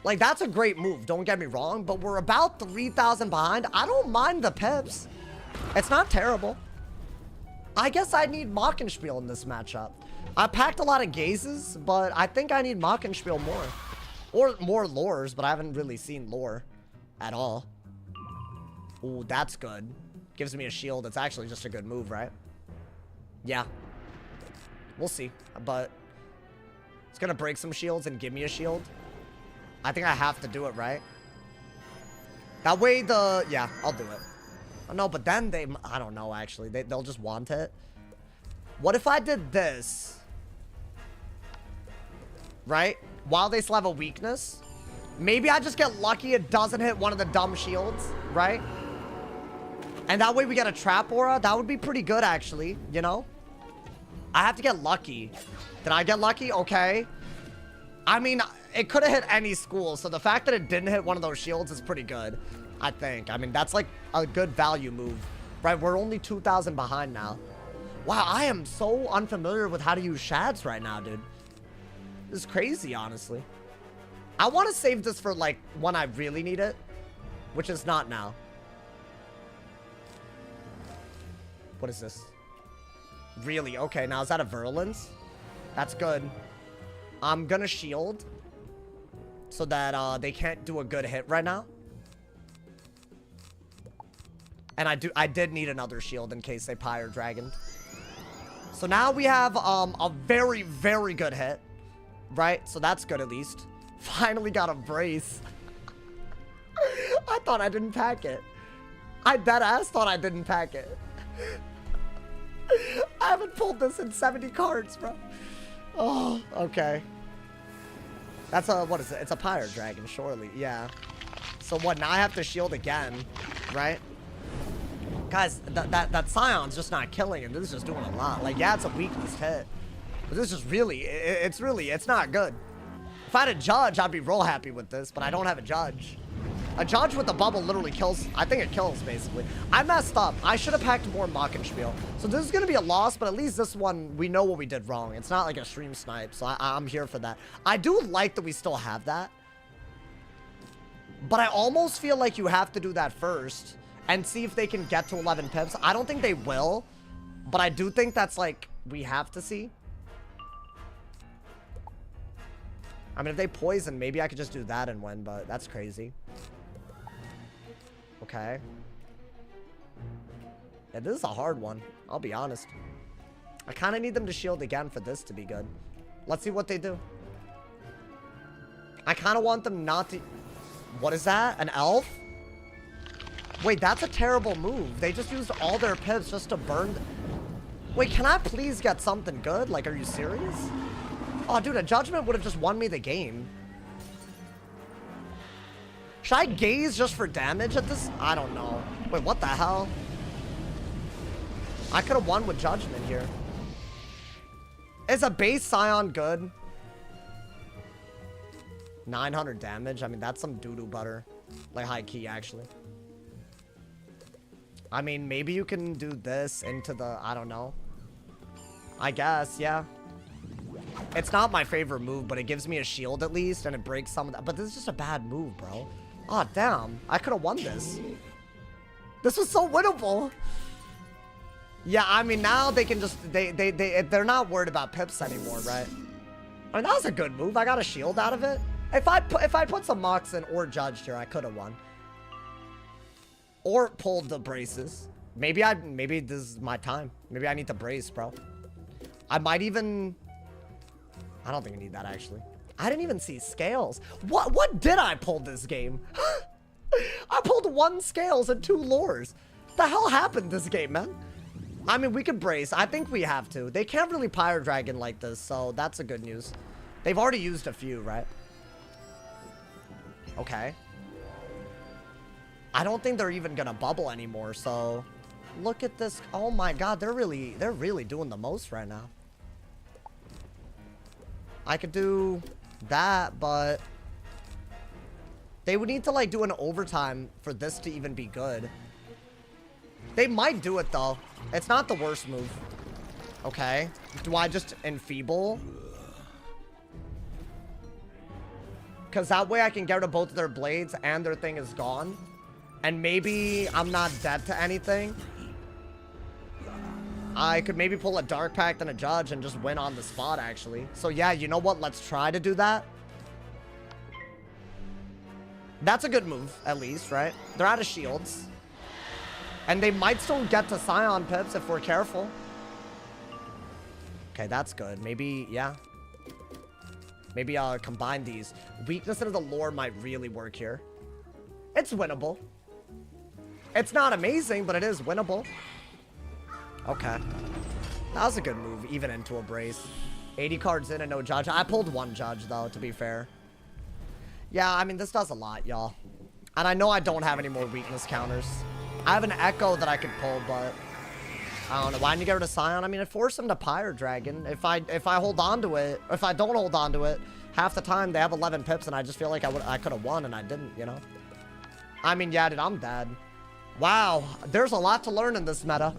Like, that's a great move, don't get me wrong, but we're about 3,000 behind. I don't mind the pips. It's not terrible. I guess I need Mockenspiel in this matchup. I packed a lot of Gazes, but I think I need Mockenspiel more. Or more lures, but I haven't really seen lore at all. Ooh, that's good. Gives me a shield. It's actually just a good move, right? Yeah. We'll see. But it's going to break some shields and give me a shield. I think I have to do it, right? That way yeah, I'll do it. Oh, no, but then I don't know, actually. They'll just want it. What if I did this? Right? While they still have a weakness. Maybe I just get lucky it doesn't hit one of the dumb shields, right? And that way we get a trap aura. That would be pretty good, actually, you know? I have to get lucky. Did I get lucky? Okay. I mean, it could have hit any school, so the fact that it didn't hit one of those shields is pretty good, I think. I mean, that's like a good value move, right? We're only 2,000 behind now. Wow, I am so unfamiliar with how to use Shads right now, dude. This is crazy, honestly. I want to save this for, like, when I really need it, which is not now. What is this? Really? Okay, now is that a Virulence? That's good. I'm gonna shield so that they can't do a good hit right now. And I did need another shield in case they Pyre Dragoned. So now we have a very, very good hit. Right? So that's good at least. Finally got a brace. I thought I didn't pack it. I deadass thought I didn't pack it. I haven't pulled this in 70 cards, bro. Oh, okay. That's a, what is it? It's a Pyre Dragon, surely. Yeah. So what, now I have to shield again, right? Guys, that Scion's just not killing him. This is just doing a lot. Like, yeah, it's a weakness hit. But this is really, it's not good. If I had a Judge, I'd be real happy with this, but I don't have a Judge. A Judge with the bubble literally kills, I think it kills, basically. I messed up. I should have packed more Mockenspiel. So this is going to be a loss, but at least this one, we know what we did wrong. It's not like a stream snipe, so I'm here for that. I do like that we still have that. But I almost feel like you have to do that first and see if they can get to 11 pips. I don't think they will, but I do think that's like, we have to see. I mean, if they poison, maybe I could just do that and win, but that's crazy. Okay. Yeah, this is a hard one. I'll be honest. I kind of need them to shield again for this to be good. Let's see what they do. I kind of want them not to... What is that? An elf? Wait, that's a terrible move. They just used all their pips just to burn... Wait, can I please get something good? Like, are you serious? Oh, dude, a Judgment would have just won me the game. Should I gaze just for damage at this? I don't know. Wait, what the hell? I could have won with Judgment here. Is a base Scion good? 900 damage? I mean, that's some doo-doo butter. Like, high key, actually. I mean, maybe you can do this into the... I don't know. I guess, yeah. It's not my favorite move, but it gives me a shield at least, and it breaks some of that. But this is just a bad move, bro. Oh, damn. I could have won this. This was so winnable. Yeah, I mean, now they can just... They're not worried about pips anymore, right? I mean, that was a good move. I got a shield out of it. If I put some Mox in or Judged here, I could have won. Or pulled the braces. Maybe this is my time. Maybe I need to brace, bro. I might even... I don't think I need that, actually. I didn't even see scales. What did I pull this game? I pulled 1 scales and 2 lures. The hell happened this game, man? I mean, we could brace. I think we have to. They can't really Pyre Dragon like this, so that's a good news. They've already used a few, right? Okay. I don't think they're even gonna bubble anymore, so look at this. Oh my god, they're really doing the most right now. I could do that, but they would need to like do an overtime for this to even be good. They might do it though. It's not the worst move. Okay. Do I just enfeeble? Because that way I can get rid of both of their blades and their thing is gone. And maybe I'm not dead to anything. I could maybe pull a Dark Pact and a Judge and just win on the spot, actually. So yeah, you know what? Let's try to do that. That's a good move, at least, right? They're out of shields. And they might still get to Scion pips if we're careful. Okay, that's good. Maybe, yeah. Maybe I'll combine these. Weakness into the lore might really work here. It's winnable. It's not amazing, but it is winnable. Okay. That was a good move, even into a brace. 80 cards in and no Judge. I pulled one Judge, though, to be fair. Yeah, I mean, this does a lot, y'all. And I know I don't have any more weakness counters. I have an Echo that I could pull, but I don't know. Why didn't you get rid of Scion? I mean, it forced him to Pyre Dragon. If I hold on to it, if I don't hold on to it, half the time they have 11 pips, and I just feel like I could have won, and I didn't, you know? I mean, yeah, dude, I'm dead. Wow, there's a lot to learn in this meta.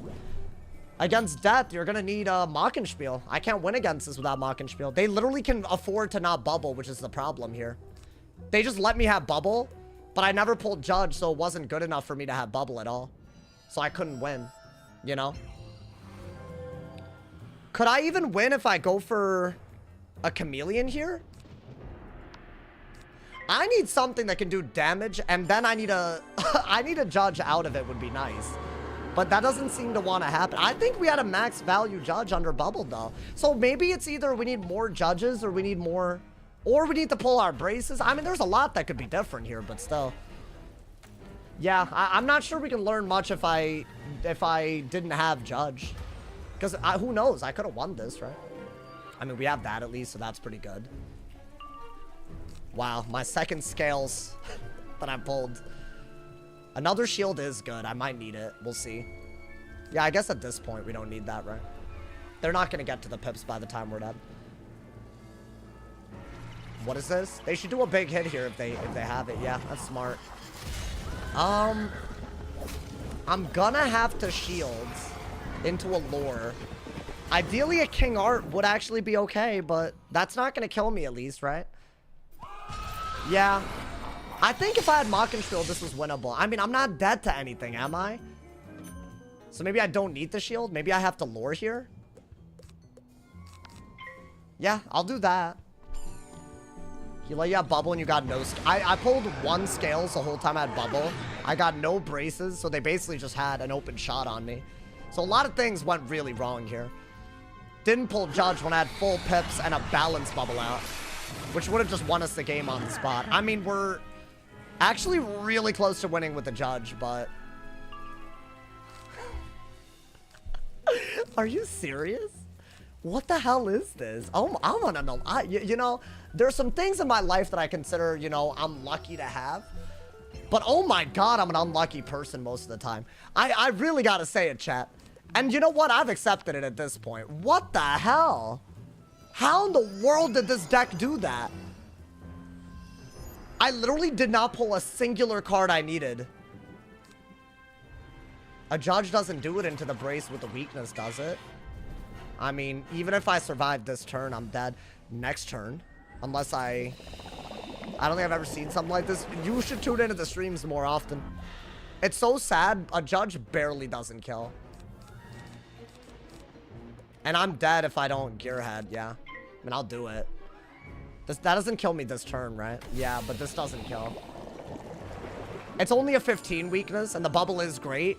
Against Death, you're gonna need a Mockenspiel. I can't win against this without Mockenspiel. They literally can afford to not bubble, which is the problem here. They just let me have bubble, but I never pulled Judge, so it wasn't good enough for me to have bubble at all. So I couldn't win, you know? Could I even win if I go for a Chameleon here? I need something that can do damage, and then I need a I need a Judge out of it would be nice. But that doesn't seem to want to happen. I think we had a max value Judge under bubble, though. So maybe it's either we need more Judges or we need more... Or we need to pull our braces. I mean, there's a lot that could be different here, but still. Yeah, I'm not sure we can learn much if I didn't have Judge. Because who knows? I could have won this, right? I mean, we have that at least, so that's pretty good. Wow, my second scales that I pulled. Another shield is good. I might need it. We'll see. Yeah, I guess at this point we don't need that, right? They're not going to get to the pips by the time we're dead. What is this? They should do a big hit here if they have it. Yeah, that's smart. I'm gonna have to shield into a lore. Ideally, a King Art would actually be okay, but that's not gonna kill me at least, right? Yeah. I think if I had Mockenspiel, this was winnable. I mean, I'm not dead to anything, am I? So maybe I don't need the shield. Maybe I have to lore here. Yeah, I'll do that. You let you have bubble and you got no... I pulled one scales the whole time I had bubble. I got no braces, so they basically just had an open shot on me. So a lot of things went really wrong here. Didn't pull Judge when I had full pips and a balanced bubble out, which would have just won us the game on the spot. I mean, we're actually really close to winning with the Judge, but... Are you serious? What the hell is this? Oh, I want to know. You know, there's some things in my life that I consider, you know, I'm lucky to have. But oh my god, I'm an unlucky person most of the time. I really got to say it, chat. And you know what? I've accepted it at this point. What the hell? How in the world did this deck do that? I literally did not pull a singular card I needed. A Judge doesn't do it into the brace with the weakness, does it? I mean, even if I survive this turn, I'm dead. Next turn. Unless I don't think I've ever seen something like this. You should tune into the streams more often. It's so sad. A Judge barely doesn't kill. And I'm dead if I don't Gearhead, yeah. I mean, I'll do it. That doesn't kill me this turn, right? Yeah, but this doesn't kill. It's only a 15 weakness, and the bubble is great.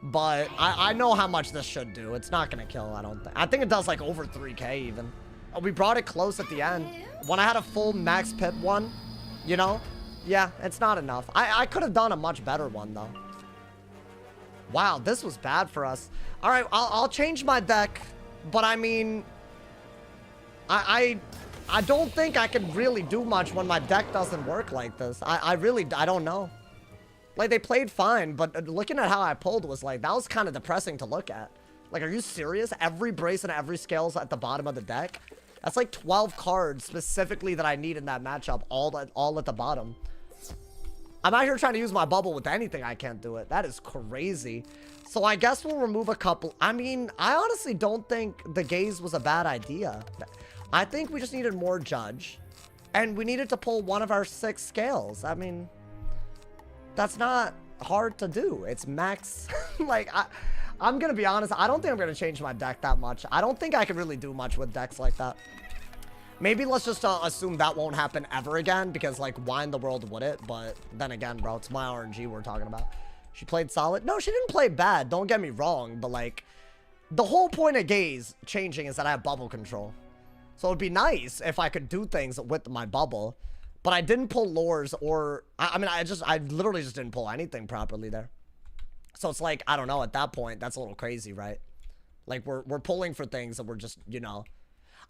But I know how much this should do. It's not going to kill, I don't think. I think it does like over 3k even. We brought it close at the end. When I had a full max pip one, you know? Yeah, it's not enough. I could have done a much better one though. Wow, this was bad for us. All right, I'll change my deck. But I mean, I don't think I can really do much when my deck doesn't work like this. I don't know. Like, they played fine, but looking at how I pulled was like, that was kind of depressing to look at. Like, are you serious? Every brace and every scale's at the bottom of the deck? That's like 12 cards specifically that I need in that matchup, all at the bottom. I'm out here trying to use my bubble with anything. I can't do it. That is crazy. So I guess we'll remove a couple. I mean, I honestly don't think the gaze was a bad idea. I think we just needed more judge. And we needed to pull one of our 6 scales. I mean, that's not hard to do. It's max. Like, I'm going to be honest. I don't think I'm going to change my deck that much. I don't think I can really do much with decks like that. Maybe let's just assume that won't happen ever again, because, like, why in the world would it? But then again, bro, it's my RNG we're talking about. She played solid. No, she didn't play bad. Don't get me wrong. But, like, the whole point of gaze changing is that I have bubble control. So it'd be nice if I could do things with my bubble. But I didn't pull lures or... I mean, I literally just didn't pull anything properly there. So it's like, I don't know, at that point, that's a little crazy, right? Like, we're pulling for things that we're just, you know...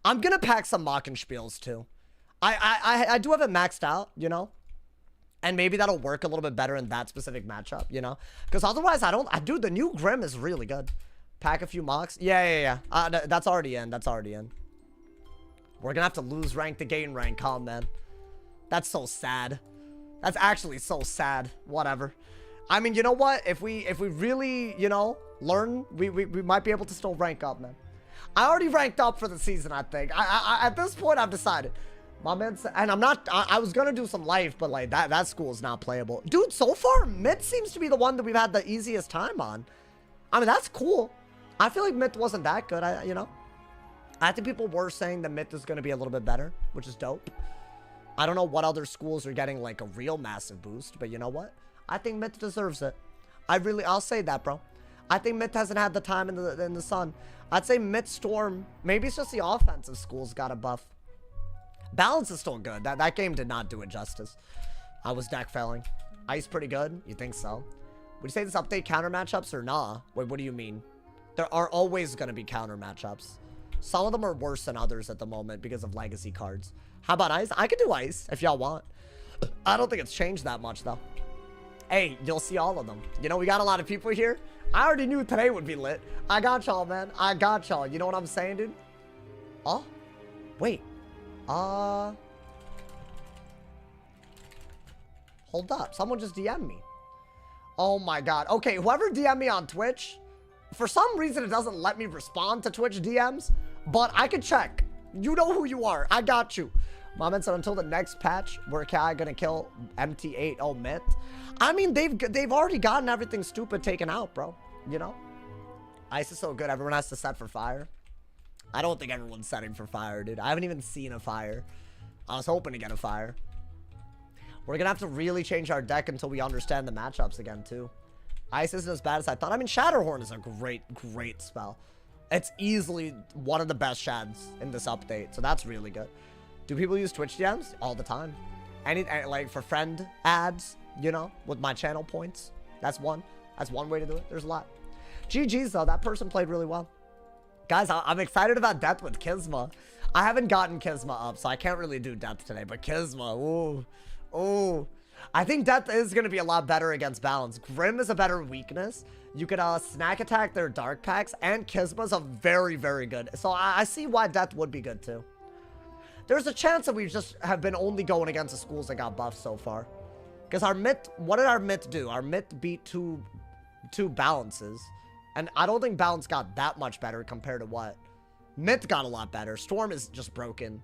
I'm gonna pack some Mockenspiels too. I do have it maxed out, you know? And maybe that'll work a little bit better in that specific matchup, you know? Because otherwise, dude, the new Grim is really good. Pack a few mocks. Yeah. That's already in. That's already in. We're gonna have to lose rank to gain rank, huh, man? That's so sad. That's actually so sad. Whatever. I mean, you know what? If we really, you know, learn, we might be able to still rank up, man. I already ranked up for the season, I think. At this point, I've decided. My man said, and I'm not, I was going to do some life, but like that school is not playable. Dude, so far, Myth seems to be the one that we've had the easiest time on. I mean, that's cool. I feel like Myth wasn't that good, you know? I think people were saying that Myth is going to be a little bit better, which is dope. I don't know what other schools are getting like a real massive boost, but you know what? I think Myth deserves it. I'll say that, bro. I think Myth hasn't had the time in the sun. I'd say Myth Storm. Maybe it's just the offensive schools got a buff. Balance is still good. That game did not do it justice. I was deck failing. Ice pretty good. You think so? Would you say this update counter matchups or nah? Wait, what do you mean? There are always going to be counter matchups. Some of them are worse than others at the moment because of legacy cards. How about ice? I could do ice if y'all want. I don't think it's changed that much though. Hey, you'll see all of them. You know, we got a lot of people here. I already knew today would be lit. I got y'all, man. I got y'all. You know what I'm saying, dude? Oh, wait. Hold up. Someone just DM'd me. Oh my God. Okay, whoever DM'd me on Twitch, for some reason it doesn't let me respond to Twitch DMs, but I can check. You know who you are. I got you. My man said until the next patch, we're gonna kill MT8 Myth. I mean, they've already gotten everything stupid taken out, bro. You know? Ice is so good. Everyone has to set for fire. I don't think everyone's setting for fire, dude. I haven't even seen a fire. I was hoping to get a fire. We're gonna have to really change our deck until we understand the matchups again, too. Ice isn't as bad as I thought. I mean, Shatterhorn is a great spell. It's easily one of the best shads in this update, so that's really good. Do people use Twitch DMs? All the time. Like for friend ads, you know, with my channel points. That's one way to do it. There's a lot. GG's though, that person played really well. Guys, I'm excited about Death with Kisma. I haven't gotten Kisma up, so I can't really do Death today, but Kisma, ooh. I think Death is going to be a lot better against Balance. Grim is a better weakness. You could snack attack their dark packs, and Kisma's a very good. So I see why Death would be good too. There's a chance that we just have been only going against the schools that got buffed so far. Because our Myth, what did our Myth do? Our Myth beat two Balances. And I don't think Balance got that much better compared to what Myth got a lot better. Storm is just broken.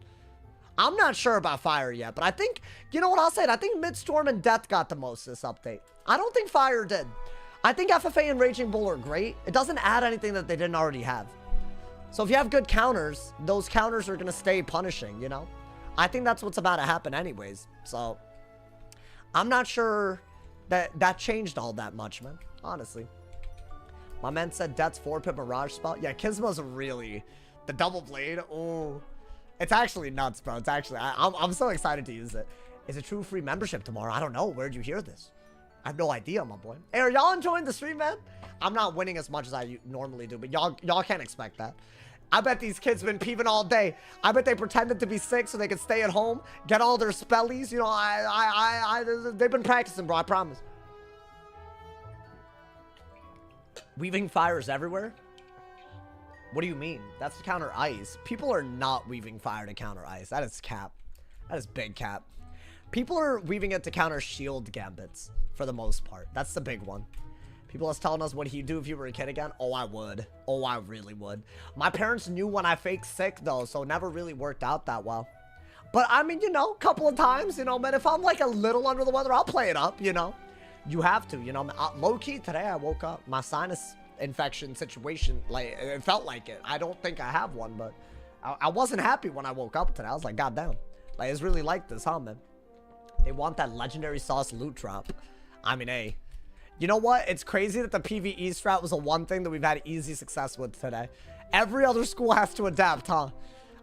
I'm not sure about Fire yet, but I think, you know what I'll say? I think Myth, Storm, and Death got the most this update. I don't think Fire did. I think FFA and Raging Bull are great. It doesn't add anything that they didn't already have. So if you have good counters, those counters are going to stay punishing, you know? I think that's what's about to happen anyways. So I'm not sure that changed all that much, man. Honestly. My man said Death's 4-pip Mirage spell. Yeah, Kisma's really... The double blade. Oh, it's actually nuts, bro. It's actually... I'm so excited to use it. Is it true free membership tomorrow? I don't know. Where'd you hear this? I have no idea, my boy. Hey, are y'all enjoying the stream, man? I'm not winning as much as I normally do, but y'all can't expect that. I bet these kids been peeving all day. I bet they pretended to be sick so they could stay at home, get all their spellies. You know, they've been practicing, bro. I promise. Weaving fires everywhere? What do you mean? That's to counter ice. People are not weaving fire to counter ice. That is cap. That is big cap. People are weaving it to counter shield gambits for the most part. That's the big one. People are telling us what he'd do if you were a kid again. Oh, I would. Oh, I really would. My parents knew when I faked sick, though, so it never really worked out that well. But, I mean, you know, a couple of times, you know, man, if I'm, like, a little under the weather, I'll play it up, you know. You have to, you know. Low-key, today I woke up. My sinus infection situation, like, it felt like it. I don't think I have one, but I wasn't happy when I woke up today. I was like, God damn. Like, it's really like this, huh, man? They want that legendary sauce loot drop. I mean, hey. You know what? It's crazy that the PvE strat was the one thing that we've had easy success with today. Every other school has to adapt, huh?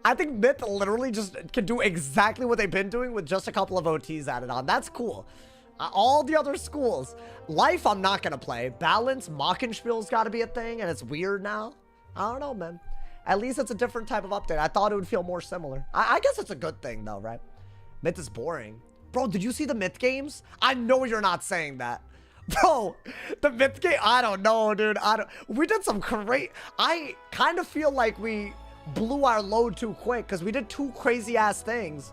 I think Myth literally just can do exactly what they've been doing with just a couple of OTs added on. That's cool. All the other schools. Life, I'm not going to play. Balance, Mockenspiel's got to be a thing, and it's weird now. I don't know, man. At least it's a different type of update. I thought it would feel more similar. I guess it's a good thing, though, right? Myth is boring. Bro, did you see the Myth games? I know you're not saying that. Bro, the Myth game, I don't know, dude. We did some great. I kind of feel like we blew our load too quick because we did two crazy ass things.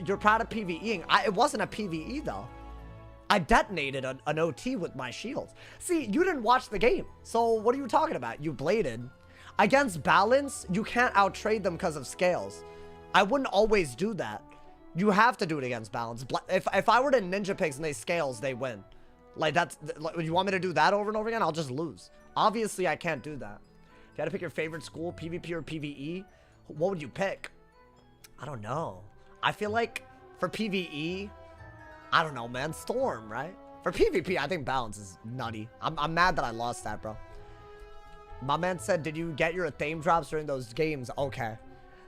You're proud of PvEing. It wasn't a PvE though. I detonated an OT with my shields. See, you didn't watch the game. So what are you talking about? You bladed. Against Balance, you can't outtrade them because of scales. I wouldn't always do that. You have to do it against Balance. If I were to Ninja Pigs and they scales, they win. Like, that's, like, you want me to do that over and over again? I'll just lose. Obviously, I can't do that. If you had to pick your favorite school, PvP or PvE, what would you pick? I don't know. I feel like for PvE, I don't know, man. Storm, right? For PvP, I think Balance is nutty. I'm mad that I lost that, bro. My man said, did you get your Athame drops during those games? Okay.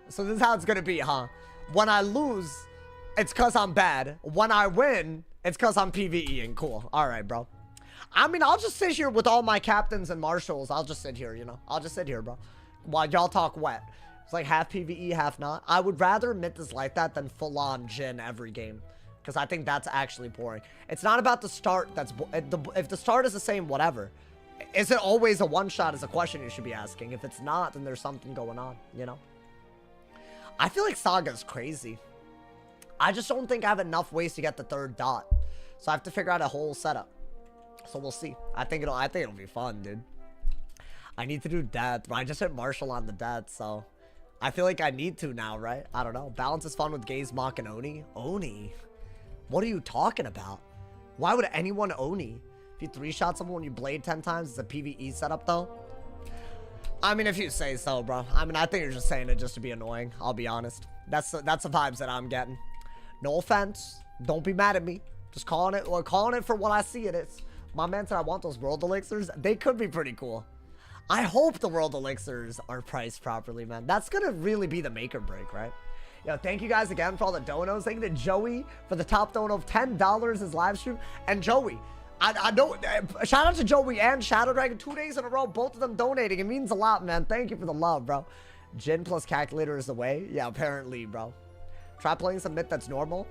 So this is how it's going to be, huh? When I lose, it's because I'm bad. When I win, it's because I'm PvEing. Cool. All right, bro. I mean, I'll just sit here with all my captains and marshals. I'll just sit here, you know. I'll just sit here, bro. While y'all talk wet. It's like half PvE, half not. I would rather Myth is like that than full-on Jhin every game. Because I think that's actually boring. It's not about the start. If the start is the same, whatever. Is it always a one-shot is a question you should be asking. If it's not, then there's something going on, you know. I feel like Saga's crazy. I just don't think I have enough ways to get the third dot. So I have to figure out a whole setup. So we'll see. I think it'll be fun, dude. I need to do death, but I just hit Marshall on the death, so I feel like I need to now, right? I don't know. Balance is fun with Gaze, Mach, and Oni. Oni? What are you talking about? Why would anyone Oni? If you three-shot someone when you blade 10 times, it's a PvE setup, though. I mean, if you say so, bro. I mean, I think you're just saying it just to be annoying. I'll be honest. That's the vibes that I'm getting. No offense. Don't be mad at me. Just calling it for what I see it is. My man said I want those world elixirs. They could be pretty cool. I hope the world elixirs are priced properly, man. That's gonna really be the make or break, right? Yo, thank you guys again for all the donos. Thank you to Joey for the top dono of $10 his live stream. And Joey, I know, shout out to Joey and Shadow Dragon 2 days in a row, both of them donating. It means a lot, man. Thank you for the love, bro. Jhin plus calculator is the way. Yeah, apparently, bro. Try playing some Myth that's normal.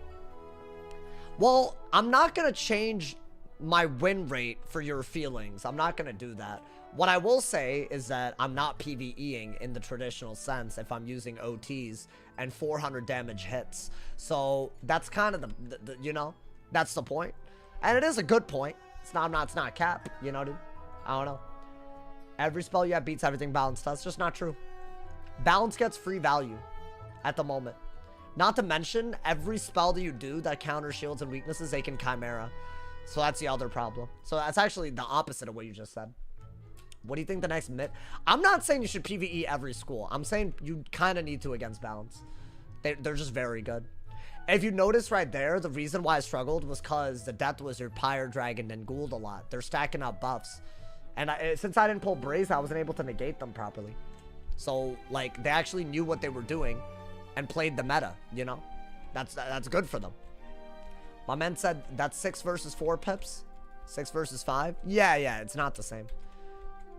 Well, I'm not gonna change my win rate for your feelings. I'm not gonna do that. What I will say is that I'm not PvEing in the traditional sense if I'm using OTs and 400 damage hits. So that's kind of the you know, that's the point. And it is a good point. It's not cap, you know, dude. I don't know. Every spell you have beats everything Balance does. Just not true. Balance gets free value at the moment. Not to mention, every spell that you do that counters shields and weaknesses, they can Chimera. So that's the other problem. So that's actually the opposite of what you just said. What do you think the next Myth? I'm not saying you should PvE every school. I'm saying you kind of need to against Balance. They're just very good. If you notice right there, the reason why I struggled was because the Death Wizard, Pyre Dragon, and Gould a lot. They're stacking up buffs. And since I didn't pull Braze, I wasn't able to negate them properly. So, like, they actually knew what they were doing and played the meta, you know? That's good for them. My man said that's 6 versus 4 pips. 6 versus 5. Yeah, it's not the same.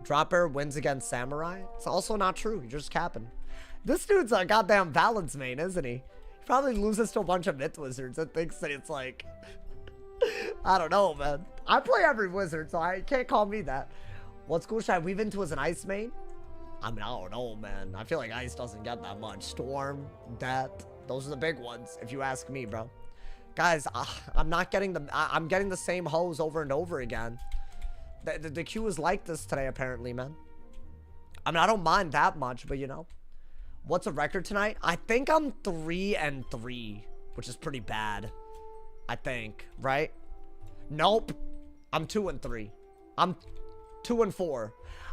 Drop Air wins against Samurai. It's also not true. You're just capping. This dude's a goddamn Balance main, isn't he? He probably loses to a bunch of Myth Wizards and thinks that it's like... I don't know, man. I play every Wizard, so I can't call me that. What school should I weave into as an ice main? I mean, I don't know, man. I feel like ice doesn't get that much. Storm, death, those are the big ones, if you ask me, bro. Guys, I'm not getting the... I'm getting the same hose over and over again. The queue is like this today, apparently, man. I mean, I don't mind that much, but you know. What's a record tonight? I think I'm 3-3, which is pretty bad. I think, right? Nope. I'm 2-3. I'm 2-4.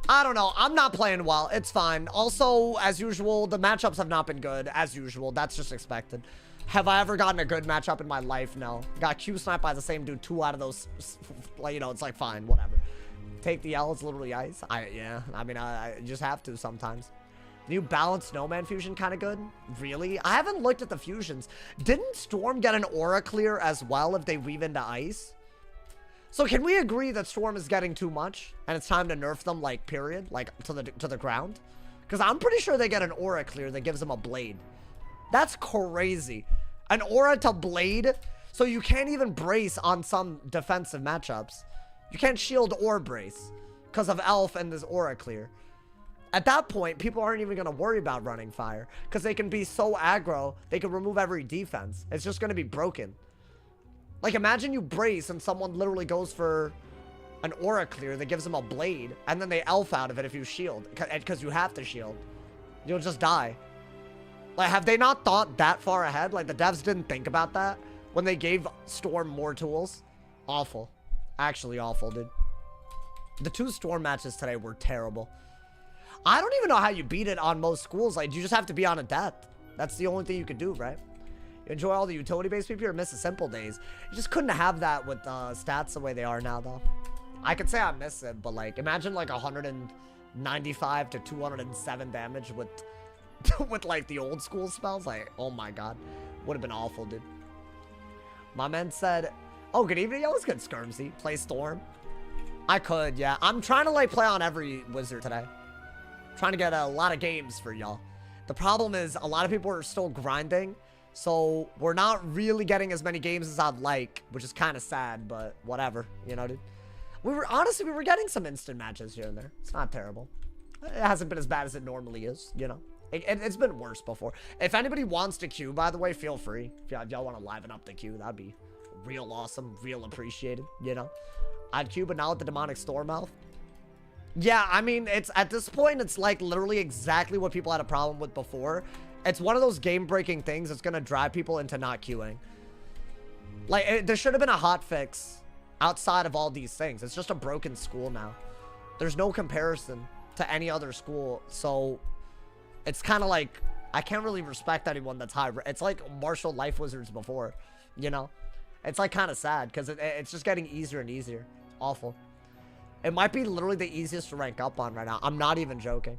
I don't know. I'm not playing well. It's fine. Also, as usual, the matchups have not been good. As usual. That's just expected. Have I ever gotten a good matchup in my life? No. Got Q-sniped by the same dude 2 out of those. Like, you know, it's like, fine. Whatever. Take the L. It's literally ice. Yeah. I mean, I just have to sometimes. The new balanced snowman fusion kind of good? Really? I haven't looked at the fusions. Didn't Storm get an aura clear as well if they weave into ice? So can we agree that Storm is getting too much and it's time to nerf them, like, period? Like, to the ground? Because I'm pretty sure they get an aura clear that gives them a blade. That's crazy. An aura to blade? So you can't even brace on some defensive matchups. You can't shield or brace because of Elf and this aura clear. At that point, people aren't even going to worry about running fire because they can be so aggro, they can remove every defense. It's just going to be broken. Like, imagine you brace and someone literally goes for an aura clear that gives them a blade, and then they Elf out of it if you shield, because you have to shield. You'll just die. Like, have they not thought that far ahead? Like, the devs didn't think about that when they gave Storm more tools? Awful. Actually awful, dude. The 2 Storm matches today were terrible. I don't even know how you beat it on most schools. Like, you just have to be on a death. That's the only thing you could do, right? You enjoy all the utility-based PP or miss the simple days. You just couldn't have that with stats the way they are now, though. I could say I miss it, but, like, imagine, like, 195 to 207 damage with... with like the old school spells. Like, oh my god, would have been awful, dude. My man said, oh, good evening. Yo, it's good, Skirmsy. Play Storm. I could, yeah. I'm trying to like play on every wizard today. Trying to get a lot of games for y'all. The problem is a lot of people are still grinding, so we're not really getting as many games as I'd like, which is kind of sad, but whatever, you know, dude. Honestly, we were getting some instant matches here and there. It's not terrible. It hasn't been as bad as it normally is, you know. It's been worse before. If anybody wants to queue, by the way, feel free. If y'all want to liven up the queue, that'd be real awesome, real appreciated, you know. I'd queue, but not with the demonic storm elf. Yeah, I mean, it's at this point, it's like literally exactly what people had a problem with before. It's one of those game-breaking things that's gonna drive people into not queuing. Like, there should have been a hot fix outside of all these things. It's just a broken school now. There's no comparison to any other school, so... It's kind of like, I can't really respect anyone that's high. It's like Martial Life Wizards before, you know? It's like kind of sad because it's just getting easier and easier. Awful. It might be literally the easiest to rank up on right now. I'm not even joking.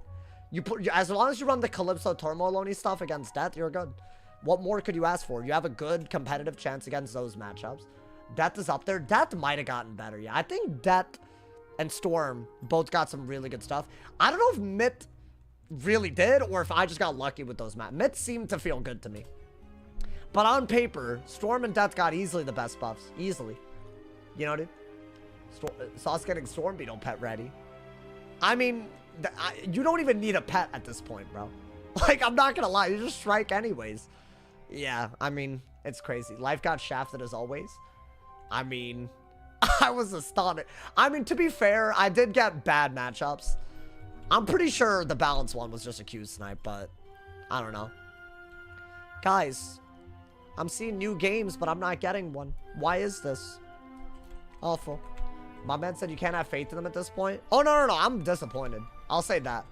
As long as you run the Calypso Tormoloni stuff against Death, you're good. What more could you ask for? You have a good competitive chance against those matchups. Death is up there. Death might have gotten better, yeah. I think Death and Storm both got some really good stuff. I don't know if Myth really did or if I just got lucky with those maps. Myth seemed to feel good to me. But on paper, Storm and Death got easily the best buffs. Easily. You know, dude? Sauce getting Storm Beetle pet ready. I mean, you don't even need a pet at this point, bro. Like, I'm not gonna lie. You just strike anyways. Yeah, I mean, it's crazy. Life got shafted as always. I mean, I was astonished. I mean, to be fair, I did get bad matchups. I'm pretty sure the balance one was just a Q snipe, but I don't know. Guys, I'm seeing new games, but I'm not getting one. Why is this? Awful. My man said you can't have faith in them at this point. Oh, no. I'm disappointed. I'll say that.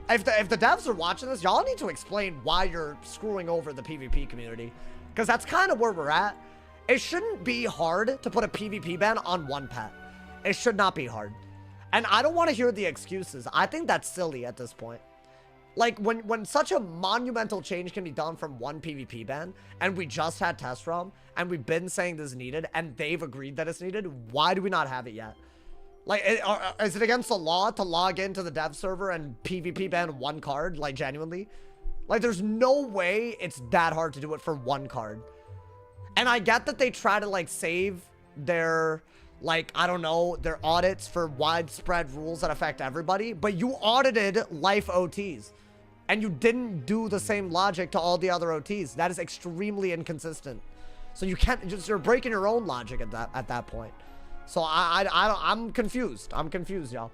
If the devs are watching this, y'all need to explain why you're screwing over the PvP community. Because that's kind of where we're at. It shouldn't be hard to put a PvP ban on one pet. It should not be hard. And I don't want to hear the excuses. I think that's silly at this point. Like, when such a monumental change can be done from one PvP ban, and we just had test ROM, and we've been saying this is needed, and they've agreed that it's needed, why do we not have it yet? Like, is it against the law to log into the dev server and PvP ban one card? Like, genuinely? Like, there's no way it's that hard to do it for one card. And I get that they try to, like, save their... like, I don't know, their audits for widespread rules that affect everybody, but you audited life OTs. And you didn't do the same logic to all the other OTs. That is extremely inconsistent. So you can't, you're breaking your own logic at that point. So I'm confused. I'm confused, y'all.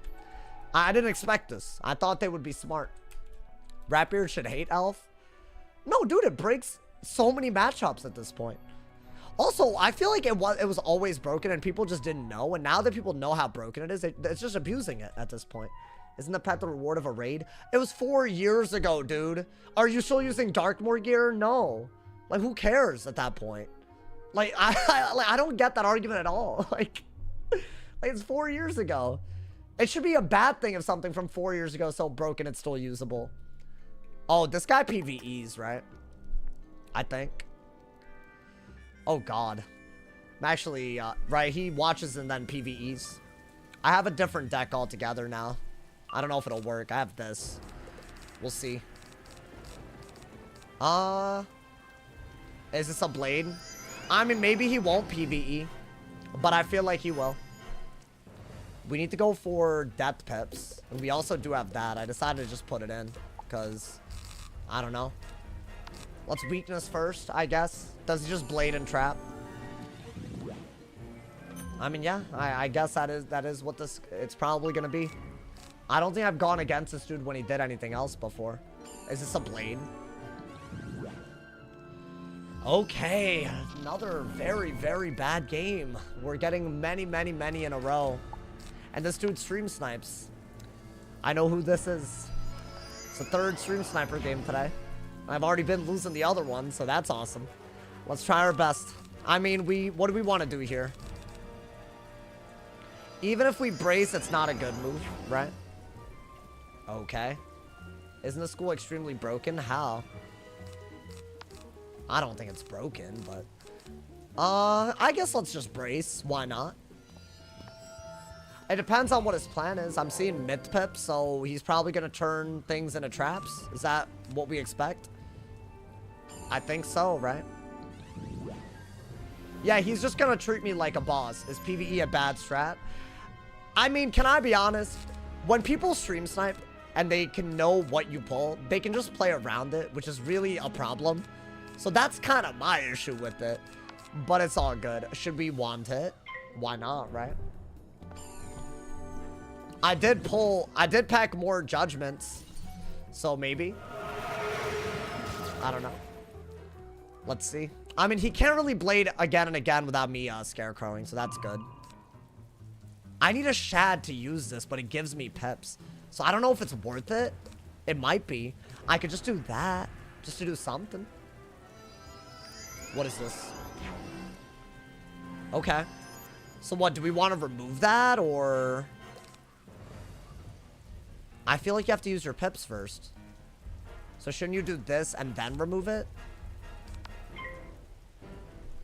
I didn't expect this. I thought they would be smart. Ratbeard should hate Elf. No, dude, it breaks so many matchups at this point. Also, I feel like it was always broken and people just didn't know. And now that people know how broken it is, it's just abusing it at this point. Isn't the pet the reward of a raid? It was 4 years ago, dude. Are you still using Darkmoor gear? No. Like, who cares at that point? Like, I don't get that argument at all. Like, it's 4 years ago. It should be a bad thing if something from 4 years ago is so broken it's still usable. Oh, this guy PvEs, right? I think. Oh, God. Actually, right, he watches and then PvEs. I have a different deck altogether now. I don't know if it'll work. I have this. We'll see. Is this a blade? I mean, maybe he won't PvE, but I feel like he will. We need to go for depth pips. And we also do have that. I decided to just put it in because, I don't know. Let's weakness first, I guess. Does he just blade and trap? I mean, yeah, I guess that is what this, it's probably going to be. I don't think I've gone against this dude when he did anything else before. Is this a blade? Okay, another very, very bad game. We're getting many, many, many in a row. And this dude stream snipes. I know who this is. It's the third stream sniper game today. I've already been losing the other one, so that's awesome. Let's try our best. I mean, what do we want to do here? Even if we brace, it's not a good move, right? Okay. Isn't the school extremely broken? How? I don't think it's broken, but... I guess let's just brace. Why not? It depends on what his plan is. I'm seeing myth pip, so he's probably going to turn things into traps. Is that what we expect? I think so, right? Yeah, he's just going to treat me like a boss. Is PvE a bad strat? I mean, can I be honest? When people stream snipe and they can know what you pull, they can just play around it, which is really a problem. So that's kind of my issue with it. But it's all good. Should we want it? Why not, right? I did pack more judgments. So maybe. I don't know. Let's see. I mean, he can't really blade again and again without me scarecrowing, so that's good. I need a shad to use this, but it gives me pips. So I don't know if it's worth it. It might be. I could just do that. Just to do something. What is this? Okay. So what, do we want to remove that, or... I feel like you have to use your pips first. So shouldn't you do this and then remove it?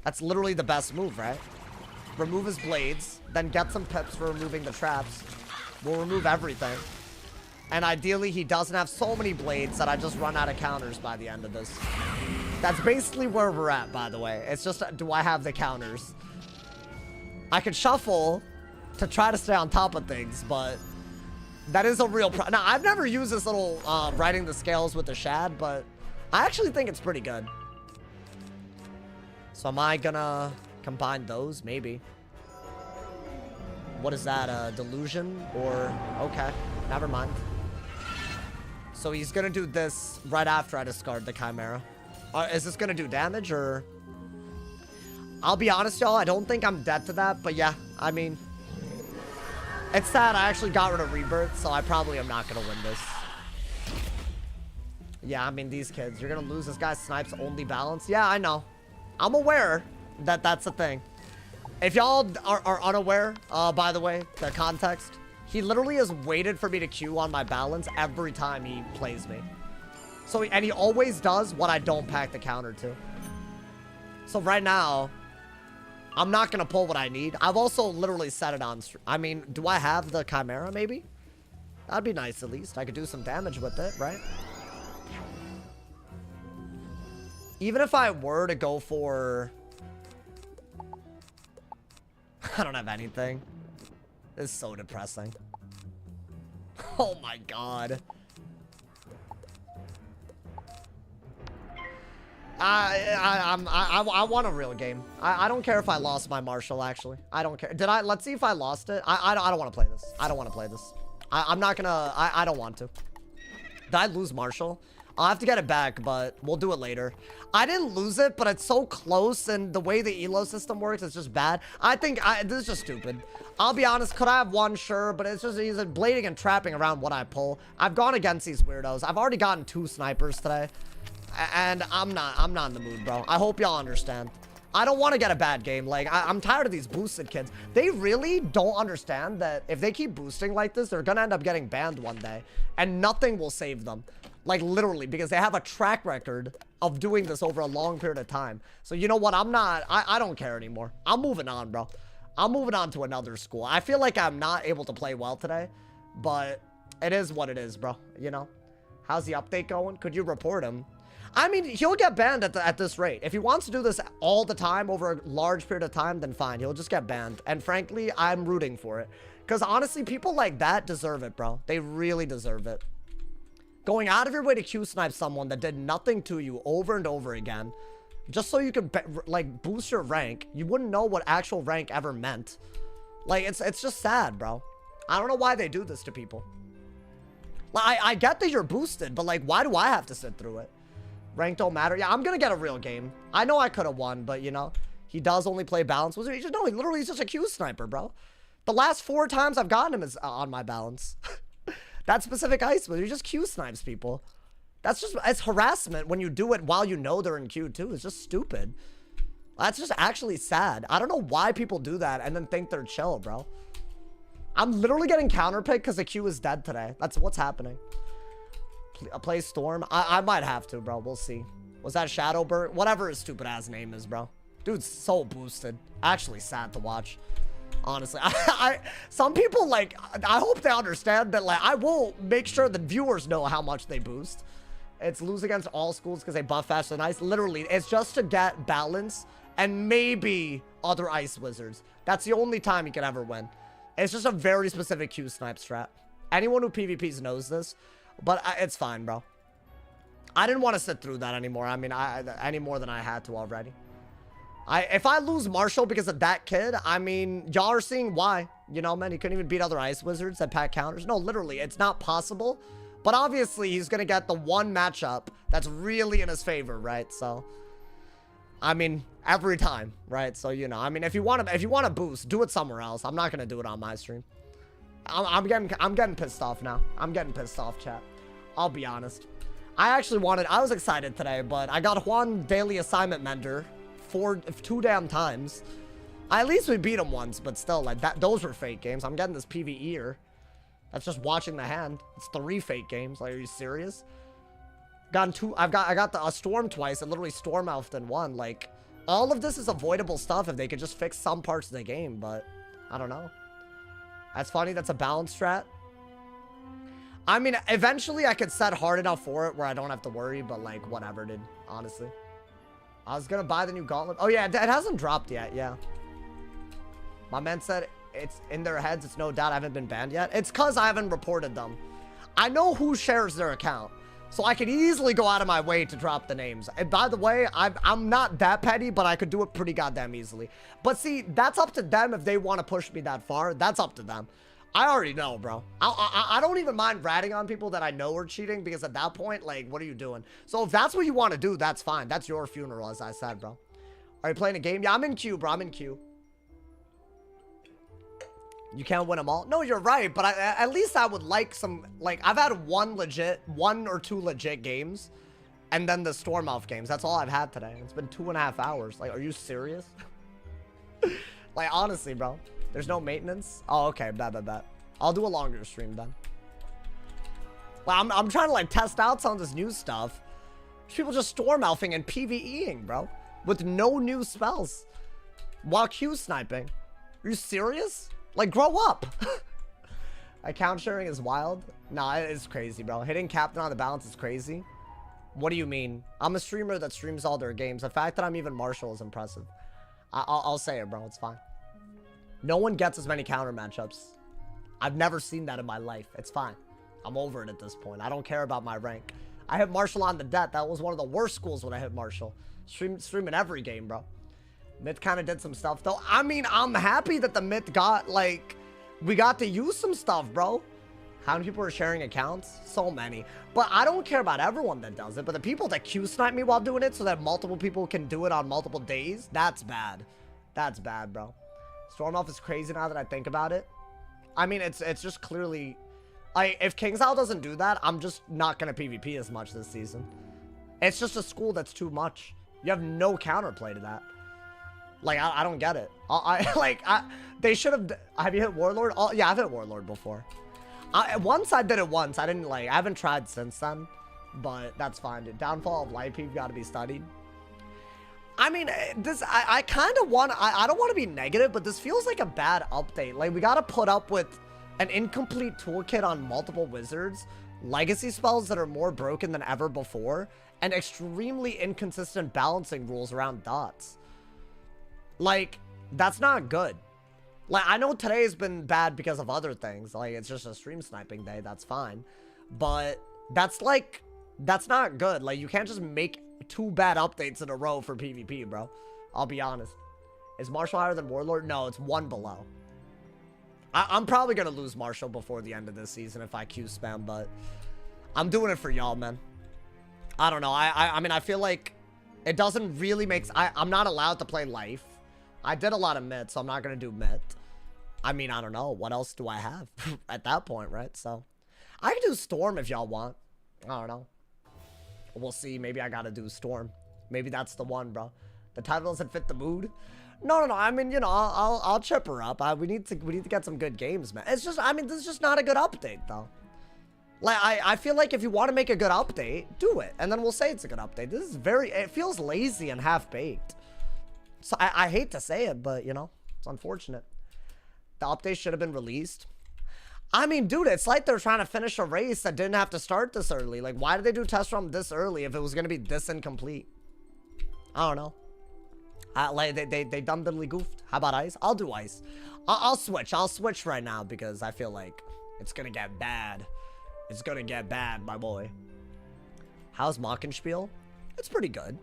That's literally the best move, right? Remove his blades, then get some pips for removing the traps. We'll remove everything. And ideally, he doesn't have so many blades that I just run out of counters by the end of this. That's basically where we're at, by the way. It's just, do I have the counters? I could shuffle to try to stay on top of things, but that is a real problem. Now, I've never used this little writing the scales with the shad, but I actually think it's pretty good. So am I gonna combine those? Maybe. What is that? A delusion? Or... Okay. Never mind. So he's gonna do this right after I discard the Chimera. Is this gonna do damage, or... I'll be honest, y'all. I don't think I'm dead to that, but yeah. I mean... It's sad I actually got rid of Rebirth, so I probably am not gonna win this. Yeah, I mean, these kids. You're gonna lose. This guy snipes only balance. Yeah, I know. I'm aware that that's a thing. If y'all are unaware, by the way, the context, he literally has waited for me to queue on my balance every time he plays me. So, and he always does what I don't pack the counter to. So right now, I'm not going to pull what I need. I've also literally set it on. I mean, do I have the Chimera maybe? That'd be nice at least. I could do some damage with it, right? Even if I were to go for... I don't have anything. This is so depressing. Oh my god. I want a real game. I don't care if I lost my Marshall, actually. I don't care. Did I? Let's see if I lost it. I don't want to play this. I don't want to play this. I'm not gonna... I don't want to. Did I lose Marshall? I'll have to get it back, but we'll do it later. I didn't lose it, but it's so close, and the way the elo system works, it's just bad. I think this is just stupid. I'll be honest, could I have won? Sure, but it's just he's blading and trapping around what I pull. I've gone against these weirdos. I've already gotten 2 snipers today, and I'm not in the mood, bro. I hope y'all understand. I don't want to get a bad game. Like, I'm tired of these boosted kids. They really don't understand that if they keep boosting like this, they're gonna end up getting banned one day, and nothing will save them. Like, literally, because they have a track record of doing this over a long period of time. So, you know what? I don't care anymore. I'm moving on, bro. I'm moving on to another school. I feel like I'm not able to play well today, but it is what it is, bro. You know? How's the update going? Could you report him? I mean, he'll get banned at this rate. If he wants to do this all the time over a large period of time, then fine. He'll just get banned. And frankly, I'm rooting for it. Because honestly, people like that deserve it, bro. They really deserve it. Going out of your way to Q-snipe someone that did nothing to you over and over again, just so you could, like, boost your rank. You wouldn't know what actual rank ever meant. Like, it's just sad, bro. I don't know why they do this to people. Like, I get that you're boosted, but, like, why do I have to sit through it? Rank don't matter. Yeah, I'm gonna get a real game. I know I could have won, but, you know, he does only play balance. He just, no, he literally is just a Q-sniper, bro. The last 4 times I've gotten him is on my balance. That specific ice wizard, he just Q snipes people. That's just, it's harassment when you do it while you know they're in Q too. It's just stupid. That's just actually sad. I don't know why people do that and then think they're chill, bro. I'm literally getting counterpicked because the Q is dead today. That's what's happening. Play Storm? I might have to, bro. We'll see. Was that Shadowbird? Whatever his stupid ass name is, bro. Dude's so boosted. Actually sad to watch. Honestly, some people, like, I hope they understand that, like, I will make sure that viewers know how much they boost. It's lose against all schools because they buff faster than ice. Literally, it's just to get balance and maybe other ice wizards. That's the only time you can ever win. It's just a very specific Q snipe strat. Anyone who PvPs knows this, but it's fine, bro. I didn't want to sit through that anymore. I mean, any more than I had to already. If I lose Marshall because of that kid, I mean, y'all are seeing why. You know, man, he couldn't even beat other ice wizards that pack counters. No, literally, it's not possible. But obviously, he's going to get the one matchup that's really in his favor, right? So, I mean, every time, right? So, you know, I mean, if you want to boost, do it somewhere else. I'm not going to do it on my stream. I'm getting pissed off now. I'm getting pissed off, chat. I'll be honest. I was excited today, but I got Juan daily assignment mender 2 damn times. At least we beat him once, but still, like, those were fake games. I'm getting this PvE-er. That's just watching the hand. It's 3 fake games. Like, are you serious? Gotten 2. I got a storm twice and literally storm elfed in 1. Like, all of this is avoidable stuff if they could just fix some parts of the game, but I don't know. That's funny. That's a balance strat. I mean, eventually I could set hard enough for it where I don't have to worry, but, like, whatever, dude. Honestly. I was gonna buy the new gauntlet. Oh, yeah, it hasn't dropped yet, yeah. My man said it's in their heads. It's no doubt I haven't been banned yet. It's because I haven't reported them. I know who shares their account, so I could easily go out of my way to drop the names. And by the way, I'm not that petty, but I could do it pretty goddamn easily. But see, that's up to them if they want to push me that far. That's up to them. I already know, bro. I don't even mind ratting on people that I know are cheating, because at that point, like, what are you doing? So if that's what you want to do, that's fine. That's your funeral, as I said, bro. Are you playing a game? Yeah, I'm in queue, bro. I'm in queue. You can't win them all? No, you're right, but at least I would like some, like, I've had 1 or 2 legit games, and then the Storm Elf games. That's all I've had today. It's been 2.5 hours. Like, are you serious? Like, honestly, bro. There's no maintenance? Oh, okay. Bet. I'll do a longer stream then. Well, I'm trying to, like, test out some of this new stuff. There's people just storm elfing and PvEing, bro. With no new spells. While Q sniping. Are you serious? Like, grow up. Account sharing is wild. Nah, it's crazy, bro. Hitting captain on the balance is crazy. What do you mean? I'm a streamer that streams all their games. The fact that I'm even Marshall is impressive. I'll say it, bro. It's fine. No one gets as many counter matchups. I've never seen that in my life. It's fine. I'm over it at this point. I don't care about my rank. I hit Marshall on the death. That was one of the worst schools when I hit Marshall. Streaming every game, bro. Myth kind of did some stuff, though. I mean, I'm happy that the Myth got, like, we got to use some stuff, bro. How many people are sharing accounts? So many. But I don't care about everyone that does it. But the people that Q-snipe me while doing it so that multiple people can do it on multiple days, that's bad. That's bad, bro. Stormoff is crazy now that I think about it. I mean, it's just clearly... if King's Owl doesn't do that, I'm just not going to PvP as much this season. It's just a school that's too much. You have no counterplay to that. Like, I don't get it. They should have you hit Warlord? Oh, yeah, I've hit Warlord before. Once I did it once. I haven't tried since then. But that's fine, dude. Downfall of Light Peep got to be studied. I mean, I kind of want... I don't want to be negative, but this feels like a bad update. Like, we got to put up with an incomplete toolkit on multiple wizards, legacy spells that are more broken than ever before, and extremely inconsistent balancing rules around dots. Like, that's not good. Like, I know today's been bad because of other things. Like, it's just a stream sniping day. That's fine. But that's not good. Like, you can't just make 2 bad updates in a row for PvP, bro. I'll be honest. Is Marshall higher than Warlord? No, it's 1 below. I'm probably going to lose Marshall before the end of this season if I Q spam, but I'm doing it for y'all, man. I don't know. I mean, I feel like it doesn't really make... I'm not allowed to play Life. I did a lot of Myth, so I'm not going to do Myth. I mean, I don't know. What else do I have at that point, right? So, I can do Storm if y'all want. I don't know. We'll see. Maybe I got to do Storm. Maybe that's the one, bro. The title doesn't fit the mood. No. I mean, you know, I'll chip her up. We need to get some good games, man. It's just, I mean, this is just not a good update, though. Like, I feel like if you want to make a good update, do it. And then we'll say it's a good update. This is it feels lazy and half-baked. So I hate to say it, but, you know, it's unfortunate. The update should have been released. I mean, dude, it's like they're trying to finish a race that didn't have to start this early. Like, why did they do test run this early if it was going to be this incomplete? I don't know. Like, they dumb diddly goofed. How about Ice? I'll do Ice. I'll switch. I'll switch right now because I feel like it's going to get bad. It's going to get bad, my boy. How's Mockenspiel? It's pretty good.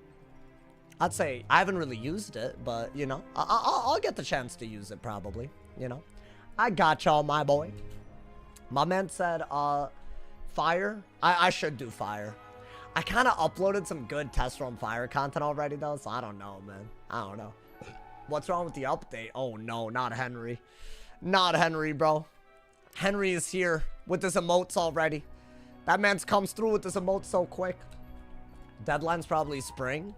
I'd say I haven't really used it, but, you know, I'll get the chance to use it probably, you know. I got y'all, my boy. My man said, Fire. I should do Fire. I kind of uploaded some good test run Fire content already, though, so I don't know, man. I don't know. What's wrong with the update? Oh, no, not Henry. Not Henry, bro. Henry is here with his emotes already. That man's comes through with his emotes so quick. Deadline's probably spring.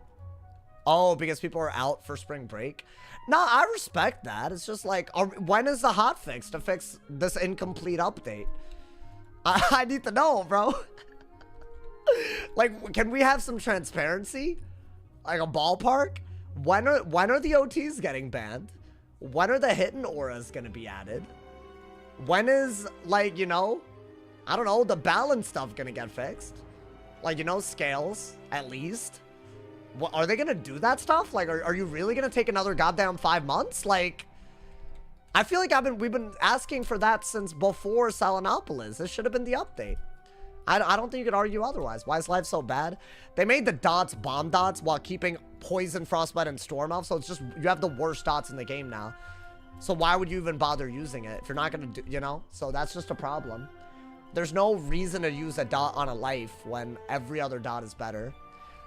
Oh, because people are out for spring break. No, I respect that. It's just like, when is the hotfix to fix this incomplete update? I need to know, bro. Like, can we have some transparency? Like a ballpark? When are the OTs getting banned? When are the hidden auras gonna be added? When is, like, you know, I don't know, the balance stuff gonna get fixed? Like, you know, scales, at least. What, are they gonna do that stuff? Like, are you really gonna take another goddamn 5 months? Like, I feel like we've been asking for that since before Salinopolis. This should have been the update. I don't think you could argue otherwise. Why is life so bad? They made the dots bomb dots while keeping Poison, Frostbite, and Storm off. So it's just, you have the worst dots in the game now. So why would you even bother using it if you're not going to do, you know? So that's just a problem. There's no reason to use a dot on a life when every other dot is better.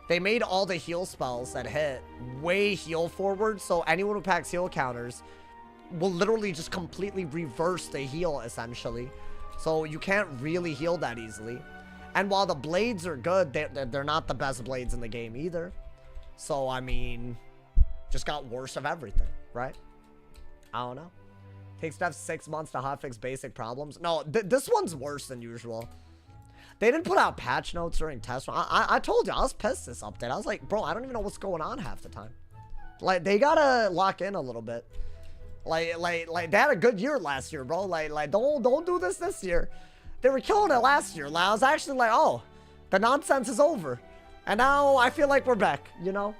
They made all the heal spells that hit way heal forward. So anyone who packs heal counters will literally just completely reverse the heal, essentially. So you can't really heal that easily. And while the blades are good, they're not the best blades in the game either. So, I mean, just got worse of everything, right? I don't know. Takes devs 6 months to hotfix basic problems. No, this one's worse than usual. They didn't put out patch notes during test run. I told you, I was pissed this update. I was like, bro, I don't even know what's going on half the time. Like, they gotta lock in a little bit. Like they had a good year last year, bro. Like don't do this year. They were killing it last year. I was actually like, oh, the nonsense is over. And now I feel like we're back, you know?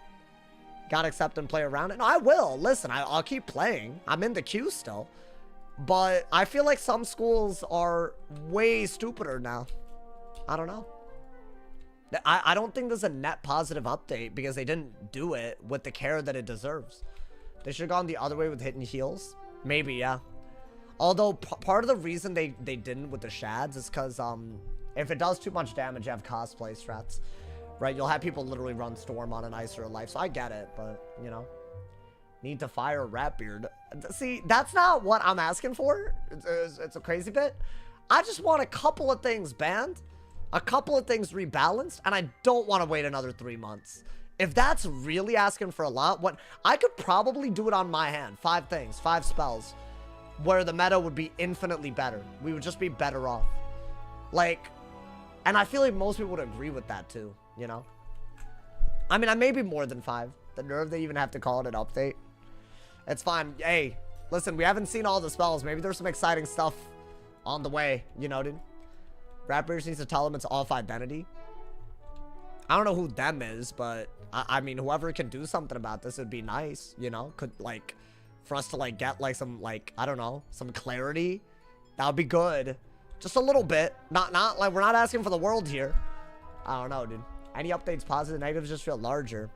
Gotta accept and play around it. No, I will. Listen, I'll keep playing. I'm in the queue still. But I feel like some schools are way stupider now. I don't know. I don't think there's a net positive update because they didn't do it with the care that it deserves. They should have gone the other way with hitting heals. Maybe, yeah. Although, part of the reason they didn't with the shads is because if it does too much damage, you have cosplay strats. Right? You'll have people literally run Storm on an Ice or a Life. So I get it, but, you know. Need to fire a Ratbeard. See, that's not what I'm asking for. It's a crazy bit. I just want a couple of things banned. A couple of things rebalanced. And I don't want to wait another 3 months. If that's really asking for a lot, what I could probably do it on my hand. 5 things, 5 spells. Where the meta would be infinitely better. We would just be better off. Like, and I feel like most people would agree with that too, you know? I mean, I may be more than 5. The nerve they even have to call it an update. It's fine. Hey, listen, we haven't seen all the spells. Maybe there's some exciting stuff on the way, you know, dude? Rappers needs to tell them it's off identity. I don't know who them is, but I mean, whoever can do something about this would be nice, you know? Could, like, for us to, like, get, like, some, like, I don't know, some clarity. That would be good. Just a little bit. Not, like, we're not asking for the world here. I don't know, dude. Any updates, positive, negatives, just feel larger.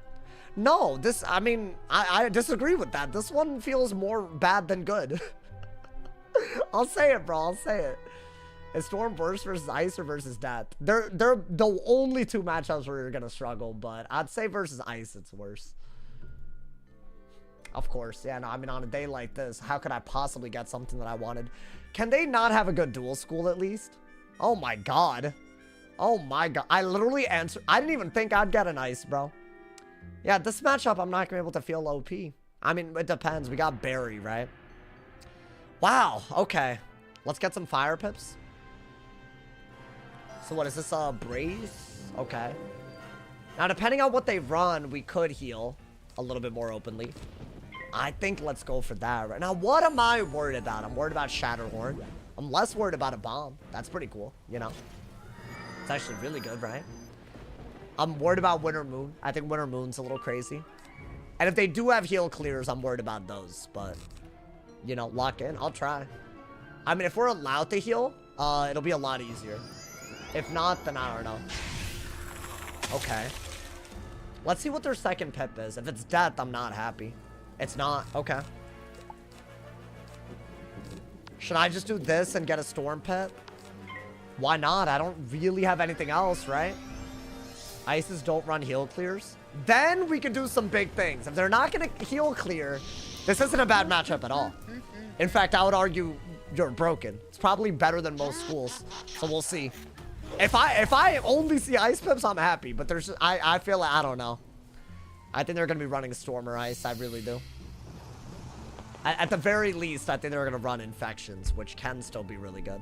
No, this, I mean, I disagree with that. This one feels more bad than good. I'll say it, bro. I'll say it. Is Storm Burst versus Ice or versus Death? They're the only 2 matchups where you're going to struggle, but I'd say versus Ice, it's worse. Of course. Yeah, no, I mean, on a day like this, how could I possibly get something that I wanted? Can they not have a good dual school at least? Oh my god. Oh my god. I literally answered. I didn't even think I'd get an Ice, bro. Yeah, this matchup, I'm not going to be able to feel OP. I mean, it depends. We got Barry, right? Wow. Okay. Let's get some fire pips. So what is this? Brace? Okay. Now, depending on what they run, we could heal a little bit more openly. I think let's go for that right now. What am I worried about? I'm worried about Shatterhorn. I'm less worried about a bomb. That's pretty cool, you know? It's actually really good, right? I'm worried about Winter Moon. I think Winter Moon's a little crazy. And if they do have heal clears, I'm worried about those. But, you know, lock in. I'll try. I mean, if we're allowed to heal, it'll be a lot easier. If not, then I don't know. Okay. Let's see what their second pip is. If it's Death, I'm not happy. It's not. Okay. Should I just do this and get a Storm Pit? Why not? I don't really have anything else, right? Ices don't run heal clears. Then we can do some big things. If they're not going to heal clear, this isn't a bad matchup at all. In fact, I would argue you're broken. It's probably better than most schools. So we'll see. If I only see Ice Pips, I'm happy. But there's I feel like, I don't know. I think they're going to be running Storm or Ice. I really do. At the very least, I think they're going to run Infections, which can still be really good.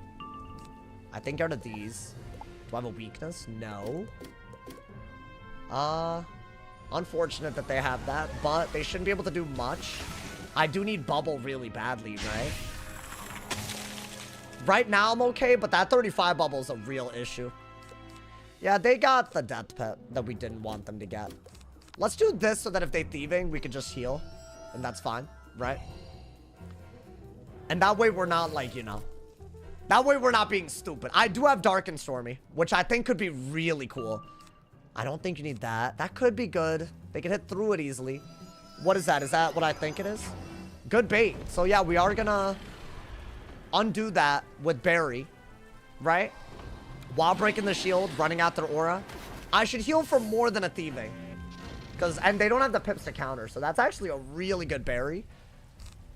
I think out of these, do I have a weakness? No. Unfortunate that they have that, but they shouldn't be able to do much. I do need Bubble really badly, right? Right now, I'm okay, but that 35 Bubble is a real issue. Yeah, they got the Death Pit that we didn't want them to get. Let's do this so that if they thieving, we can just heal. And that's fine, right? And that way we're not like, you know. That way we're not being stupid. I do have Dark and Stormy, which I think could be really cool. I don't think you need that. That could be good. They can hit through it easily. What is that? Is that what I think it is? Good bait. So yeah, we are gonna undo that with Barry, right? While breaking the shield, running out their aura. I should heal for more than a thieving. And they don't have the pips to counter, so that's actually a really good Barry.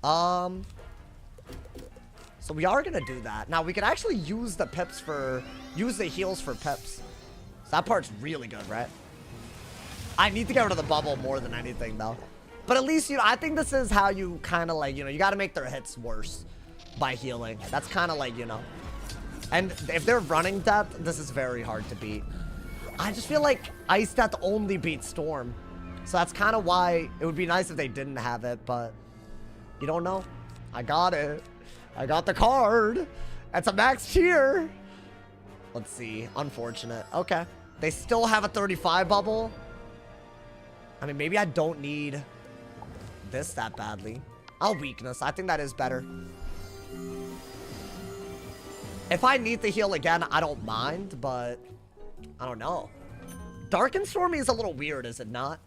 So we are gonna do that. Now we can actually use the pips use the heals for pips. So that part's really good, right? I need to get rid of the bubble more than anything though. But at least, you know, I think this is how you kind of like, you know, you got to make their hits worse by healing. That's kind of like, you know. And if they're running Death, this is very hard to beat. I just feel like Ice Death only beats Storm. So that's kind of why it would be nice if they didn't have it, but you don't know. I got it. I got the card. That's a max tier. Let's see. Unfortunate. Okay. They still have a 35 bubble. I mean, maybe I don't need this that badly. I'll weakness. I think that is better. If I need to heal again, I don't mind, but I don't know. Dark and Stormy is a little weird, is it not?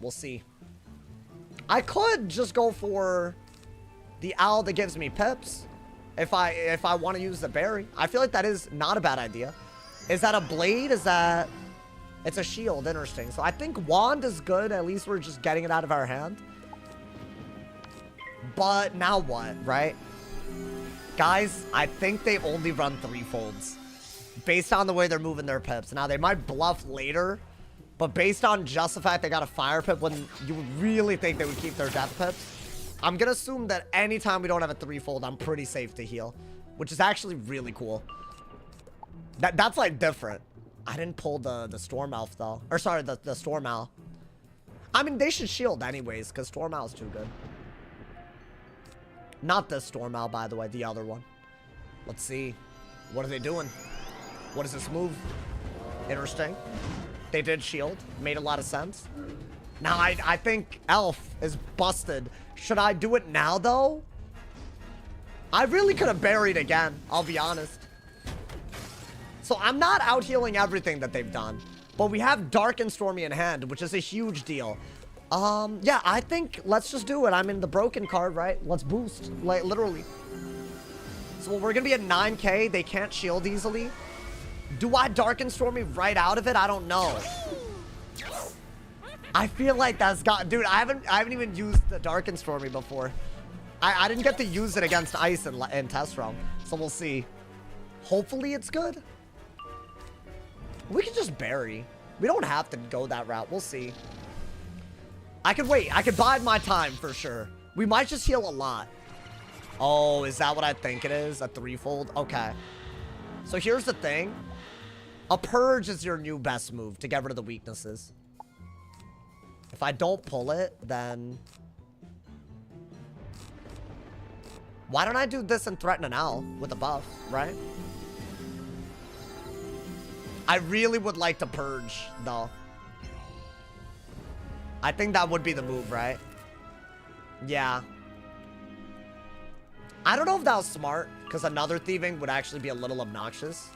We'll see. I could just go for the owl that gives me pips if I want to use the berry. I feel like that is not a bad idea. Is that a blade? Is that... It's a shield. Interesting. So I think wand is good. At least we're just getting it out of our hand. But now what, right? Guys, I think they only run 3-folds based on the way they're moving their pips. Now, they might bluff later, but based on just the fact they got a fire pip, when you would really think they would keep their death pips, I'm going to assume that anytime we don't have a 3-fold, I'm pretty safe to heal, which is actually really cool. That's like different. I didn't pull the Storm Elf, though. Or, sorry, the Storm Owl. I mean, they should shield anyways, because Storm Owl's too good. Not this Storm Owl, by the way, the other one. Let's see. What are they doing? What is this move? Interesting. They did shield. Made a lot of sense. Now, I think Elf is busted. Should I do it now, though? I really could have buried again, I'll be honest. So I'm not out healing everything that they've done. But we have Dark and Stormy in hand, which is a huge deal. Yeah, I think let's just do it. I'm in the broken card, right? Let's boost, like, literally. So we're gonna be at 9K. They can't shield easily. Do I Dark and Stormy right out of it? I don't know. I feel like that's got... Dude, I haven't even used the Dark and Stormy before. I didn't get to use it against Ice in test realm. So we'll see. Hopefully it's good. We can just bury. We don't have to go that route. We'll see. I could wait. I could bide my time for sure. We might just heal a lot. Oh, is that what I think it is? A 3-fold? Okay. So here's the thing. A purge is your new best move to get rid of the weaknesses. If I don't pull it, then... Why don't I do this and threaten an owl with a buff, right? I really would like to purge, though. I think that would be the move, right? Yeah. I don't know if that was smart, because another thieving would actually be a little obnoxious.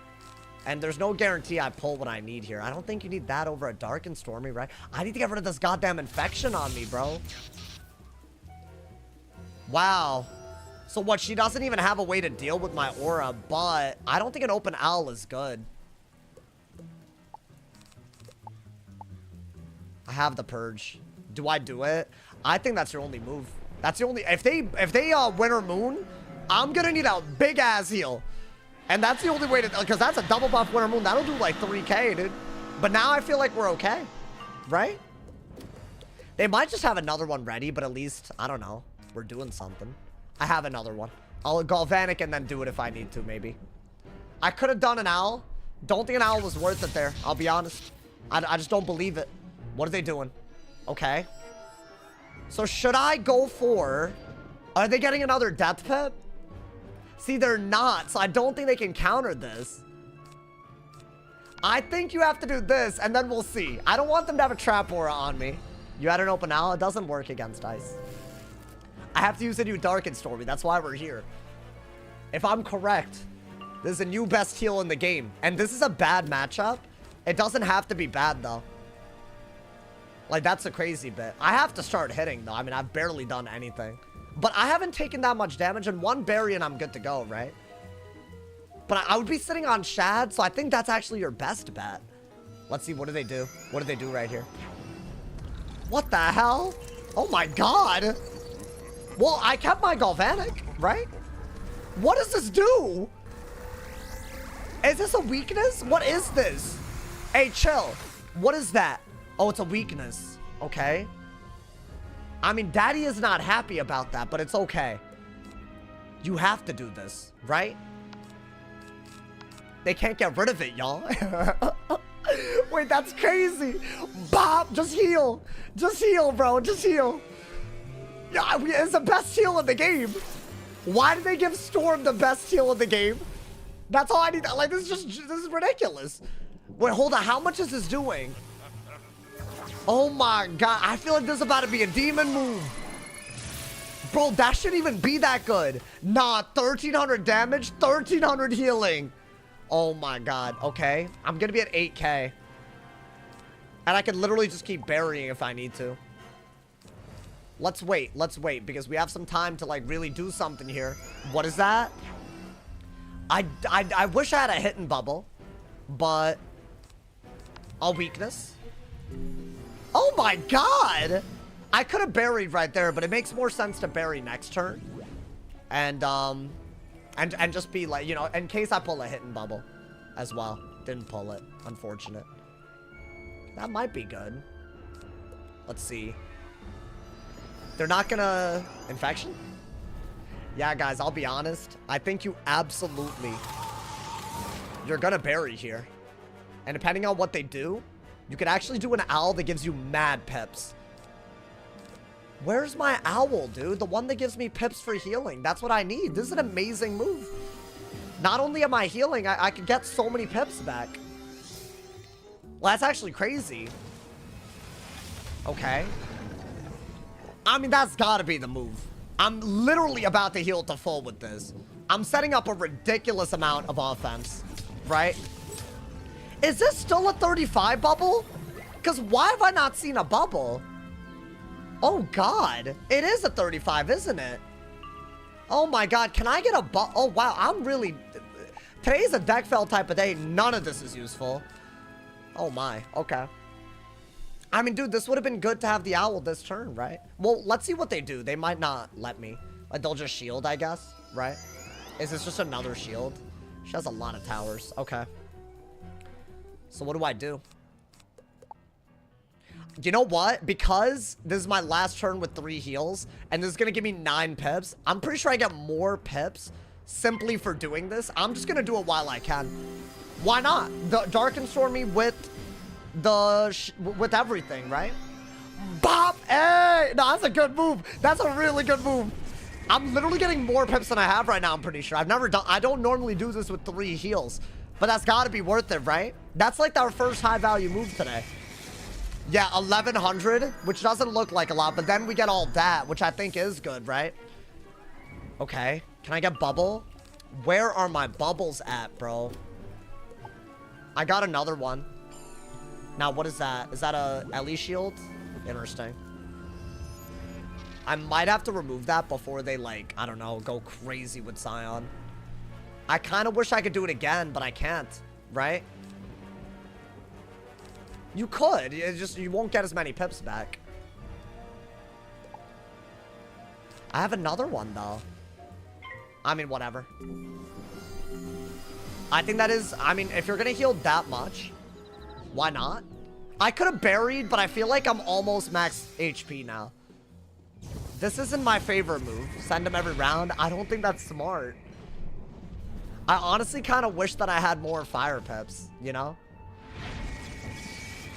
And there's no guarantee I pull what I need here. I don't think you need that over a Dark and Stormy, right? I need to get rid of this goddamn infection on me, bro. Wow. So what, she doesn't even have a way to deal with my aura, but I don't think an open owl is good. I have the purge. Do I do it? I think that's your only move. That's the only... If they Winter Moon, I'm gonna need a big ass heal. And that's the only way to... Because that's a double buff Winter Moon. That'll do like 3K, dude. But now I feel like we're okay. Right? They might just have another one ready, but at least, I don't know. We're doing something. I have another one. I'll Galvanic and then do it if I need to, maybe. I could have done an owl. Don't think an owl was worth it there. I'll be honest. I just don't believe it. What are they doing? Okay. So should I go for... Are they getting another death pip? See, they're not, so I don't think they can counter this. I think you have to do this, and then we'll see. I don't want them to have a trap aura on me. You had an open owl? It doesn't work against Ice. I have to use a new Dark and Stormy. That's why we're here. If I'm correct, this is a new best heal in the game. And this is a bad matchup. It doesn't have to be bad, though. Like, that's a crazy bit. I have to start hitting, though. I mean, I've barely done anything. But I haven't taken that much damage, and one berry and I'm good to go, right? But I would be sitting on Shad, so I think that's actually your best bet. Let's see, what do they do? What do they do right here? What the hell? Oh my god! Well, I kept my Galvanic, right? What does this do? Is this a weakness? What is this? Hey, chill. What is that? Oh, it's a weakness. Okay. I mean, Daddy is not happy about that, but it's okay. You have to do this, right? They can't get rid of it, y'all. Wait, that's crazy. Bob, just heal. Just heal, bro. Just heal. Yeah, it's the best heal in the game. Why did they give Storm the best heal in the game? That's all I need. Like, this is ridiculous. Wait, hold on. How much is this doing? Oh my god. I feel like this is about to be a demon move. Bro, that shouldn't even be that good. Nah, 1300 damage, 1300 healing. Oh my god. Okay. I'm gonna be at 8k. And I can literally just keep burying if I need to. Let's wait because we have some time to like really do something here. What is that? I wish I had a hidden bubble, but a weakness. Oh my god! I could have buried right there, but it makes more sense to bury next turn. And just be like, you know, in case I pull a hidden bubble as well. Didn't pull it, unfortunate. That might be good. Let's see. They're not gonna... Infection? Yeah, guys, I'll be honest. I think you absolutely... You're gonna bury here. And depending on what they do, you could actually do an owl that gives you mad pips. Where's my owl, dude? The one that gives me pips for healing. That's what I need. This is an amazing move. Not only am I healing, I could get so many pips back. Well, that's actually crazy. Okay. I mean, that's gotta be the move. I'm literally about to heal to full with this. I'm setting up a ridiculous amount of offense, right? Is this still a 35 bubble? Because why have I not seen a bubble? Oh, God. It is a 35, isn't it? Oh, my God. Can I get a bubble? Oh, wow. I'm really... Today's a deck fail type of day. None of this is useful. Oh, my. Okay. I mean, dude, this would have been good to have the owl this turn, right? Well, let's see what they do. They might not let me. Like, they'll just shield, I guess, right? Is this just another shield? She has a lot of towers. Okay. So what do I do? You know what? Because this is my last turn with 3 heals, and this is going to give me 9 pips, I'm pretty sure I get more pips simply for doing this. I'm just going to do it while I can. Why not? The Dark and Stormy with everything, right? Bop! Hey! No, that's a good move. That's a really good move. I'm literally getting more pips than I have right now, I'm pretty sure. I don't normally do this with 3 heals, but that's got to be worth it, right? That's like our first high value move today. Yeah, 1100, which doesn't look like a lot, but then we get all that, which I think is good, right? Okay. Can I get bubble? Where are my bubbles at, bro? I got another one. Now, what is that? Is that a Ellie shield? Interesting. I might have to remove that before they, like, I don't know, go crazy with Scion. I kind of wish I could do it again, but I can't, right? You could. It's just, you won't get as many pips back. I have another one, though. I mean, whatever. I think that is, I mean, if you're going to heal that much, why not? I could have buried, but I feel like I'm almost max HP now. This isn't my favorite move. Send him every round. I don't think that's smart. I honestly kind of wish that I had more fire pips, you know?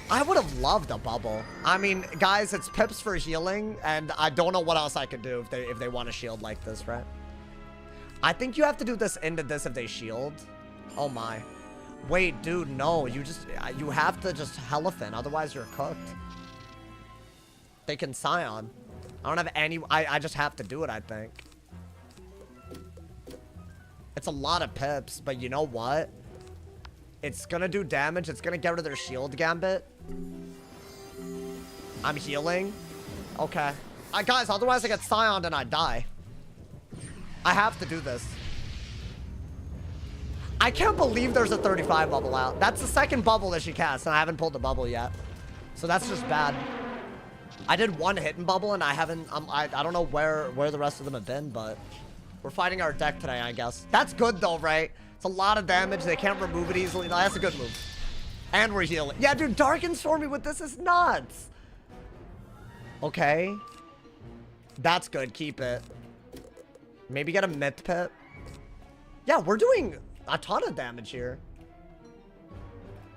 I would have loved a bubble. I mean, guys, it's pips for healing, and I don't know what else I could do if they want to shield like this, right? I think you have to do this into this if they shield. Oh my. Wait, dude, no. You have to just Elephant, otherwise you're cooked. They can Scion. I don't have any... I just have to do it, I think. It's a lot of pips, but you know what? It's gonna do damage. It's gonna get rid of their shield gambit. I'm healing. Okay. Guys, otherwise I get Scioned and I die. I have to do this. I can't believe there's a 35 bubble out. That's the second bubble that she casts, and I haven't pulled the bubble yet. So that's just bad. I did one hidden bubble, and I haven't... I don't know where the rest of them have been, but... We're fighting our deck today, I guess. That's good, though, right? It's a lot of damage. They can't remove it easily. That's a good move. And we're healing. Yeah, dude, Dark and Stormy with this is nuts. Okay. That's good. Keep it. Maybe get a myth pit. Yeah, we're doing a ton of damage here.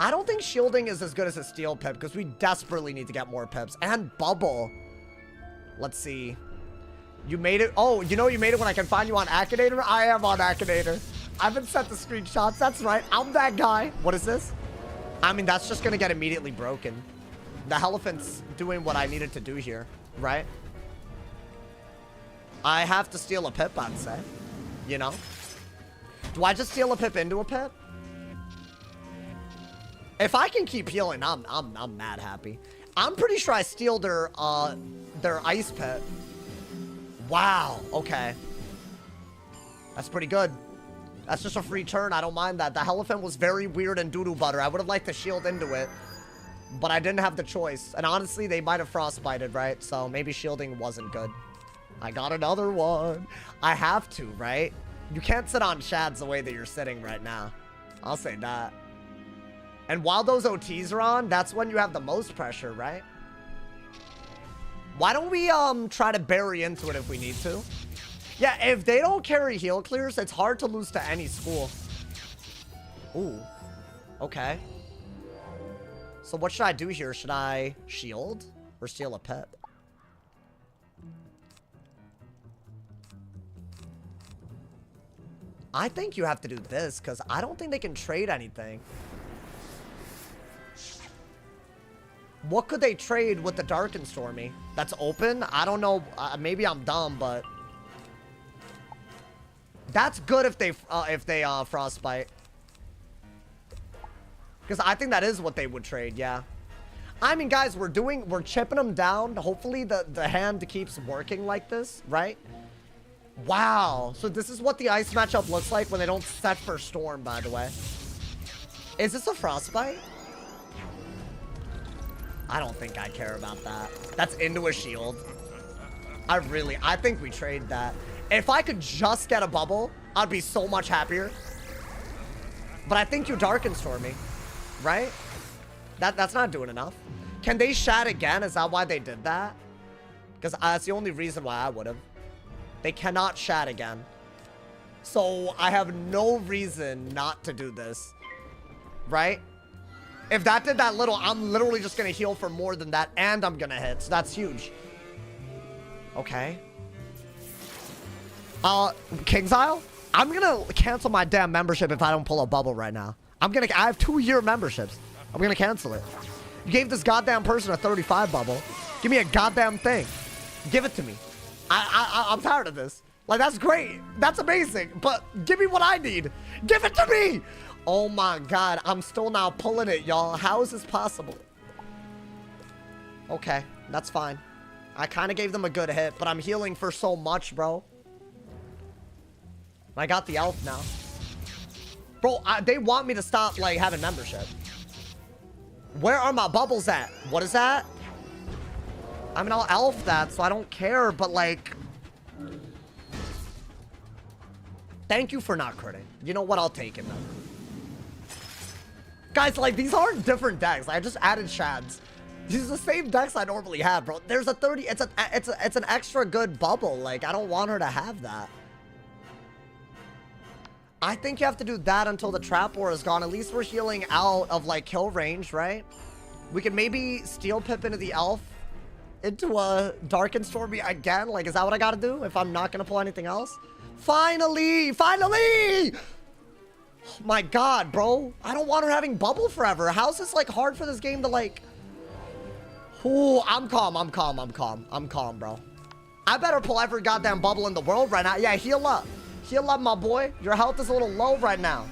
I don't think shielding is as good as a steel pip because we desperately need to get more pips. And bubble. Let's see. You made it. Oh, you know you made it when I can find you on Akinator? I am on Akinator. I haven't sent the screenshots. That's right. I'm that guy. What is this? I mean, that's just gonna get immediately broken. The elephant's doing what I needed to do here, right? I have to steal a pip, I'd say. You know? Do I just steal a pip into a pip? If I can keep healing, I'm mad happy. I'm pretty sure I steal their ice pit. Wow, okay. That's pretty good. That's just a free turn, I don't mind that. The elephant was very weird and doo-doo butter. I would have liked to shield into it, but I didn't have the choice. And honestly, they might have frostbited, right? So maybe shielding wasn't good. I got another one. I have to, right? You can't sit on shads the way that you're sitting right now. I'll say that. And while those OTs are on, that's when you have the most pressure, right? Why don't we try to bury into it if we need to? Yeah, if they don't carry heal clears, it's hard to lose to any school. Ooh. Okay. So what should I do here? Should I shield or steal a pip? I think you have to do this because I don't think they can trade anything. What could they trade with the Dark and Stormy? That's open? I don't know. Maybe I'm dumb, but that's good if they frostbite. Because I think that is what they would trade, yeah. I mean, guys, we're chipping them down. Hopefully the hand keeps working like this, right? Wow. So this is what the ice matchup looks like when they don't set for storm, by the way. Is this a frostbite? I don't think I care about that. That's into a shield. I think we trade that. If I could just get a bubble, I'd be so much happier. But I think you Dark and Stormy, right? That's not doing enough. Can they shat again? Is that why they did that? Because that's the only reason why I would have. They cannot shat again. So I have no reason not to do this, right? If that did that little, I'm literally just going to heal for more than that, and I'm going to hit. So that's huge. Okay. King's Isle? I'm going to cancel my damn membership if I don't pull a bubble right now. I have 2-year memberships. I'm going to cancel it. You gave this goddamn person a 35 bubble. Give me a goddamn thing. Give it to me. I'm tired of this. Like, that's great. That's amazing. But give me what I need. Give it to me. Oh my god. I'm still now pulling it, y'all. How is this possible? Okay. That's fine. I kind of gave them a good hit, but I'm healing for so much, bro. I got the elf now. Bro, they want me to stop, like, having membership. Where are my bubbles at? What is that? I mean, I'll elf that, so I don't care, but, like... Thank you for not critting. You know what? I'll take it, then. Guys, like, these aren't different decks. I just added shads. These are the same decks I normally have, bro. There's a 30... It's an extra good bubble. Like, I don't want her to have that. I think you have to do that until the trap war is gone. At least we're healing out of, like, kill range, right? We could maybe steel pip into the elf. Into a Dark and Stormy again. Like, is that what I gotta do if I'm not gonna pull anything else? Finally! Finally! Oh my god, bro. I don't want her having bubble forever. How's this, like, hard for this game to, like... Ooh, I'm calm, bro. I better pull every goddamn bubble in the world right now. Yeah, heal up. Heal up, my boy. Your health is a little low right now.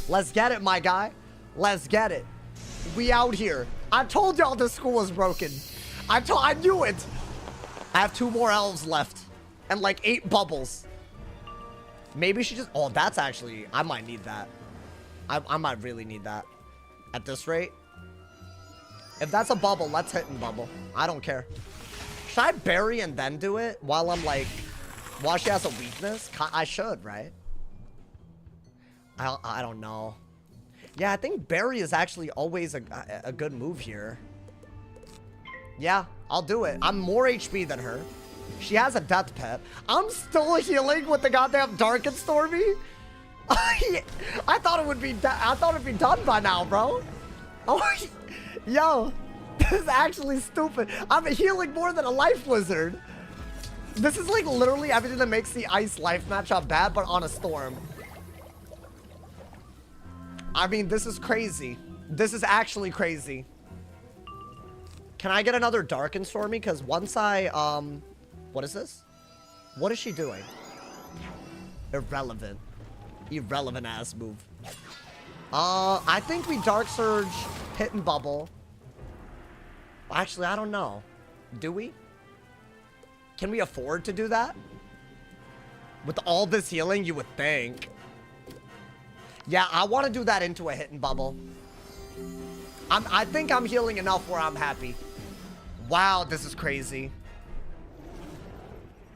Let's get it, my guy. Let's get it. We out here. I told y'all this school was broken. I knew it. I have 2 more elves left. And like 8 bubbles. Maybe she just... Oh, that's actually... I might need that. I might really need that. At this rate. If that's a bubble, let's hit and bubble. I don't care. Should I bury and then do it? While I'm like... While she has a weakness? I should, right? I don't know. Yeah, I think bury is actually always a good move here. Yeah, I'll do it. I'm more HP than her. She has a death pet. I'm still healing with the goddamn Dark and Stormy. I thought it would be done by now, bro. Oh, yo, this is actually stupid. I'm healing more than a life wizard. This is like literally everything that makes the ice life matchup bad, but on a storm. I mean, this is crazy. This is actually crazy. Can I get another Dark and Stormy? Because once I, what is this? What is she doing? Irrelevant. Irrelevant ass move. I think we Dark Surge, hit and bubble. Actually, I don't know. Do we? Can we afford to do that? With all this healing, you would think. Yeah, I want to do that into a hit and bubble. I think I'm healing enough where I'm happy. Wow, this is crazy.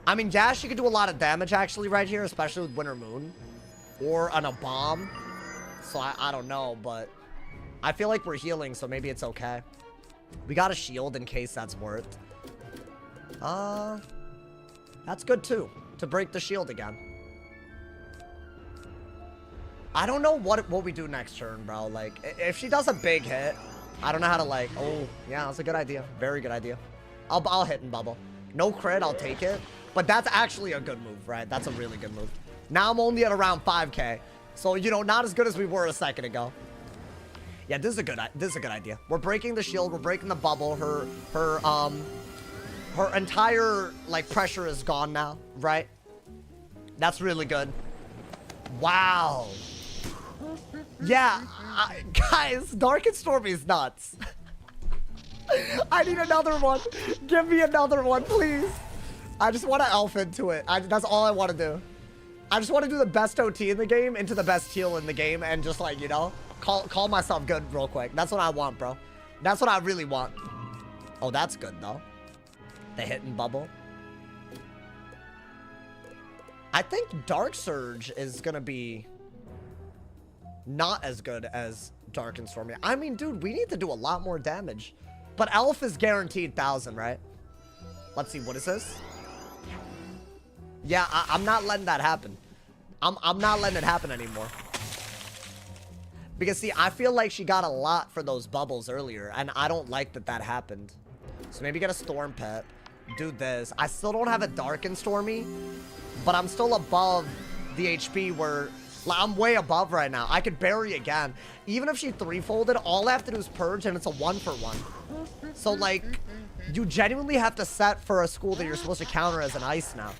I mean, yeah, she could do a lot of damage actually right here, especially with Winter Moon. Or on a bomb. So I don't know, but I feel like we're healing, so maybe it's okay. We got a shield in case that's worth. That's good too, to break the shield again. I don't know what we do next turn, bro. Like, if she does a big hit, I don't know how to like, oh, yeah, that's a good idea. Very good idea. I'll hit and bubble. No crit, I'll take it. But that's actually a good move, right? That's a really good move. Now I'm only at around 5K. So, you know, not as good as we were a second ago. Yeah, this is a good idea. We're breaking the shield, we're breaking the bubble. Her entire, like, pressure is gone now, right? That's really good. Wow. Yeah, guys, Dark and Stormy is nuts. I need another one. Give me another one, please. I just want to elf into it. That's all I want to do. I just want to do the best OT in the game into the best heal in the game and just like, you know, call myself good real quick. That's what I want, bro. That's what I really want. Oh, that's good, though. The hit and bubble. I think Dark Surge is going to be not as good as Dark and Stormy. I mean, dude, we need to do a lot more damage. But Elf is guaranteed 1,000, right? Let's see, what is this? Yeah, I'm not letting that happen. I'm not letting it happen anymore. Because, see, I feel like she got a lot for those bubbles earlier, and I don't like that that happened. So maybe get a Storm Pet. Do this. I still don't have a Dark and Stormy, but I'm still above the HP where... Like, I'm way above right now. I could bury again. Even if she three-folded, all I have to do is purge, and it's a 1-for-1. So, like, you genuinely have to set for a school that you're supposed to counter as an ice now.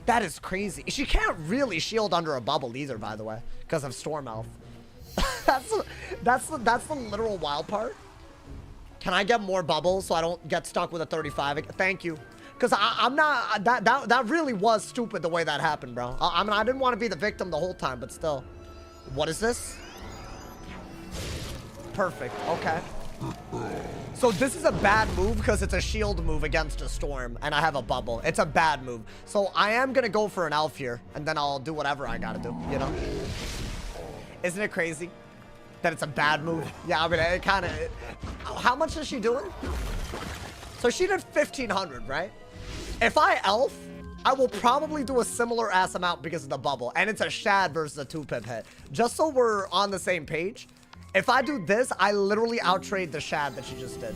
That is crazy. She can't really shield under a bubble either, by the way, because of Storm Elf. that's the literal wild part. Can I get more bubbles so I don't get stuck with a 35? Thank you. Because I'm not, that really was stupid the way that happened, bro. I mean, I didn't want to be the victim the whole time, but still. What is this? Perfect, okay. So this is a bad move because it's a shield move against a storm, and I have a bubble. It's a bad move. So I am going to go for an elf here, and then I'll do whatever I got to do, you know? Isn't it crazy that it's a bad move? Yeah, I mean, it kind of... How much is she doing? So she did 1,500, right? If I elf, I will probably do a similar ass amount because of the bubble. And it's a Shad versus a 2-pip hit. Just so we're on the same page. If I do this, I literally outtrade the Shad that she just did.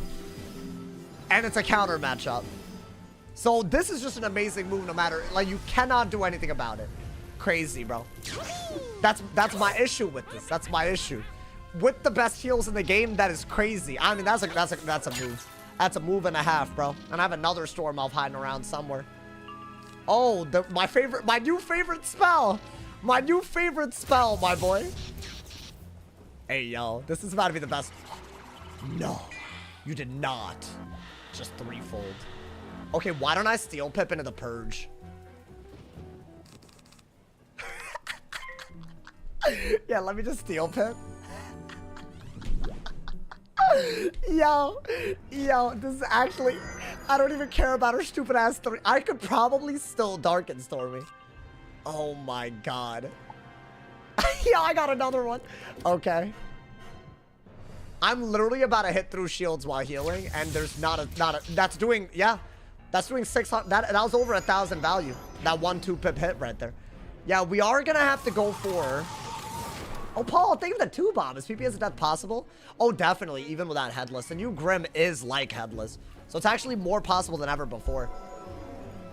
And it's a counter matchup. So this is just an amazing move no matter... Like, you cannot do anything about it. Crazy, bro. That's my issue with this. That's my issue. With the best heals in the game, that is crazy. I mean, that's a move. That's a move and a half, bro. And I have another Storm Elf hiding around somewhere. Oh, my new favorite spell. My new favorite spell, my boy. Hey, yo, this is about to be the best. No, you did not. Just threefold. Okay, why don't I Steel Pip into the Purge? Yeah, let me just Steel Pip. Yo, this is actually... I don't even care about her stupid ass 3. I could probably still Dark and Stormy. Oh my god. Yo, I got another one. Okay. I'm literally about to hit through shields while healing, and there's not a... That's doing... Yeah. That's doing 600... That was over 1,000 value. That 1-2 pip hit right there. Yeah, we are gonna have to go for... Oh, Paul, think of the 2-bomb. Is PPS death possible? Oh, definitely, even without Headless. The new Grim is like Headless. So it's actually more possible than ever before.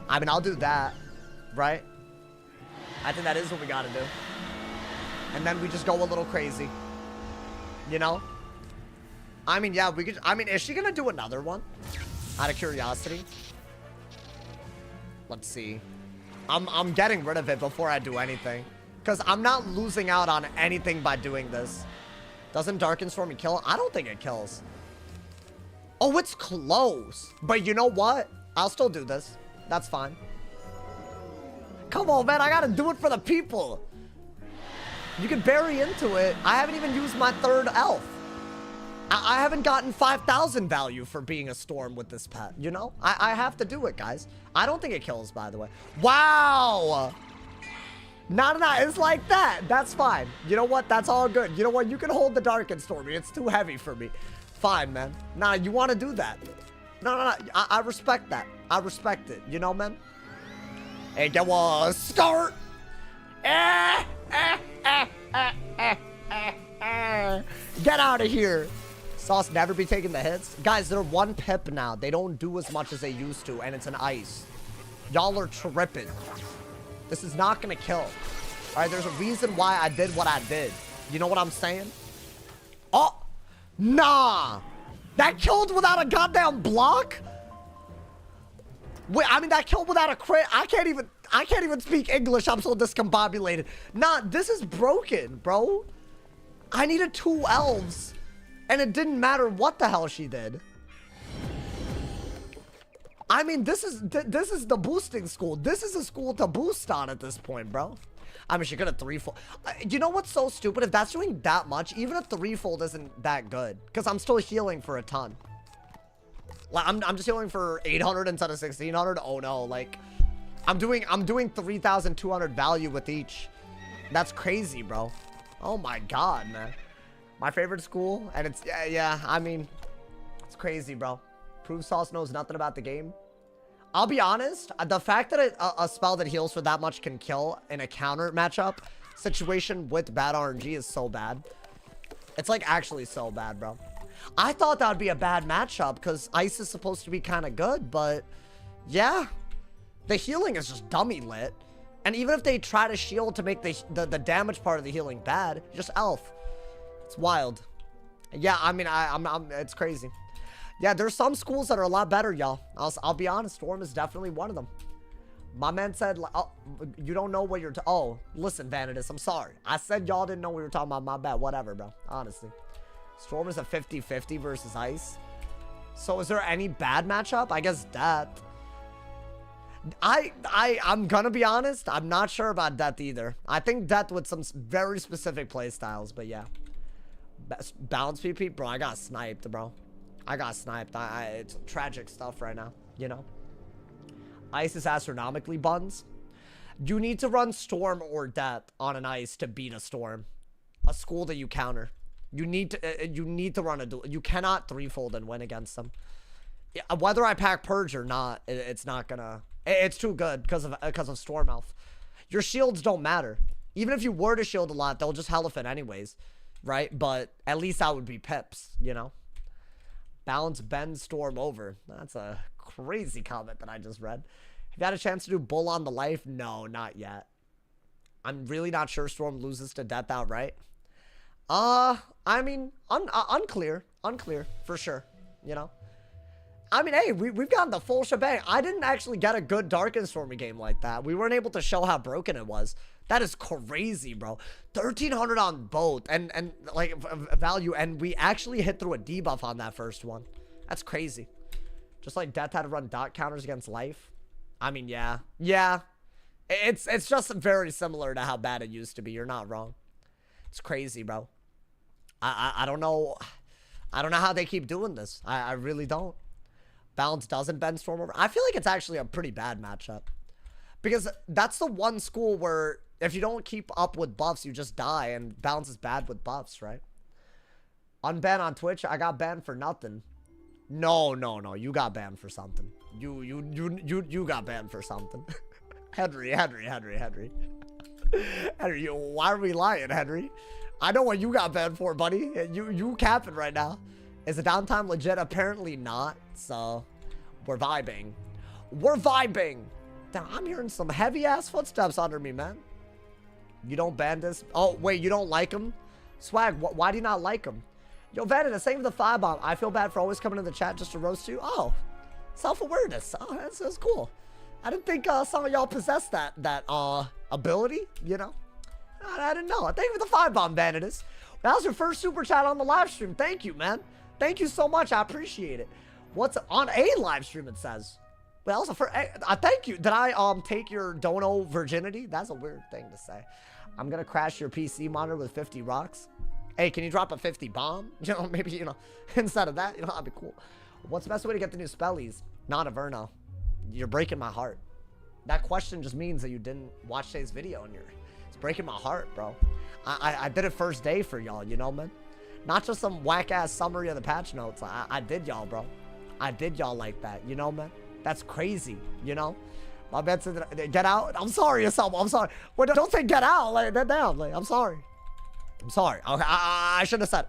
I mean, I'll do that, right? I think that is what we gotta do. And then we just go a little crazy. You know? I mean, yeah, we could... I mean, is she gonna do another one? Out of curiosity. Let's see. I'm getting rid of it before I do anything. Because I'm not losing out on anything by doing this. Doesn't Darken Storm kill? I don't think it kills. Oh, it's close. But you know what? I'll still do this. That's fine. Come on, man. I gotta do it for the people. You can bury into it. I haven't even used my third elf. I haven't gotten 5,000 value for being a storm with this pet, you know? I have to do it, guys. I don't think it kills, by the way. Wow! No, it's like that. That's fine. You know what? That's all good. You know what? You can hold the Dark and Stormy. It's too heavy for me. Fine, man. Nah, you want to do that. No. I respect that. I respect it. You know, man? Hey, get one. Start! Get out of here. Sauce never be taking the hits. Guys, they're 1 pip now. They don't do as much as they used to, and it's an ice. Y'all are tripping. This is not gonna kill. All right, there's a reason why I did what I did. You know what I'm saying? Oh, nah. That killed without a goddamn block? Wait, I mean, that killed without a crit. I can't even speak English. I'm so discombobulated. Nah, this is broken, bro. I needed 2 elves. And it didn't matter what the hell she did. I mean, this is the boosting school. This is a school to boost on at this point, bro. I mean, she could have 3-fold. You know what's so stupid? If that's doing that much, even a 3-fold isn't that good. Because I'm still healing for a ton. Like, I'm just healing for 800 instead of 1600. Oh no, like, I'm doing 3,200 value with each. That's crazy, bro. Oh my god, man. My favorite school, and it's, yeah, I mean, it's crazy, bro. Proof Sauce knows nothing about the game. I'll be honest, the fact that a spell that heals for that much can kill in a counter matchup situation with bad RNG is so bad. It's like actually so bad, bro. I thought that would be a bad matchup because Ice is supposed to be kind of good, but yeah, the healing is just dummy lit. And even if they try to shield to make the damage part of the healing bad, just elf. It's wild. Yeah, I mean, it's crazy. Yeah, there's some schools that are a lot better, y'all. I'll be honest. Storm is definitely one of them. My man said, oh, you don't know what you're... Oh, listen, Vanitas, I'm sorry. I said y'all didn't know what we were talking about. My bad. Whatever, bro. Honestly. Storm is a 50-50 versus Ice. So is there any bad matchup? I guess Death. I'm gonna be honest. I'm not sure about Death either. I think Death with some very specific play styles, but yeah. Balance PP, bro. I got sniped, bro. I got sniped. It's tragic stuff right now, you know. Ice is astronomically buns. You need to run Storm or Death on an Ice to beat a Storm, a school that you counter. You need to run a duel. You cannot 3-fold and win against them. Yeah, whether I pack Purge or not, it's not gonna. It's too good because of Storm Elf. Your shields don't matter. Even if you were to shield a lot, they'll just Elephant anyways. Right? But at least that would be pips, you know? Balance Ben Storm over. That's a crazy comment that I just read. Have you had a chance to do Bull on the Life? No, not yet. I'm really not sure Storm loses to Death outright. I mean, unclear. Unclear, for sure. You know? I mean, hey, we've gotten the full shebang. I didn't actually get a good Dark and Stormy game like that. We weren't able to show how broken it was. That is crazy, bro. 1,300 on both and like value, and we actually hit through a debuff on that first one. That's crazy. Just like Death had to run dot counters against Life. I mean, yeah. It's just very similar to how bad it used to be. You're not wrong. It's crazy, bro. I don't know. I don't know how they keep doing this. I really don't. Balance doesn't bend Storm over. I feel like it's actually a pretty bad matchup. Because that's the one school where if you don't keep up with buffs, you just die. And Balance is bad with buffs, right? Unban on Twitch. I got banned for nothing. No. You got banned for something. You got banned for something. Henry. Henry, why are we lying, Henry? I know what you got banned for, buddy. You capping right now. Is the downtime legit? Apparently not. So, we're vibing. Damn, I'm hearing some heavy-ass footsteps under me, man. You don't ban this? Oh, wait, you don't like him? Swag, why do you not like him? Yo, Vanita, save the firebomb. I feel bad for always coming in the chat just to roast you. Oh, self-awareness. Oh, that's cool. I didn't think some of y'all possess that ability, you know? I didn't know. Thank you for the firebomb, Vanitas. That was your first super chat on the live stream. Thank you, man. Thank you so much. I appreciate it. What's on a live stream, it says. Well, also for thank you. Did I take your dono virginity? That's a weird thing to say. I'm gonna crash your PC monitor with 50 rocks. Hey, can you drop a 50 bomb? You know, maybe, you know, instead of that, you know, that'd be cool. What's the best way to get the new spellies? Not Averno. You're breaking my heart. That question just means that you didn't watch today's video and it's breaking my heart, bro. I did it first day for y'all, you know, man? Not just some whack-ass summary of the patch notes. I did y'all, bro. I did y'all like that, you know, man? That's crazy, you know? My bad said, get out. I'm sorry, yourself. I'm sorry. Well, don't say get out. Like, that down. Like, I'm sorry. I'm sorry. Okay, I should have said.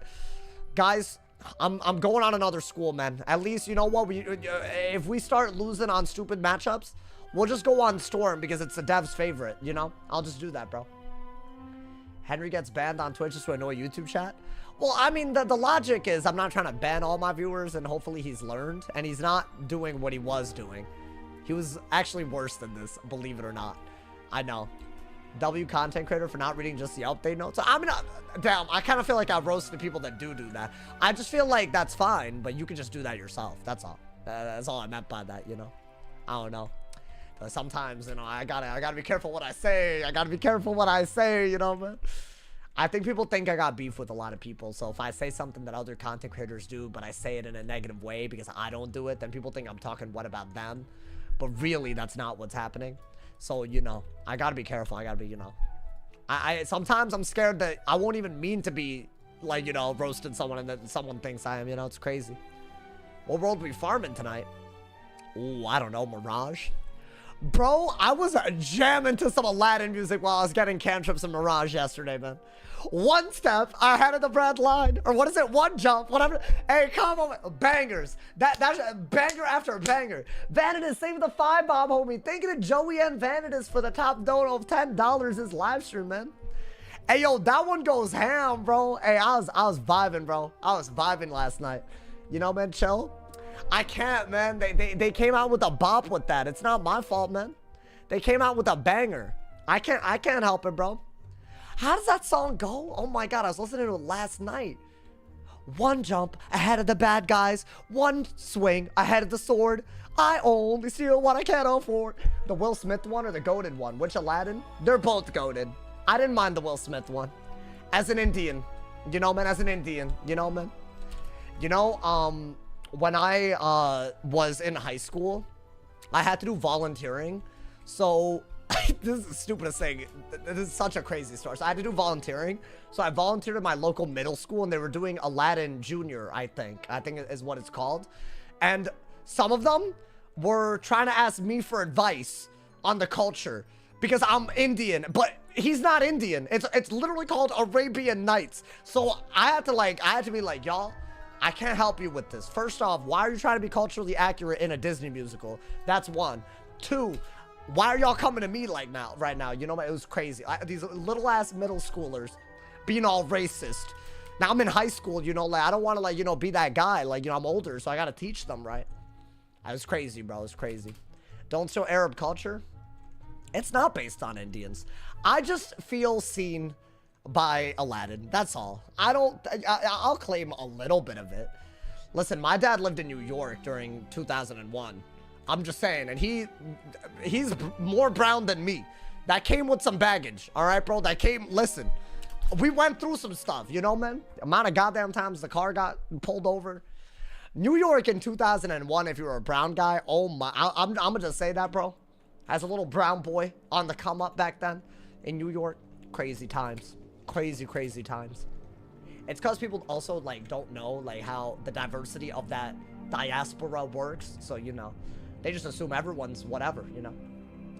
Guys, I'm going on another school, man. At least, you know what? If we start losing on stupid matchups, we'll just go on Storm because it's the dev's favorite, you know? I'll just do that, bro. Henry gets banned on Twitch just to annoy YouTube chat. Well, I mean, the logic is I'm not trying to ban all my viewers, and hopefully he's learned, and he's not doing what he was doing. He was actually worse than this, believe it or not. I know. W content creator for not reading just the update notes. I mean, damn, I kind of feel like I've roasted people that do that. I just feel like that's fine, but you can just do that yourself. That's all. That's all I meant by that, you know? I don't know. But sometimes, you know, I gotta be careful what I say. I gotta be careful what I say, you know, man? I think people think I got beef with a lot of people. So if I say something that other content creators do, but I say it in a negative way because I don't do it, then people think I'm talking what about them? But really, that's not what's happening. So, you know, I gotta be careful. I gotta be, you know. Sometimes I'm scared that I won't even mean to be, like, you know, roasting someone and then someone thinks I am, you know. It's crazy. What world are we farming tonight? Ooh, I don't know. Mirage? Bro, I was jamming to some Aladdin music while I was getting cantrips and Mirage yesterday, man. One step ahead of the red line. Or what is it? One jump. Whatever. Hey, come on. Bangers. That's a banger after a banger. Vanitas, save the 5 bomb, homie. Thank you to Joey and Vanitas for the top dono of $10 this live stream, man. Hey, yo, that one goes ham, bro. Hey, I was vibing, bro. I was vibing last night. You know, man, chill. I can't, man. They came out with a bop with that. It's not my fault, man. They came out with a banger. I can't help it, bro. How does that song go? Oh my god, I was listening to it last night. One jump ahead of the bad guys. One swing ahead of the sword. I only steal what I can't afford. The Will Smith one or the goated one? Which Aladdin? They're both goated. I didn't mind the Will Smith one. As an Indian. You know, man, as an Indian. You know, man. You know, when I was in high school, I had to do volunteering. So this is the stupidest thing. This is such a crazy story. So I had to do volunteering. So I volunteered at my local middle school, and they were doing Aladdin Junior, I think is what it's called. And some of them were trying to ask me for advice on the culture because I'm Indian, but he's not Indian. It's literally called Arabian Nights. So I had to be like, y'all, I can't help you with this. First off, why are you trying to be culturally accurate in a Disney musical? That's one. Two, why are y'all coming to me like right now? You know, it was crazy. These little ass middle schoolers being all racist. Now I'm in high school, you know, like I don't want to, like, you know, be that guy. Like, you know, I'm older, so I got to teach them, right? It was crazy, bro. It was crazy. Don't show Arab culture. It's not based on Indians. I just feel seen by Aladdin. That's all. I'll claim a little bit of it. Listen, my dad lived in New York during 2001. I'm just saying, and he's more brown than me. That came with some baggage, all right, bro? Listen, we went through some stuff, you know, man? The amount of goddamn times the car got pulled over. New York in 2001, if you were a brown guy, oh my, I'm gonna just say that, bro. As a little brown boy on the come up back then in New York, crazy times. Crazy, crazy times. It's because people also, like, don't know, like, how the diversity of that diaspora works. So, you know, they just assume everyone's whatever, you know.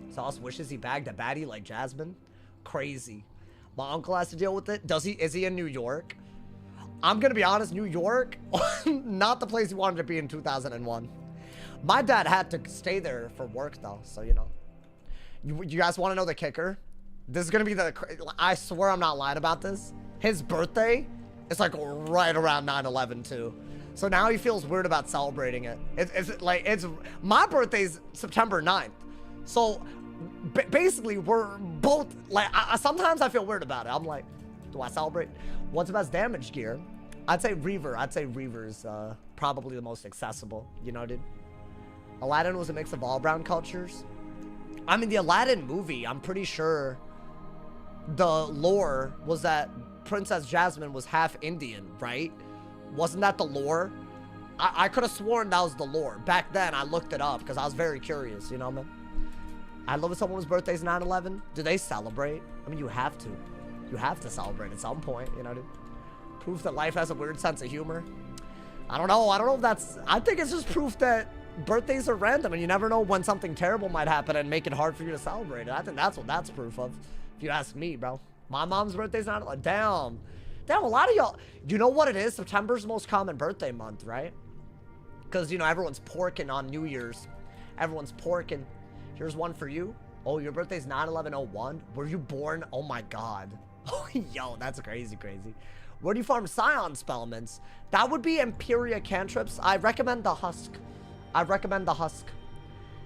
Sauce wishes he bagged a baddie like Jasmine. Crazy. My uncle has to deal with it. Is he in New York? I'm gonna be honest, New York, not the place he wanted to be in 2001. My dad had to stay there for work though, so you know. You guys want to know the kicker? This is gonna be I swear I'm not lying about this. His birthday It's like right around 9/11 too. So now he feels weird about celebrating it. It's my birthday's September 9th. So basically we're both like, sometimes I feel weird about it. I'm like, do I celebrate? What's the best damage gear? I'd say Reaver. I'd say Reaver's probably the most accessible, you know, dude. Aladdin was a mix of all brown cultures. I mean, the Aladdin movie, I'm pretty sure the lore was that Princess Jasmine was half Indian, right? Wasn't that the lore? I could have sworn that was the lore. Back then, I looked it up because I was very curious, you know, man? I love it someone's birthday's 9/11. Do they celebrate? I mean, you have to. You have to celebrate at some point, you know, dude. Proof that life has a weird sense of humor. I don't know. I don't know if that's... I think it's just proof that birthdays are random and you never know when something terrible might happen and make it hard for you to celebrate it. I think that's what that's proof of, if you ask me, bro. My mom's birthday's not... Damn, a lot of y'all... You know what it is? September's the most common birthday month, right? Because, you know, everyone's porking on New Year's. Everyone's porking. Here's one for you. Oh, your birthday's 9/11/01? Were you born? Oh, my God. Oh, yo, that's crazy, crazy. Where do you farm Scion Spellments? That would be Imperia cantrips. I recommend the Husk.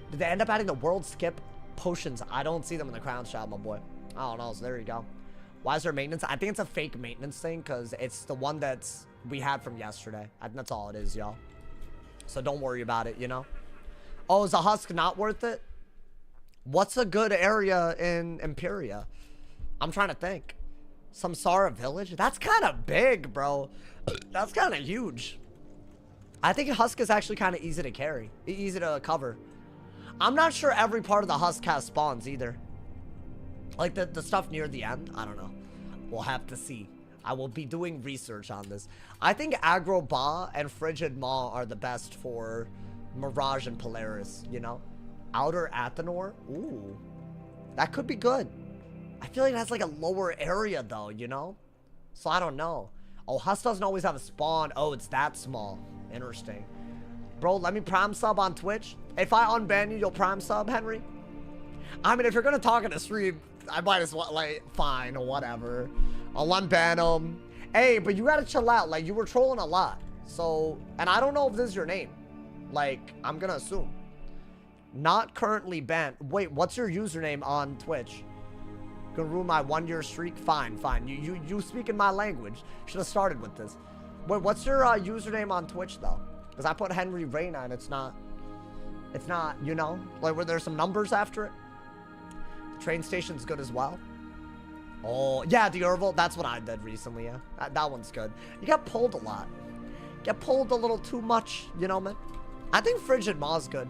Did they end up adding the world skip potions? I don't see them in the crown shop, my boy. I don't know, so there you go. Why is there maintenance? I think it's a fake maintenance thing because it's the one that's we had from yesterday. I think that's all it is, y'all. So don't worry about it, you know? Oh, is a Husk not worth it? What's a good area in Imperia? I'm trying to think. Samsara Village? That's kind of big, bro. That's kind of huge. I think Husk is actually kind of easy to carry. Easy to cover. I'm not sure every part of the Husk has spawns either. Like the stuff near the end? I don't know. We'll have to see. I will be doing research on this. I think Aggro Ba and Frigid Maw are the best for Mirage and Polaris, you know? Outer Athenor? Ooh. That could be good. I feel like it has like a lower area though, you know? So I don't know. Oh, Husk doesn't always have a spawn. Oh, it's that small. Interesting. Bro, let me prime sub on Twitch. If I unban you, you'll prime sub, Henry? I mean, if you're gonna talk in a stream, I might as well, like, fine, whatever. I'll unban him. Hey, but you gotta chill out. Like, you were trolling a lot. So, and I don't know if this is your name. Like, I'm gonna assume. Not currently banned. Wait, what's your username on Twitch? Gonna ruin my 1-year streak? Fine. You speak in my language. Should have started with this. Wait, what's your username on Twitch though? Because I put Henry Reyna and it's not, you know, like were there some numbers after it? The train station's good as well. Oh yeah, the Urval. That's what I did recently. Yeah, that one's good. You got pulled a lot. Get pulled a little too much, you know, man. I think Frigid Maw's good.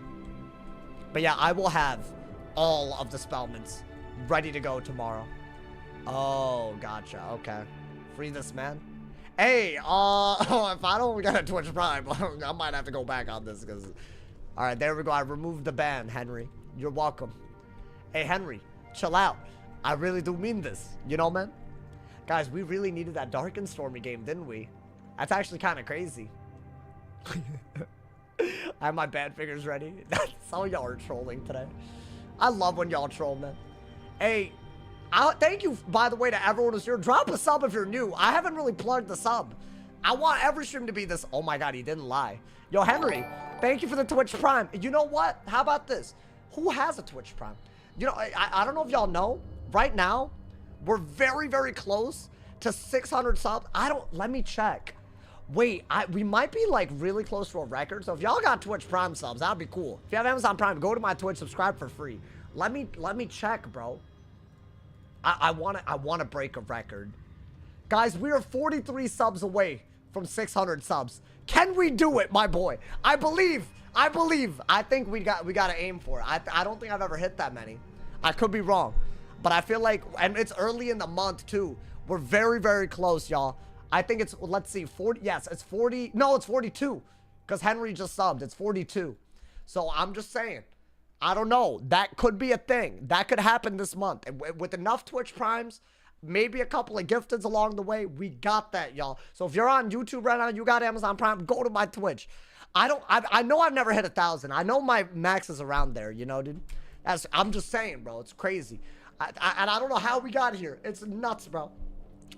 But yeah, I will have all of the Spellments ready to go tomorrow. Oh, gotcha. Okay. Free this man. Hey, if I don't get a Twitch Prime, I might have to go back on this because... Alright, there we go. I removed the ban, Henry. You're welcome. Hey, Henry, chill out. I really do mean this. You know, man? Guys, we really needed that Dark and Stormy game, didn't we? That's actually kind of crazy. I have my bad figures ready. Some of y'all are trolling today. I love when y'all troll, man. Hey, thank you, by the way, to everyone who's here. Drop a sub if you're new. I haven't really plugged the sub. I want every stream to be this. Oh my God, he didn't lie. Yo, Henry, thank you for the Twitch Prime. You know what? How about this? Who has a Twitch Prime? You know, I don't know if y'all know. Right now, we're very, very close to 600 subs. Let me check. Wait, we might be like really close to a record. So if y'all got Twitch Prime subs, that'd be cool. If you have Amazon Prime, go to my Twitch, subscribe for free. Let me check, bro. I wanna break a record. Guys, we are 43 subs away from 600 subs. Can we do it, my boy? I believe. I think we gotta aim for it. I don't think I've ever hit that many. I could be wrong. But I feel like, and it's early in the month too. We're very, very close, y'all. I think it's, let's see, 40, yes, it's 40, no, it's 42. Because Henry just subbed, it's 42. So I'm just saying, I don't know. That could be a thing. That could happen this month. And with enough Twitch Primes, maybe a couple of gifteds along the way, we got that, y'all. So if you're on YouTube right now, you got Amazon Prime, go to my Twitch. I know I've never hit 1,000. I know my max is around there, you know, dude. I'm just saying, bro, it's crazy. And I don't know how we got here. It's nuts, bro.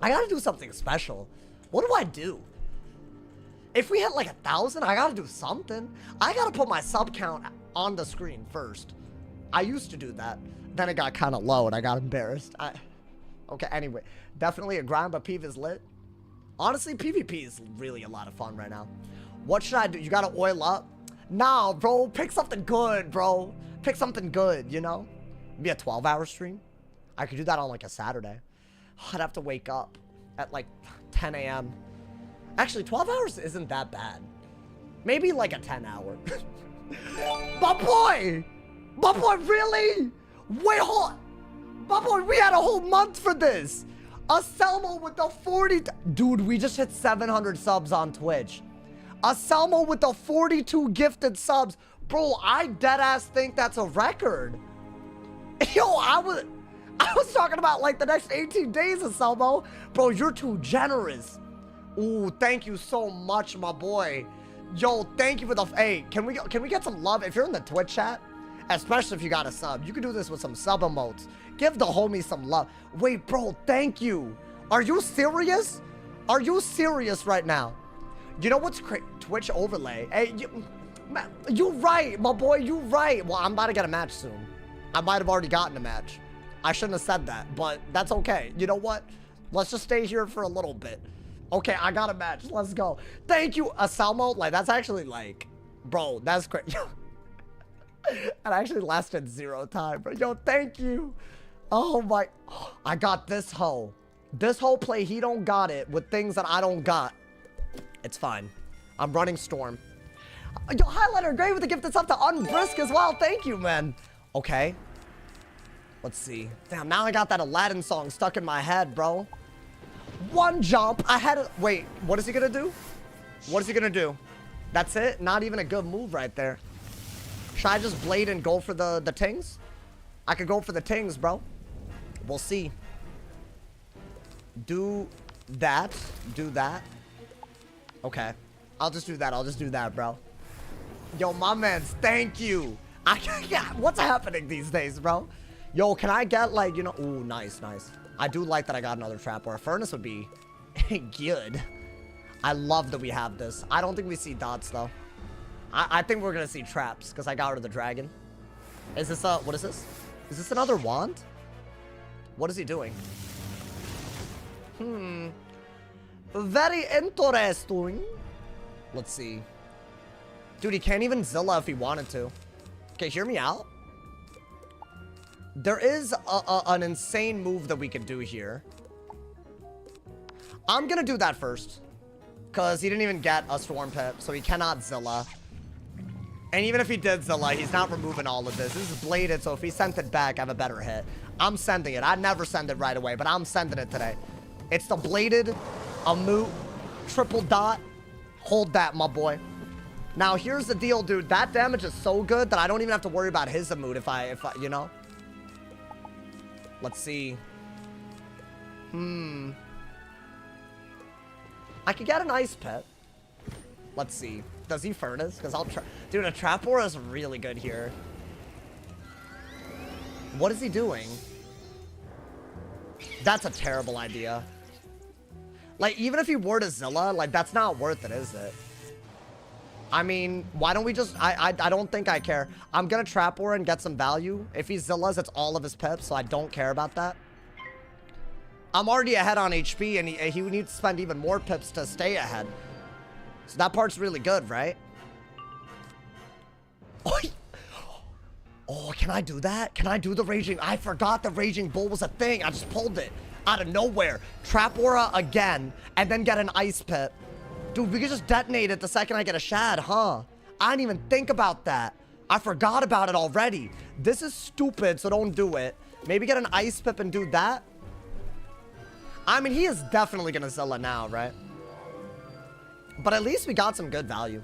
I gotta do something special. What do I do? If we hit like 1,000, I gotta do something. I gotta put my sub count on the screen first. I used to do that. Then it got kind of low and I got embarrassed. Okay, anyway. Definitely a grind, but PvP is lit. Honestly, PvP is really a lot of fun right now. What should I do? You gotta oil up? Nah, bro. Pick something good, bro. Pick something good, you know? Maybe a 12-hour stream? I could do that on like a Saturday. I'd have to wake up at like 10 a.m. Actually, 12 hours isn't that bad. Maybe like a 10-hour. My boy! My boy, really? Wait, hold on. My boy, we had a whole month for this. A Selmo with the 40... Dude, we just hit 700 subs on Twitch. A Selmo with the 42 gifted subs. Bro, I deadass think that's a record. Yo, I was talking about like the next 18 days of Selmo. Bro, you're too generous. Ooh, thank you so much, my boy. Yo, thank you for the... Hey, can we get some love? If you're in the Twitch chat, especially if you got a sub, you can do this with some sub emotes. Give the homie some love. Wait, bro, thank you. Are you serious? Are you serious right now? You know what's crazy? Twitch overlay. Hey, you right, my boy, you right. Well, I'm about to get a match soon. I might have already gotten a match. I shouldn't have said that, but that's okay. You know what? Let's just stay here for a little bit. Okay, I got a match. Let's go. Thank you, Asalmo. Like, that's actually like, bro, that's crazy. It actually lasted 0 time, bro. Yo, thank you. Oh my, I got this hoe. This whole play, he don't got it with things that I don't got. It's fine. I'm running Storm. Yo, highlighter, great with the gift that's up to Unbrisk as well. Thank you, man. Okay. Let's see. Damn, now I got that Aladdin song stuck in my head, bro. One jump. I had a... Wait, what is he gonna do? What is he gonna do? That's it? Not even a good move right there. Should I just blade and go for the tings? I could go for the tings, bro. We'll see. Do that. Do that. Okay. I'll just do that. I'll just do that, bro. Yo, my mans, thank you. What's happening these days, bro? Yo, can I get, like, you know... Ooh, nice, nice. I do like that I got another trap, or a furnace would be good. I love that we have this. I don't think we see dots, though. I think we're gonna see traps, because I got rid of the dragon. Is this, what is this? Is this another wand? What is he doing? Very interesting. Let's see. Dude, he can't even Zilla if he wanted to. Okay, hear me out. There is an insane move that we can do here. I'm gonna do that first. Because he didn't even get a Storm Pip, so he cannot Zilla. And even if he did Zilla, he's not removing all of this. This is bladed, so if he sent it back, I have a better hit. I'm sending it. I'd never send it right away, but I'm sending it today. It's the bladed, a moot, triple dot. Hold that, my boy. Now, here's the deal, dude. That damage is so good that I don't even have to worry about his moot if I, you know. Let's see. I could get an ice pet. Let's see. Does he furnace? Because I'll try. Dude, a trap aura is really good here. What is he doing? That's a terrible idea. Like, even if he were to Zilla, like, that's not worth it, is it? I mean, why don't we just... I don't think I care. I'm gonna trap aura and get some value. If he Zillas, it's all of his pips, so I don't care about that. I'm already ahead on HP, and he would need to spend even more pips to stay ahead. So that part's really good, right? Oh, can I do that? Can I do the Raging? I forgot the Raging Bull was a thing. I just pulled it out of nowhere. Trap aura again, and then get an ice pit. Dude, we could just detonate it the second I get a shad, huh? I didn't even think about that. I forgot about it already. This is stupid, so don't do it. Maybe get an ice pip and do that. I mean, he is definitely gonna Zilla now, right? But at least we got some good value.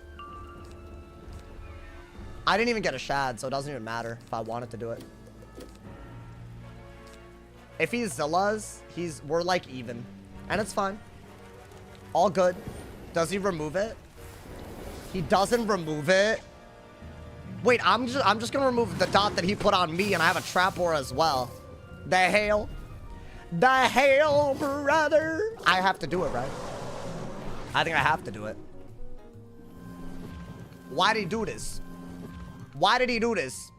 I didn't even get a shad, so it doesn't even matter if I wanted to do it. If he's Zillas, we're like even. And it's fine. All good. Does he remove it? He doesn't remove it. Wait, I'm just gonna remove the dot that he put on me, and I have a trap aura as well. The hell? The hell, brother? I have to do it, right? I think I have to do it. Why did he do this? Why did he do this?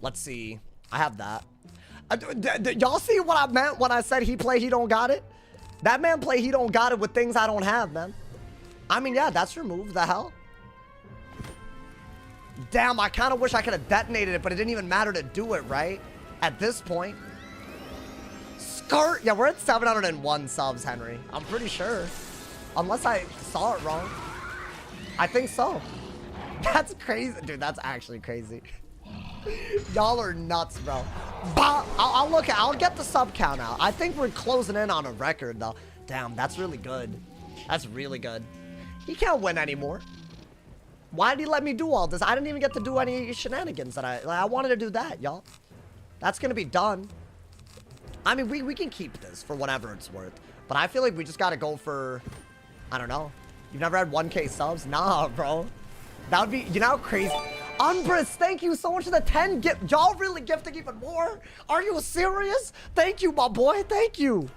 Let's see. I have that. Y'all see what I meant when I said he play, he don't got it? That man play, he don't got it with things I don't have, man. I mean, yeah, that's your move. The hell? Damn, I kind of wish I could have detonated it, but it didn't even matter to do it, right? At this point. Skirt. Yeah, we're at 701 subs, Henry. I'm pretty sure. Unless I saw it wrong. I think so. That's crazy. Dude, that's actually crazy. Y'all are nuts, bro. I'll get the sub count out. I think we're closing in on a record, though. Damn, that's really good. That's really good. He can't win anymore. Why did he let me do all this? I didn't even get to do any shenanigans that I wanted to do that, y'all. That's gonna be done. I mean, we can keep this for whatever it's worth. But I feel like we just gotta go for, I don't know. You've never had 1K subs? Nah, bro. That would be, you know how crazy. Umbris, thank you so much for the 10 gift. Y'all really gifting even more? Are you serious? Thank you, my boy. Thank you.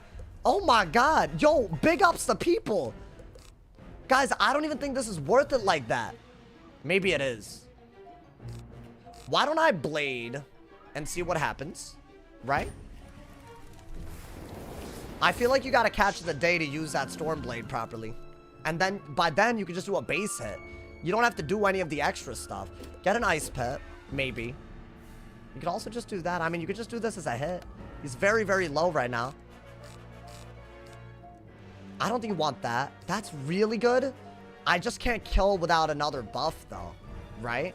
Oh my God. Yo, big ups to people. Guys, I don't even think this is worth it like that. Maybe it is. Why don't I blade and see what happens? Right? I feel like you gotta catch the day to use that storm blade properly. And then, by then, you can just do a base hit. You don't have to do any of the extra stuff. Get an ice pet, maybe. You could also just do that. I mean, you could just do this as a hit. He's very, very low right now. I don't think you want that. That's really good. I just can't kill without another buff, though. Right?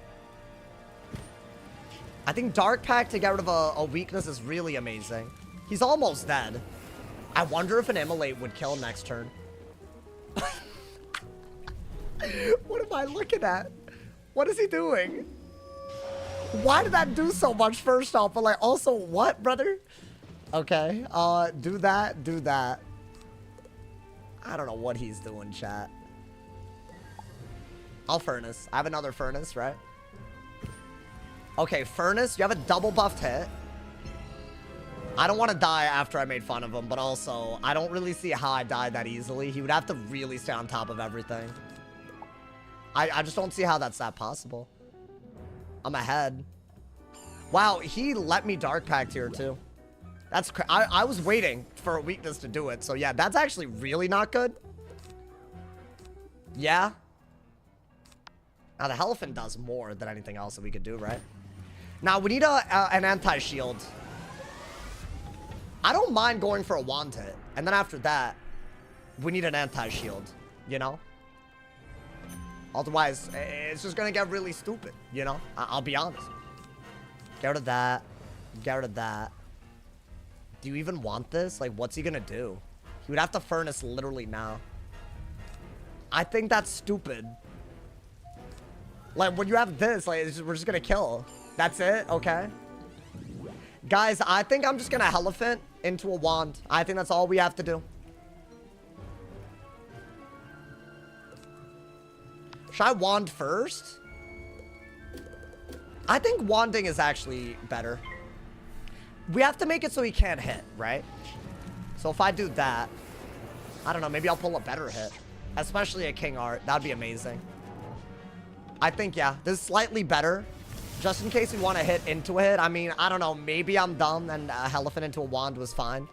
I think Dark Pack to get rid of a weakness is really amazing. He's almost dead. I wonder if an Immolate would kill next turn. What am I looking at? What is he doing? Why did that do so much first off? But like, also what, brother? Okay, do that, do that. I don't know what he's doing, chat. I'll Furnace. I have another Furnace, right? Okay, Furnace, you have a double buffed hit. I don't want to die after I made fun of him, but also, I don't really see how I died that easily. He would have to really stay on top of everything. I just don't see how that's that possible. I'm ahead. Wow, he let me Dark Pact here, too. That's I was waiting for a weakness to do it, so yeah, that's actually really not good. Yeah. Now, the Elephant does more than anything else that we could do, right? Now, we need an anti-shield. I don't mind going for a wand hit. And then after that, we need an anti-shield, you know? Otherwise, it's just going to get really stupid, you know? I'll be honest. Get rid of that. Get rid of that. Do you even want this? Like, what's he going to do? He would have to Furnace literally now. I think that's stupid. Like, when you have this, like, we're just going to kill. That's it? Okay. Guys, I think I'm just going to Elephant into a wand. I think that's all we have to do. Should I wand first? I think wanding is actually better. We have to make it so he can't hit, right? So if I do that, I don't know, maybe I'll pull a better hit. Especially a King Art. That'd be amazing. I think, yeah, this is slightly better. Just in case we want to hit into a hit. I mean, I don't know. Maybe I'm dumb and Elephant into a wand was fine.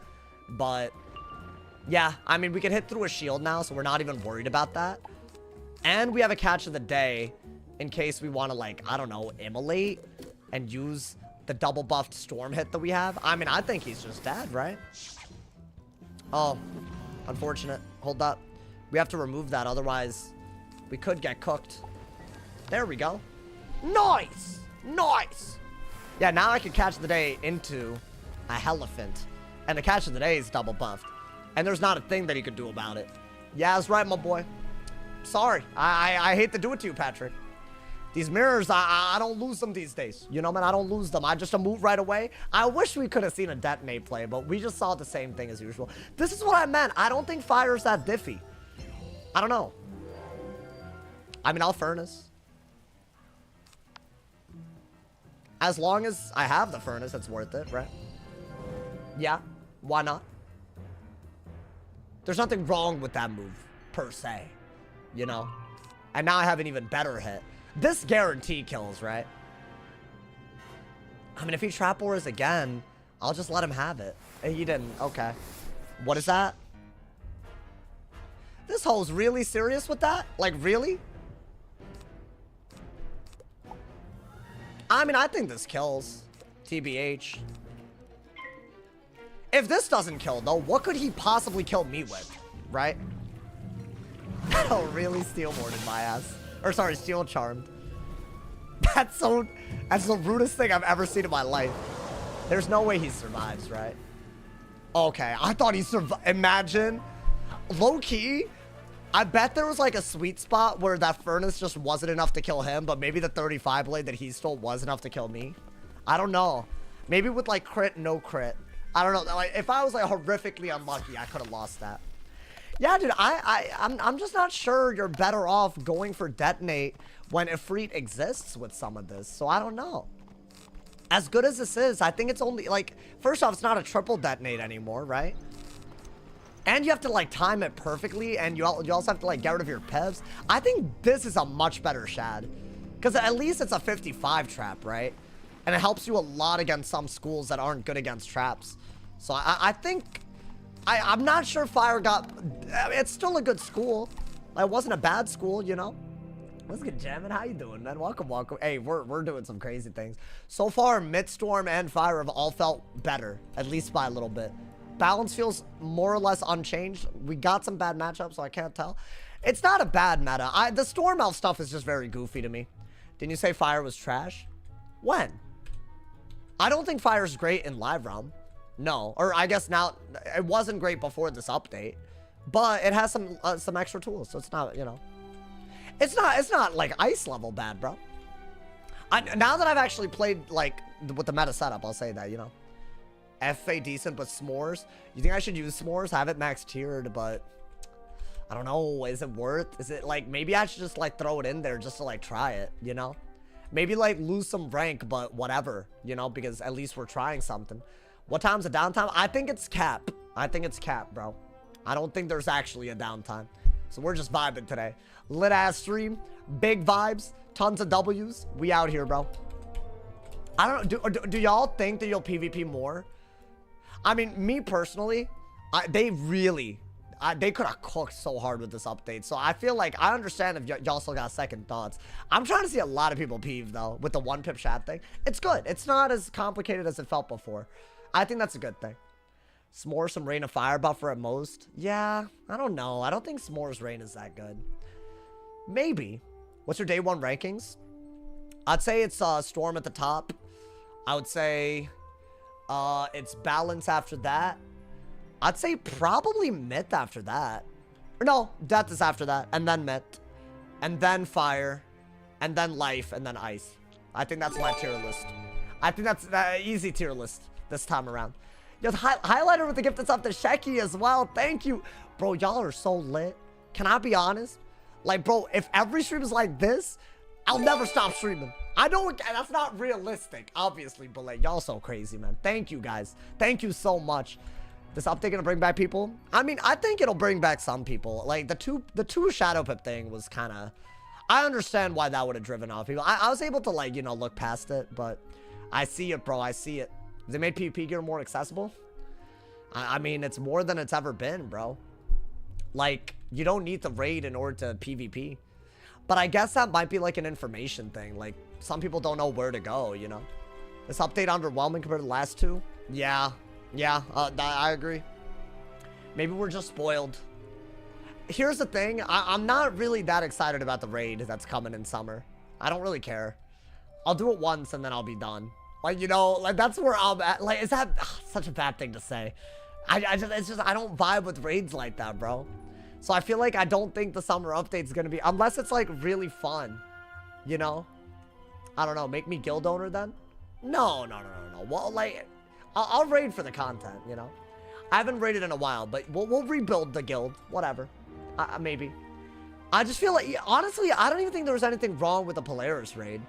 But, yeah, I mean, we can hit through a shield now, so we're not even worried about that. And we have a catch of the day in case we want to, like, I don't know, immolate and use the double buffed storm hit that we have. I mean, I think he's just dead, right? Oh, unfortunate. Hold up. We have to remove that, otherwise we could get cooked. There we go. Nice! Nice! Yeah, now I can catch the day into a Elephant. And the catch of the day is double buffed. And there's not a thing that he could do about it. Yeah, that's right, my boy. Sorry. I hate to do it to you, Patrick. These mirrors, I don't lose them these days. You know, man, I don't lose them. I just move right away. I wish we could have seen a detonate play, but we just saw the same thing as usual. This is what I meant. I don't think fire's that diffy. I don't know. I mean, I'll Furnace. As long as I have the Furnace, it's worth it, right? Yeah, why not? There's nothing wrong with that move. per se, you know? And now I have an even better hit. This guarantee kills, right? I mean, if he trap wars again, I'll just let him have it. He didn't. Okay. What is that? This hoe's really serious with that? Like, really? I mean, I think this kills. TBH. If this doesn't kill, though, what could he possibly kill me with? Right? Oh, really? Steel Warded my ass. Or, sorry, Steel Charmed. That's the rudest thing I've ever seen in my life. There's no way he survives, right? Okay, I thought he survived. Imagine. Low-key, I bet there was like a sweet spot where that furnace just wasn't enough to kill him, but maybe the 35 blade that he stole was enough to kill me. I don't know. Maybe with like crit, no crit. I don't know. Like, if I was like horrifically unlucky, I could have lost that. Yeah, dude, I'm just not sure you're better off going for detonate when Ifrit exists with some of this. So I don't know. As good as this is, I think it's only like, first off, it's not a triple detonate anymore, right? And you have to like time it perfectly, and you also have to like get rid of your pevs. I think this is a much better shad, because at least it's a 55 trap, right? And it helps you a lot against some schools that aren't good against traps. So I think I'm not sure Fire got. I mean, it's still a good school. It wasn't a bad school, you know. What's good, Jammin? How you doing, man? Welcome, welcome. Hey, we're doing some crazy things. So far, Midstorm and Fire have all felt better, at least by a little bit. Balance feels more or less unchanged. We got some bad matchups, so I can't tell. It's not a bad meta. The Storm Elf stuff is just very goofy to me. Didn't you say Fire was trash? When? I don't think Fire's great in Live Realm. No, or I guess now it wasn't great before this update, but it has some extra tools, so it's not, you know. It's not like ice level bad, bro. Now that I've actually played like with the meta setup, I'll say that, you know. FA decent, but s'mores. You think I should use s'mores? Have it max tiered, but I don't know. Is it worth? Is it like, maybe I should just like throw it in there just to like try it, you know? Maybe like lose some rank, but whatever, you know, because at least we're trying something. What time's the downtime? I think it's cap. I think it's cap, bro. I don't think there's actually a downtime. So we're just vibing today. Lit ass stream, big vibes, tons of W's. We out here, bro. I don't know. Do y'all think that you'll PvP more? I mean, me personally, they could have cooked so hard with this update. So I feel like I understand if y'all still got second thoughts. I'm trying to see a lot of people peeve though with the 1 pip shad thing. It's good. It's not as complicated as it felt before. I think that's a good thing. S'more some Rain of Fire buffer at most. Yeah, I don't know. I don't think S'more's Rain is that good. Maybe. What's your day 1 rankings? I'd say it's Storm at the top. I would say it's Balance after that. I'd say probably Myth after that. Or no, Death is after that. And then Myth. And then Fire. And then Life. And then Ice. I think that's my tier list. I think that's an easy tier list this time around. Yo, highlighter with the gift that's up to Shecky as well. Thank you. Bro, y'all are so lit. Can I be honest? Like, bro, if every stream is like this, I'll never stop streaming. I know that's not realistic, obviously, but like, y'all so crazy, man. Thank you, guys. Thank you so much. This update gonna bring back people? I mean, I think it'll bring back some people. Like, the two Shadow Pip thing was kind of... I understand why that would have driven off people. I was able to, like, you know, look past it, but I see it, bro. I see it. They made PvP gear more accessible. I mean, it's more than it's ever been, bro. Like, you don't need the raid in order to PvP. But I guess that might be like an information thing. Like, some people don't know where to go, you know? This update underwhelming compared to the last two? Yeah. Yeah, I agree. Maybe we're just spoiled. Here's the thing. I'm not really that excited about the raid that's coming in summer. I don't really care. I'll do it once and then I'll be done. Like, you know, like, that's where I'm at. Like, is that such a bad thing to say? It's just, I don't vibe with raids like that, bro. So I feel like I don't think the summer update's gonna be, unless it's, like, really fun. You know? I don't know, make me guild owner then? No. Well, like, I'll raid for the content, you know? I haven't raided in a while, but we'll rebuild the guild. Whatever. Maybe. I just feel like, honestly, I don't even think there was anything wrong with the Polaris raid.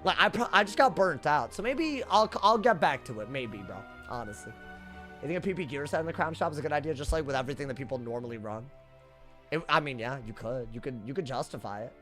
Like, I just got burnt out. So maybe I'll get back to it. Maybe, bro. Honestly. You think a PP gear set in the crown shop is a good idea? Just like with everything that people normally run? I mean, yeah, you could. You could justify it.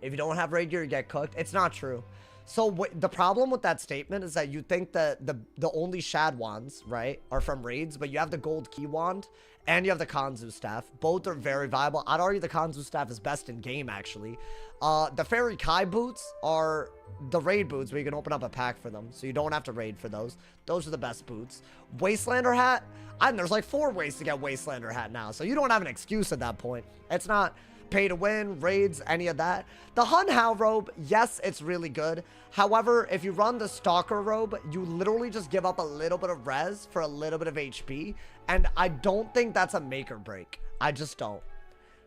If you don't have raid gear, you get cooked. It's not true. So the problem with that statement is that you think that the only shad wands, right, are from raids, but you have the gold key wand and you have the Kanzu staff. Both are very viable. I'd argue the Kanzu staff is best in game, actually. The Fairy Kai boots are the raid boots where you can open up a pack for them, so you don't have to raid for those. Those are the best boots. Wastelander hat, and there's like 4 ways to get Wastelander hat now, so you don't have an excuse at that point. It's not pay to win, raids, any of that. The Hun Hao robe, yes, it's really good. However, if you run the Stalker robe, you literally just give up a little bit of res for a little bit of HP. And I don't think that's a make or break. I just don't.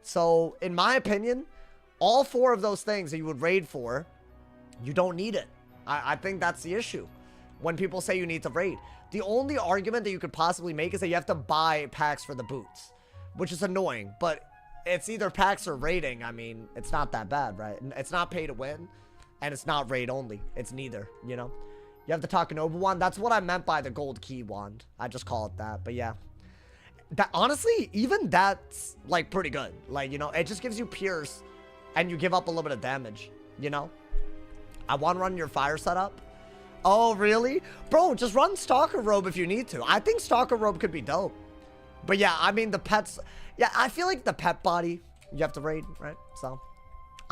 So, in my opinion, all 4 of those things that you would raid for, you don't need it. I think that's the issue. When people say you need to raid. The only argument that you could possibly make is that you have to buy packs for the boots. Which is annoying, but it's either packs or raiding. I mean, it's not that bad, right? It's not pay to win, and it's not raid only. It's neither, you know? You have the Takanobu wand. That's what I meant by the gold key wand. I just call it that, but yeah. That, honestly, even that's, like, pretty good. Like, you know, it just gives you pierce, and you give up a little bit of damage, you know? I want to run your fire setup. Oh, really? Bro, just run Stalker robe if you need to. I think Stalker robe could be dope. But yeah, I mean, the pets... Yeah, I feel like the pet body, you have to raid, right? So,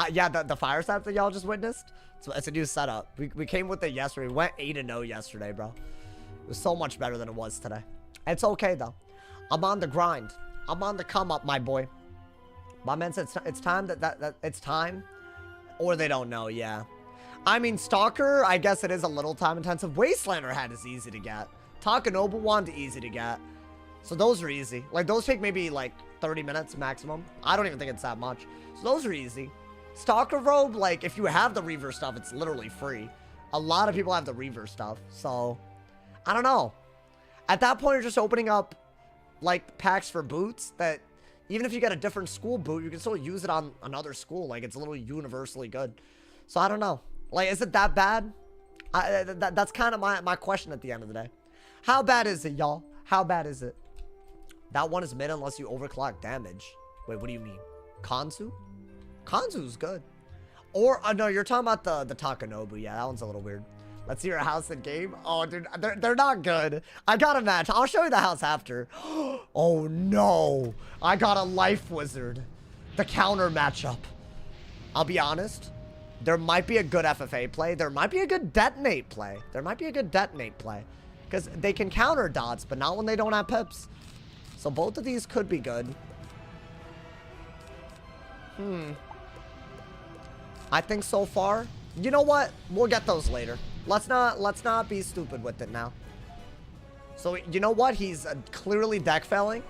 yeah, the fire setup that y'all just witnessed, it's a new setup. We came with it yesterday. We went 8-0 yesterday, bro. It was so much better than it was today. It's okay, though. I'm on the grind. I'm on the come up, my boy. My man said it's time that it's time. Or they don't know, yeah. I mean, Stalker, I guess it is a little time intensive. Wastelander hat is easy to get. Takanobu wand, easy to get. So those are easy. Like, those take maybe, like, 30 minutes maximum. I don't even think it's that much. So those are easy. Stalker robe, like, if you have the Reaver stuff, it's literally free. A lot of people have the Reaver stuff. So, I don't know. At that point, you're just opening up, like, packs for boots that, even if you get a different school boot, you can still use it on another school. Like, it's literally universally good. So, I don't know. Like, is it that bad? That's kind of my question at the end of the day. How bad is it, y'all? How bad is it? That one is mid unless you overclock damage. Wait, what do you mean? Kanzu? Kanzu's good. Or, no, you're talking about the Takanobu. Yeah, that one's a little weird. Let's see your house in game. Oh, dude, they're not good. I got a match. I'll show you the house after. Oh, no. I got a Life Wizard. The counter matchup. I'll be honest. There might be a good FFA play. There might be a good Detonate play. Because they can counter dots, but not when they don't have pips. So both of these could be good. I think so far. You know what? We'll get those later. Let's not be stupid with it now. So you know what? He's clearly deck failing.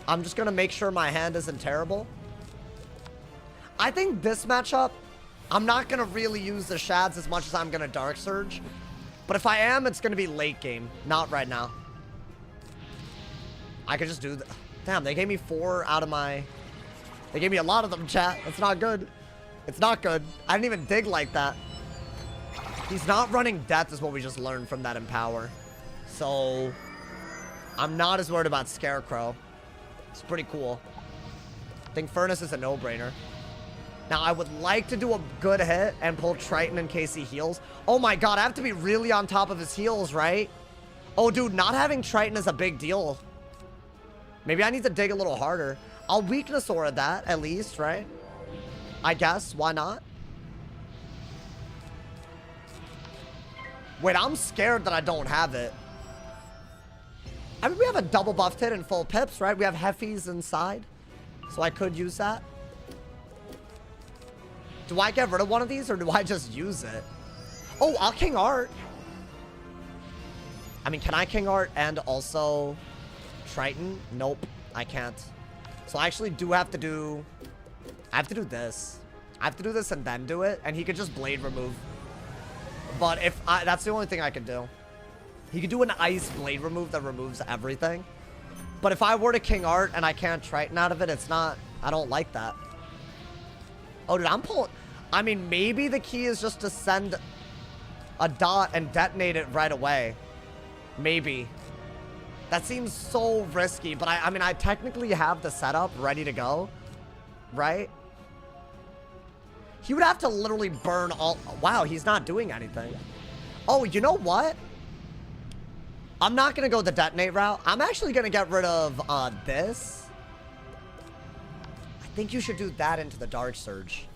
I'm just gonna make sure my hand isn't terrible. I think this matchup, I'm not gonna really use the shads as much as I'm gonna Dark Surge. But if I am, it's gonna be late game, not right now. I could just do the... Damn, they gave me 4 out of my... They gave me a lot of them, chat. That's not good. It's not good. I didn't even dig like that. He's not running Death is what we just learned from that Empower. So... I'm not as worried about Scarecrow. It's pretty cool. I think Furnace is a no-brainer. Now, I would like to do a good hit and pull Triton in case he heals. Oh my god, I have to be really on top of his heals, right? Oh, dude, not having Triton is a big deal. Maybe I need to dig a little harder. I'll Weakness Aura that, at least, right? I guess. Why not? Wait, I'm scared that I don't have it. I mean, we have a double buffed hit and full pips, right? We have Heffies inside. So I could use that. Do I get rid of one of these or do I just use it? Oh, I'll King Art. I mean, can I King Art and also Triton? Nope, I can't. So I actually do have to do... I have to do this. I have to do this and then do it. And he could just Blade remove. But if that's the only thing I can do. He could do an Ice Blade remove that removes everything. But if I were to King Art and I can't Triton out of it, it's not... I don't like that. Oh, dude, I'm pulling... I mean, maybe the key is just to send a dot and detonate it right away. Maybe. That seems so risky, but I mean, I technically have the setup ready to go. right? He would have to literally burn all... Wow, he's not doing anything. Oh, you know what? I'm not going to go the detonate route. I'm actually going to get rid of this. I think you should do that into the Dark Surge.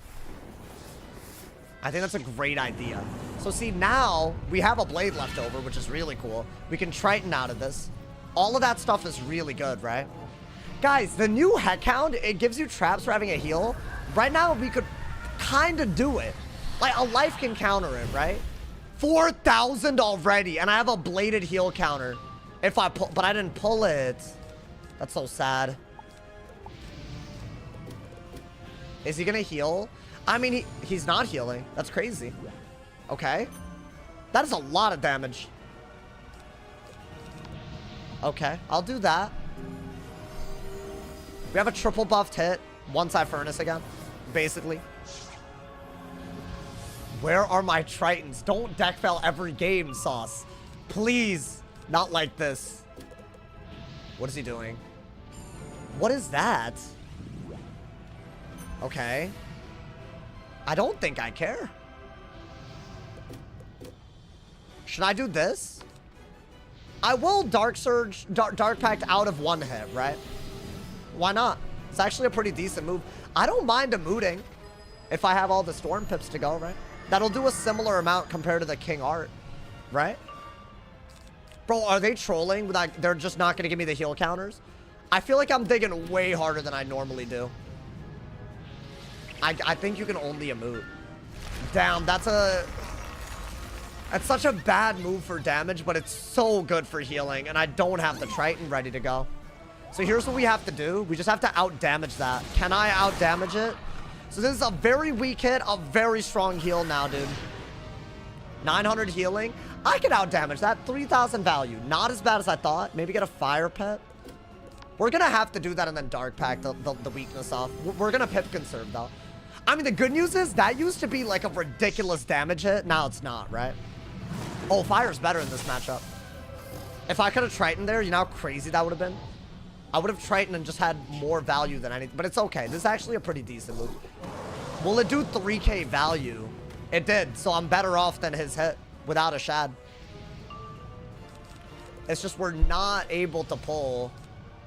I think that's a great idea. So see, now we have a blade left over, which is really cool. We can Triton out of this. All of that stuff is really good, right? Guys, the new Heckhound, it gives you traps for having a heal. Right now, we could kind of do it. Like, a life can counter it, right? 4,000 already, and I have a bladed heal counter. If I pull, but I didn't pull it. That's so sad. Is he gonna heal? I mean, he's not healing. That's crazy. Okay. That is a lot of damage. Okay, I'll do that. We have a triple buffed hit once I furnace again, basically. Where are my Tritons? Don't deck fail every game, Sauce. Please, not like this. What is he doing? What is that? Okay. I don't think I care. Should I do this? I will Dark Surge, Dark Pact out of one hit, right? Why not? It's actually a pretty decent move. I don't mind mooting if I have all the Storm Pips to go, right? That'll do a similar amount compared to the King Art, right? Bro, are they trolling? Like, they're just not going to give me the heal counters? I feel like I'm digging way harder than I normally do. I think you can only emote. Damn, that's such a bad move for damage, but it's so good for healing, and I don't have the Triton ready to go. So here's what we have to do. We just have to out-damage that. Can I out-damage it? So this is a very weak hit, a very strong heal now, dude. 900 healing. I can out-damage that. 3,000 value. Not as bad as I thought. Maybe get a Fire Pet. We're going to have to do that and then Dark Pack the weakness off. We're going to Pip Conserve, though. I mean, the good news is that used to be like a ridiculous damage hit. Now it's not, right? Oh, Fire's better in this matchup. If I could have Triton there, you know how crazy that would have been? I would have Triton and just had more value than anything. But it's okay. This is actually a pretty decent move. Will it do 3k value? It did. So I'm better off than his hit without a Shad. It's just we're not able to pull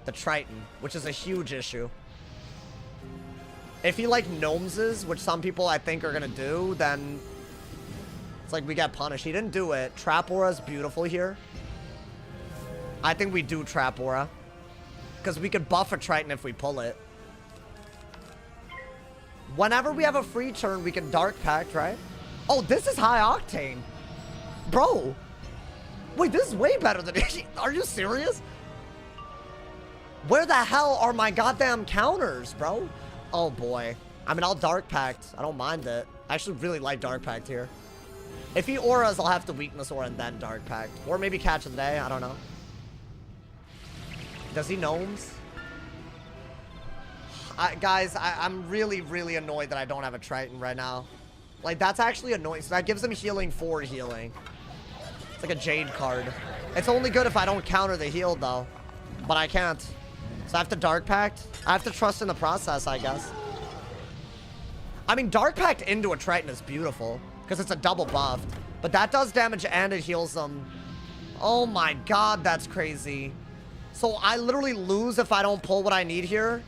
the Triton, which is a huge issue. If he like Gnomeses, which some people I think are going to do, then it's like we get punished. He didn't do it. Trap Aura is beautiful here. I think we do Trap Aura. Because we could buff a Triton if we pull it. Whenever we have a free turn, we can Dark Pact, right? Oh, this is high octane. Bro. Wait, this is way better than... Are you serious? Where the hell are my goddamn counters, bro? Oh, boy. I mean, I'll Dark Pact. I don't mind it. I actually really like Dark Pact here. If he auras, I'll have to Weakness Aura and then Dark Pact. Or maybe Catch of the Day. I don't know. Does he Gnomes? Guys, I'm really, really annoyed that I don't have a Triton right now. Like, that's actually annoying. So that gives him healing for healing. It's like a Jade card. It's only good if I don't counter the heal, though. But I can't. So I have to Dark Pact. I have to trust in the process, I guess. I mean, Dark Pact into a Triton is beautiful. Because it's a double buffed. But that does damage and it heals them. Oh my god, that's crazy. So I literally lose if I don't pull what I need here.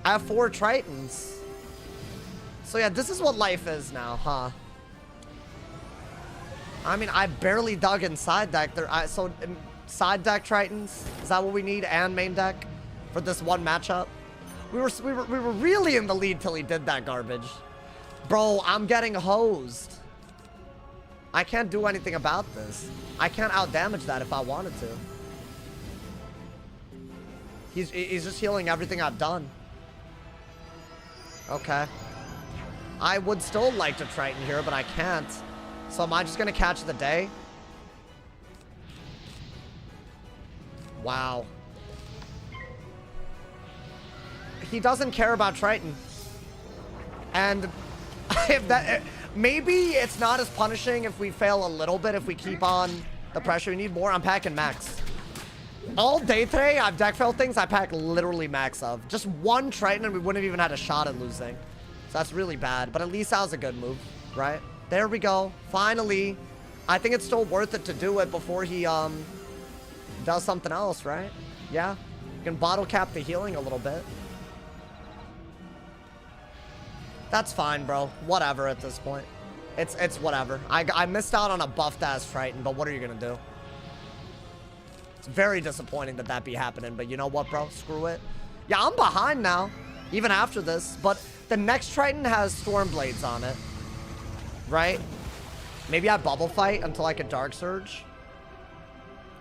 I have 4 Tritons. So yeah, this is what life is now, huh? I mean, I barely dug in side deck. So side deck Tritons, is that what we need? And main deck for this one matchup? We were really in the lead till he did that garbage. Bro, I'm getting hosed. I can't do anything about this. I can't out-damage that if I wanted to. He's just healing everything I've done. Okay. I would still like to Triton here, but I can't. So am I just going to Catch the Day? Wow. He doesn't care about Triton. And if that... Maybe it's not as punishing if we fail a little bit, if we keep on the pressure. We need more. I'm packing max. All day today, I've deck failed things I pack literally max of. Just one Triton and we wouldn't have even had a shot at losing. So that's really bad. But at least that was a good move, right? There we go. Finally. I think it's still worth it to do it before he does something else, right? Yeah. You can bottle cap the healing a little bit. That's fine, bro. Whatever at this point. It's whatever. I missed out on a buffed ass Triton, but what are you gonna do? It's very disappointing that that be happening, but you know what, bro? Screw it. Yeah, I'm behind now, even after this, but the next Triton has Stormblades on it, right? Maybe I bubble fight until I can Dark Surge.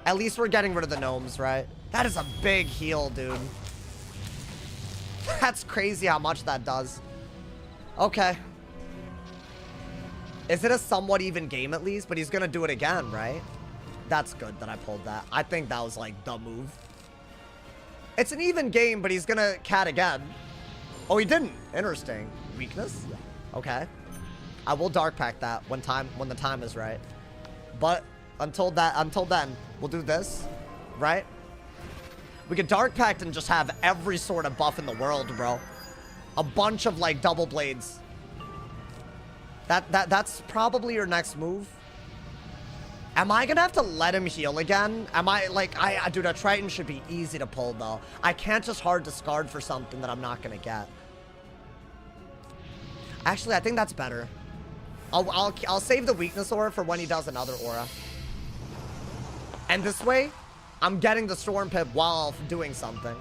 At least we're getting rid of the gnomes, right? That is a big heal, dude. That's crazy how much that does. Okay. Is it a somewhat even game at least? But he's gonna do it again, right? That's good that I pulled that. I think that was like the move. It's an even game, but he's gonna cat again. Oh, he didn't. Interesting. Weakness? Okay. I will dark pack that when the time is right. But until then, we'll do this, right? We could dark pact and just have every sort of buff in the world, bro. A bunch of like double blades. That's probably your next move. Am I gonna have to let him heal again? Am I like dude, a Triton should be easy to pull though. I can't just hard discard for something that I'm not gonna get. Actually, I think that's better. I'll save the weakness aura for when he does another aura. And this way, I'm getting the Storm Pip while doing something.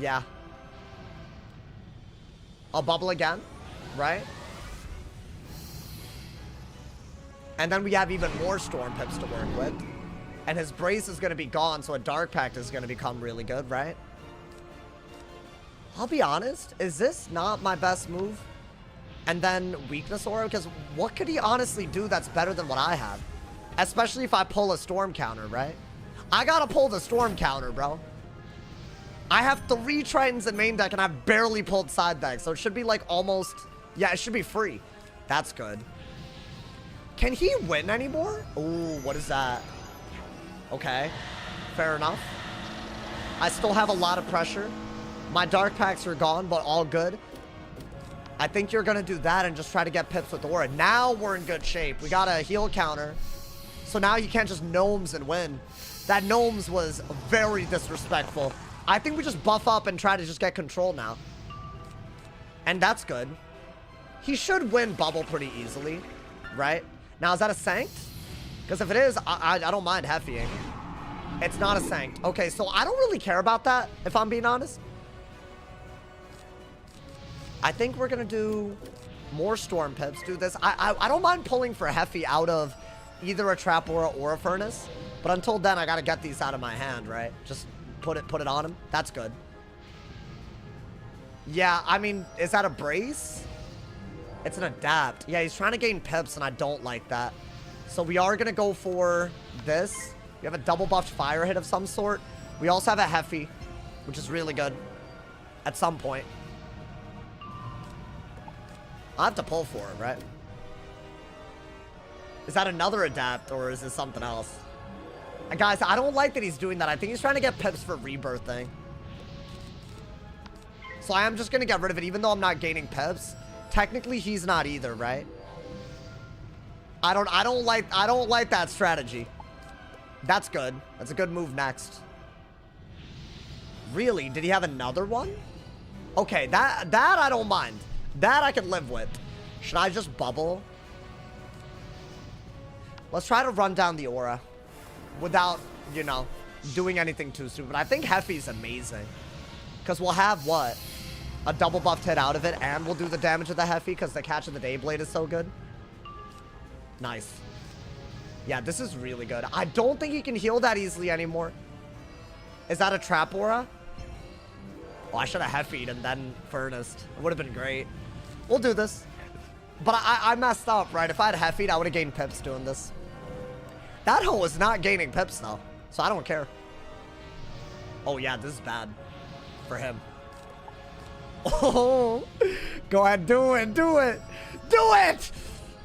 Yeah. I'll bubble again, right? And then we have even more Storm Pips to work with. And his Brace is going to be gone, so a Dark Pact is going to become really good, right? I'll be honest, is this not my best move? And then Weakness Aura? Because what could he honestly do that's better than what I have? Especially if I pull a Storm counter, right? I gotta pull the Storm counter, bro. I have 3 Tritons in main deck and I've barely pulled side deck. So it should be like almost... Yeah, it should be free. That's good. Can he win anymore? Ooh, what is that? Okay. Fair enough. I still have a lot of pressure. My Dark Packs are gone, but all good. I think you're going to do that and just try to get pips with the aura. Now we're in good shape. We got a heal counter. So now you can't just gnomes and win. That gnomes was very disrespectful. I think we just buff up and try to just get control now. And that's good. He should win bubble pretty easily, right? Now, is that a Sanct? Because if it is, I don't mind Heffying. It's not a Sanct. Okay, so I don't really care about that, if I'm being honest. I think we're going to do more Storm Pips. Do this. I don't mind pulling for Heffy out of either a Trap Aura or a Furnace. But until then, I got to get these out of my hand, right? Just put it on him. That's good. Yeah, I mean, is that a Brace? It's an Adapt. Yeah, he's trying to gain Pips, and I don't like that. So we are going to go for this. We have a double buffed Fire Hit of some sort. We also have a Heffy, which is really good at some point. I'll have to pull for it, right? Is that another Adapt, or is this something else? Guys, I don't like that he's doing that. I think he's trying to get Pips for rebirthing. So I am just going to get rid of it, even though I'm not gaining Pips. Technically, he's not either, right? I don't like that strategy. That's good. That's a good move next. Really? Did he have another one? Okay, that I don't mind. That I can live with. Should I just bubble? Let's try to run down the aura without, you know, doing anything too stupid. I think Heffy's amazing. Because we'll have what? A double buffed hit out of it, and we'll do the damage of the Heffy because the Catch of the Dayblade is so good. Nice. Yeah, this is really good. I don't think he can heal that easily anymore. Is that a Trap Aura? Oh, I should have Heffy'd and then Furnaced. It would have been great. We'll do this. But I messed up, right? If I had Heffy'd, I would have gained Pips doing this. That hoe is not gaining Pips, though. So I don't care. Oh, yeah, this is bad for him. Oh, go ahead, do it, do it, do it!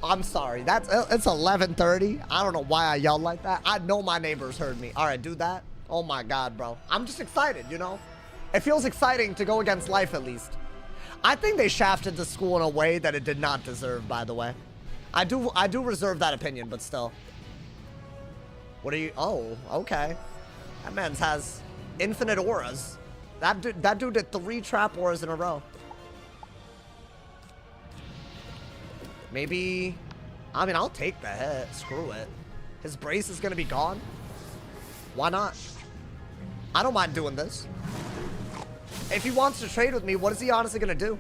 I'm sorry. It's 11:30. I don't know why I yelled like that. I know my neighbors heard me. All right, do that. Oh my God, bro. I'm just excited, you know? It feels exciting to go against life at least. I think they shafted the school in a way that it did not deserve, by the way. I do reserve that opinion, but still. What are you? Oh, okay. That man's has infinite auras. That dude did 3 trap auras in a row. Maybe, I mean, I'll take the hit. Screw it. His brace is going to be gone. Why not? I don't mind doing this. If he wants to trade with me, what is he honestly going to do?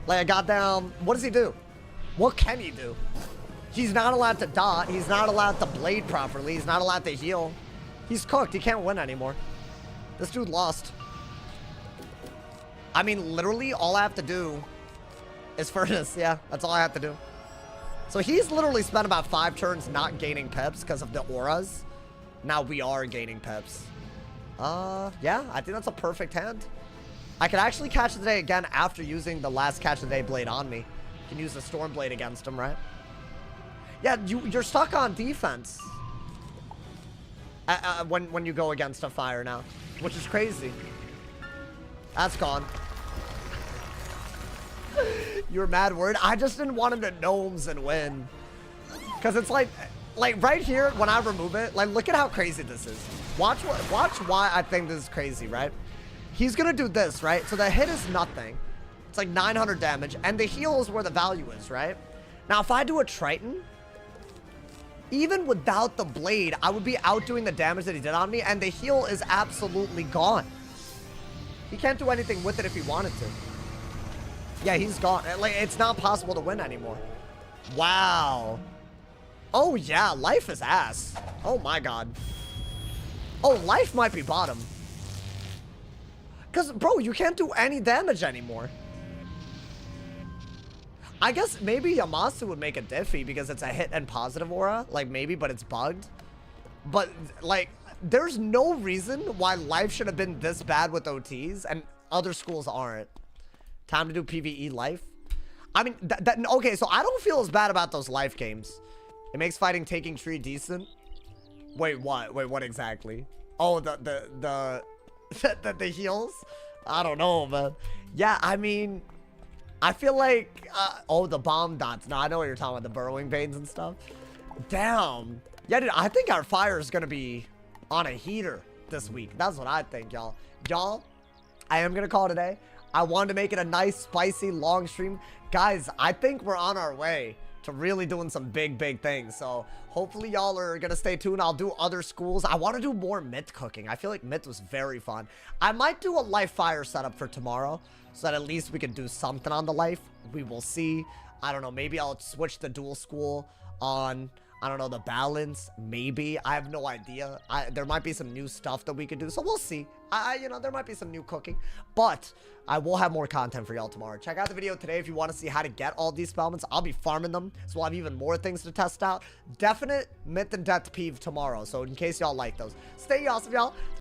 Like, a goddamn, what does he do? What can he do? He's not allowed to dot. He's not allowed to blade properly. He's not allowed to heal. He's cooked. He can't win anymore. This dude lost. I mean, literally, all I have to do is furnace. Yeah, that's all I have to do. So he's literally spent about 5 turns not gaining pips because of the auras. Now we are gaining pips. Yeah, I think that's a perfect hand. I could actually catch the day again after using the last catch the day blade on me. You can use the storm blade against him, right? Yeah, you're stuck on defense when you go against a fire now, which is crazy. That's gone. You're mad word. I just didn't want him to gnomes and win. Because it's like right here, when I remove it, like, look at how crazy this is. Watch why I think this is crazy, right? He's going to do this, right? So the hit is nothing. It's like 900 damage. And the heal is where the value is, right? Now, if I do a Triton, even without the blade, I would be outdoing the damage that he did on me. And the heal is absolutely gone. He can't do anything with it if he wanted to. Yeah, he's gone. Like, it's not possible to win anymore. Wow. Oh, yeah. Life is ass. Oh, my God. Oh, life might be bottom. Because, bro, you can't do any damage anymore. I guess maybe Yamasu would make a diffy because it's a hit and positive aura. Like, maybe, but it's bugged. But, like, there's no reason why life should have been this bad with OTs and other schools aren't. Time to do PvE life. I mean, okay, so I don't feel as bad about those life games. It makes fighting taking tree decent. Wait, what? Wait, what exactly? Oh, the heals? I don't know, man. Yeah, I mean, I feel like, oh, the bomb dots. No, I know what you're talking about, the burrowing veins and stuff. Damn. Yeah, dude, I think our fire is going to be on a heater this week. That's what I think, y'all. Y'all, I am going to call it today. I wanted to make it a nice, spicy, long stream. Guys, I think we're on our way to really doing some big things. So hopefully y'all are going to stay tuned. I'll do other schools. I want to do more myth cooking. I feel like myth was very fun. I might do a life fire setup for tomorrow so that at least we can do something on the life. We will see. I don't know. Maybe I'll switch the dual school on, I don't know, the balance. Maybe. I have no idea. There might be some new stuff that we could do. So we'll see. You know, there might be some new cooking. But I will have more content for y'all tomorrow. Check out the video today if you want to see how to get all these spellments. I'll be farming them. So we'll have even more things to test out. Definite myth and death peeve tomorrow. So in case y'all like those. Stay awesome, y'all.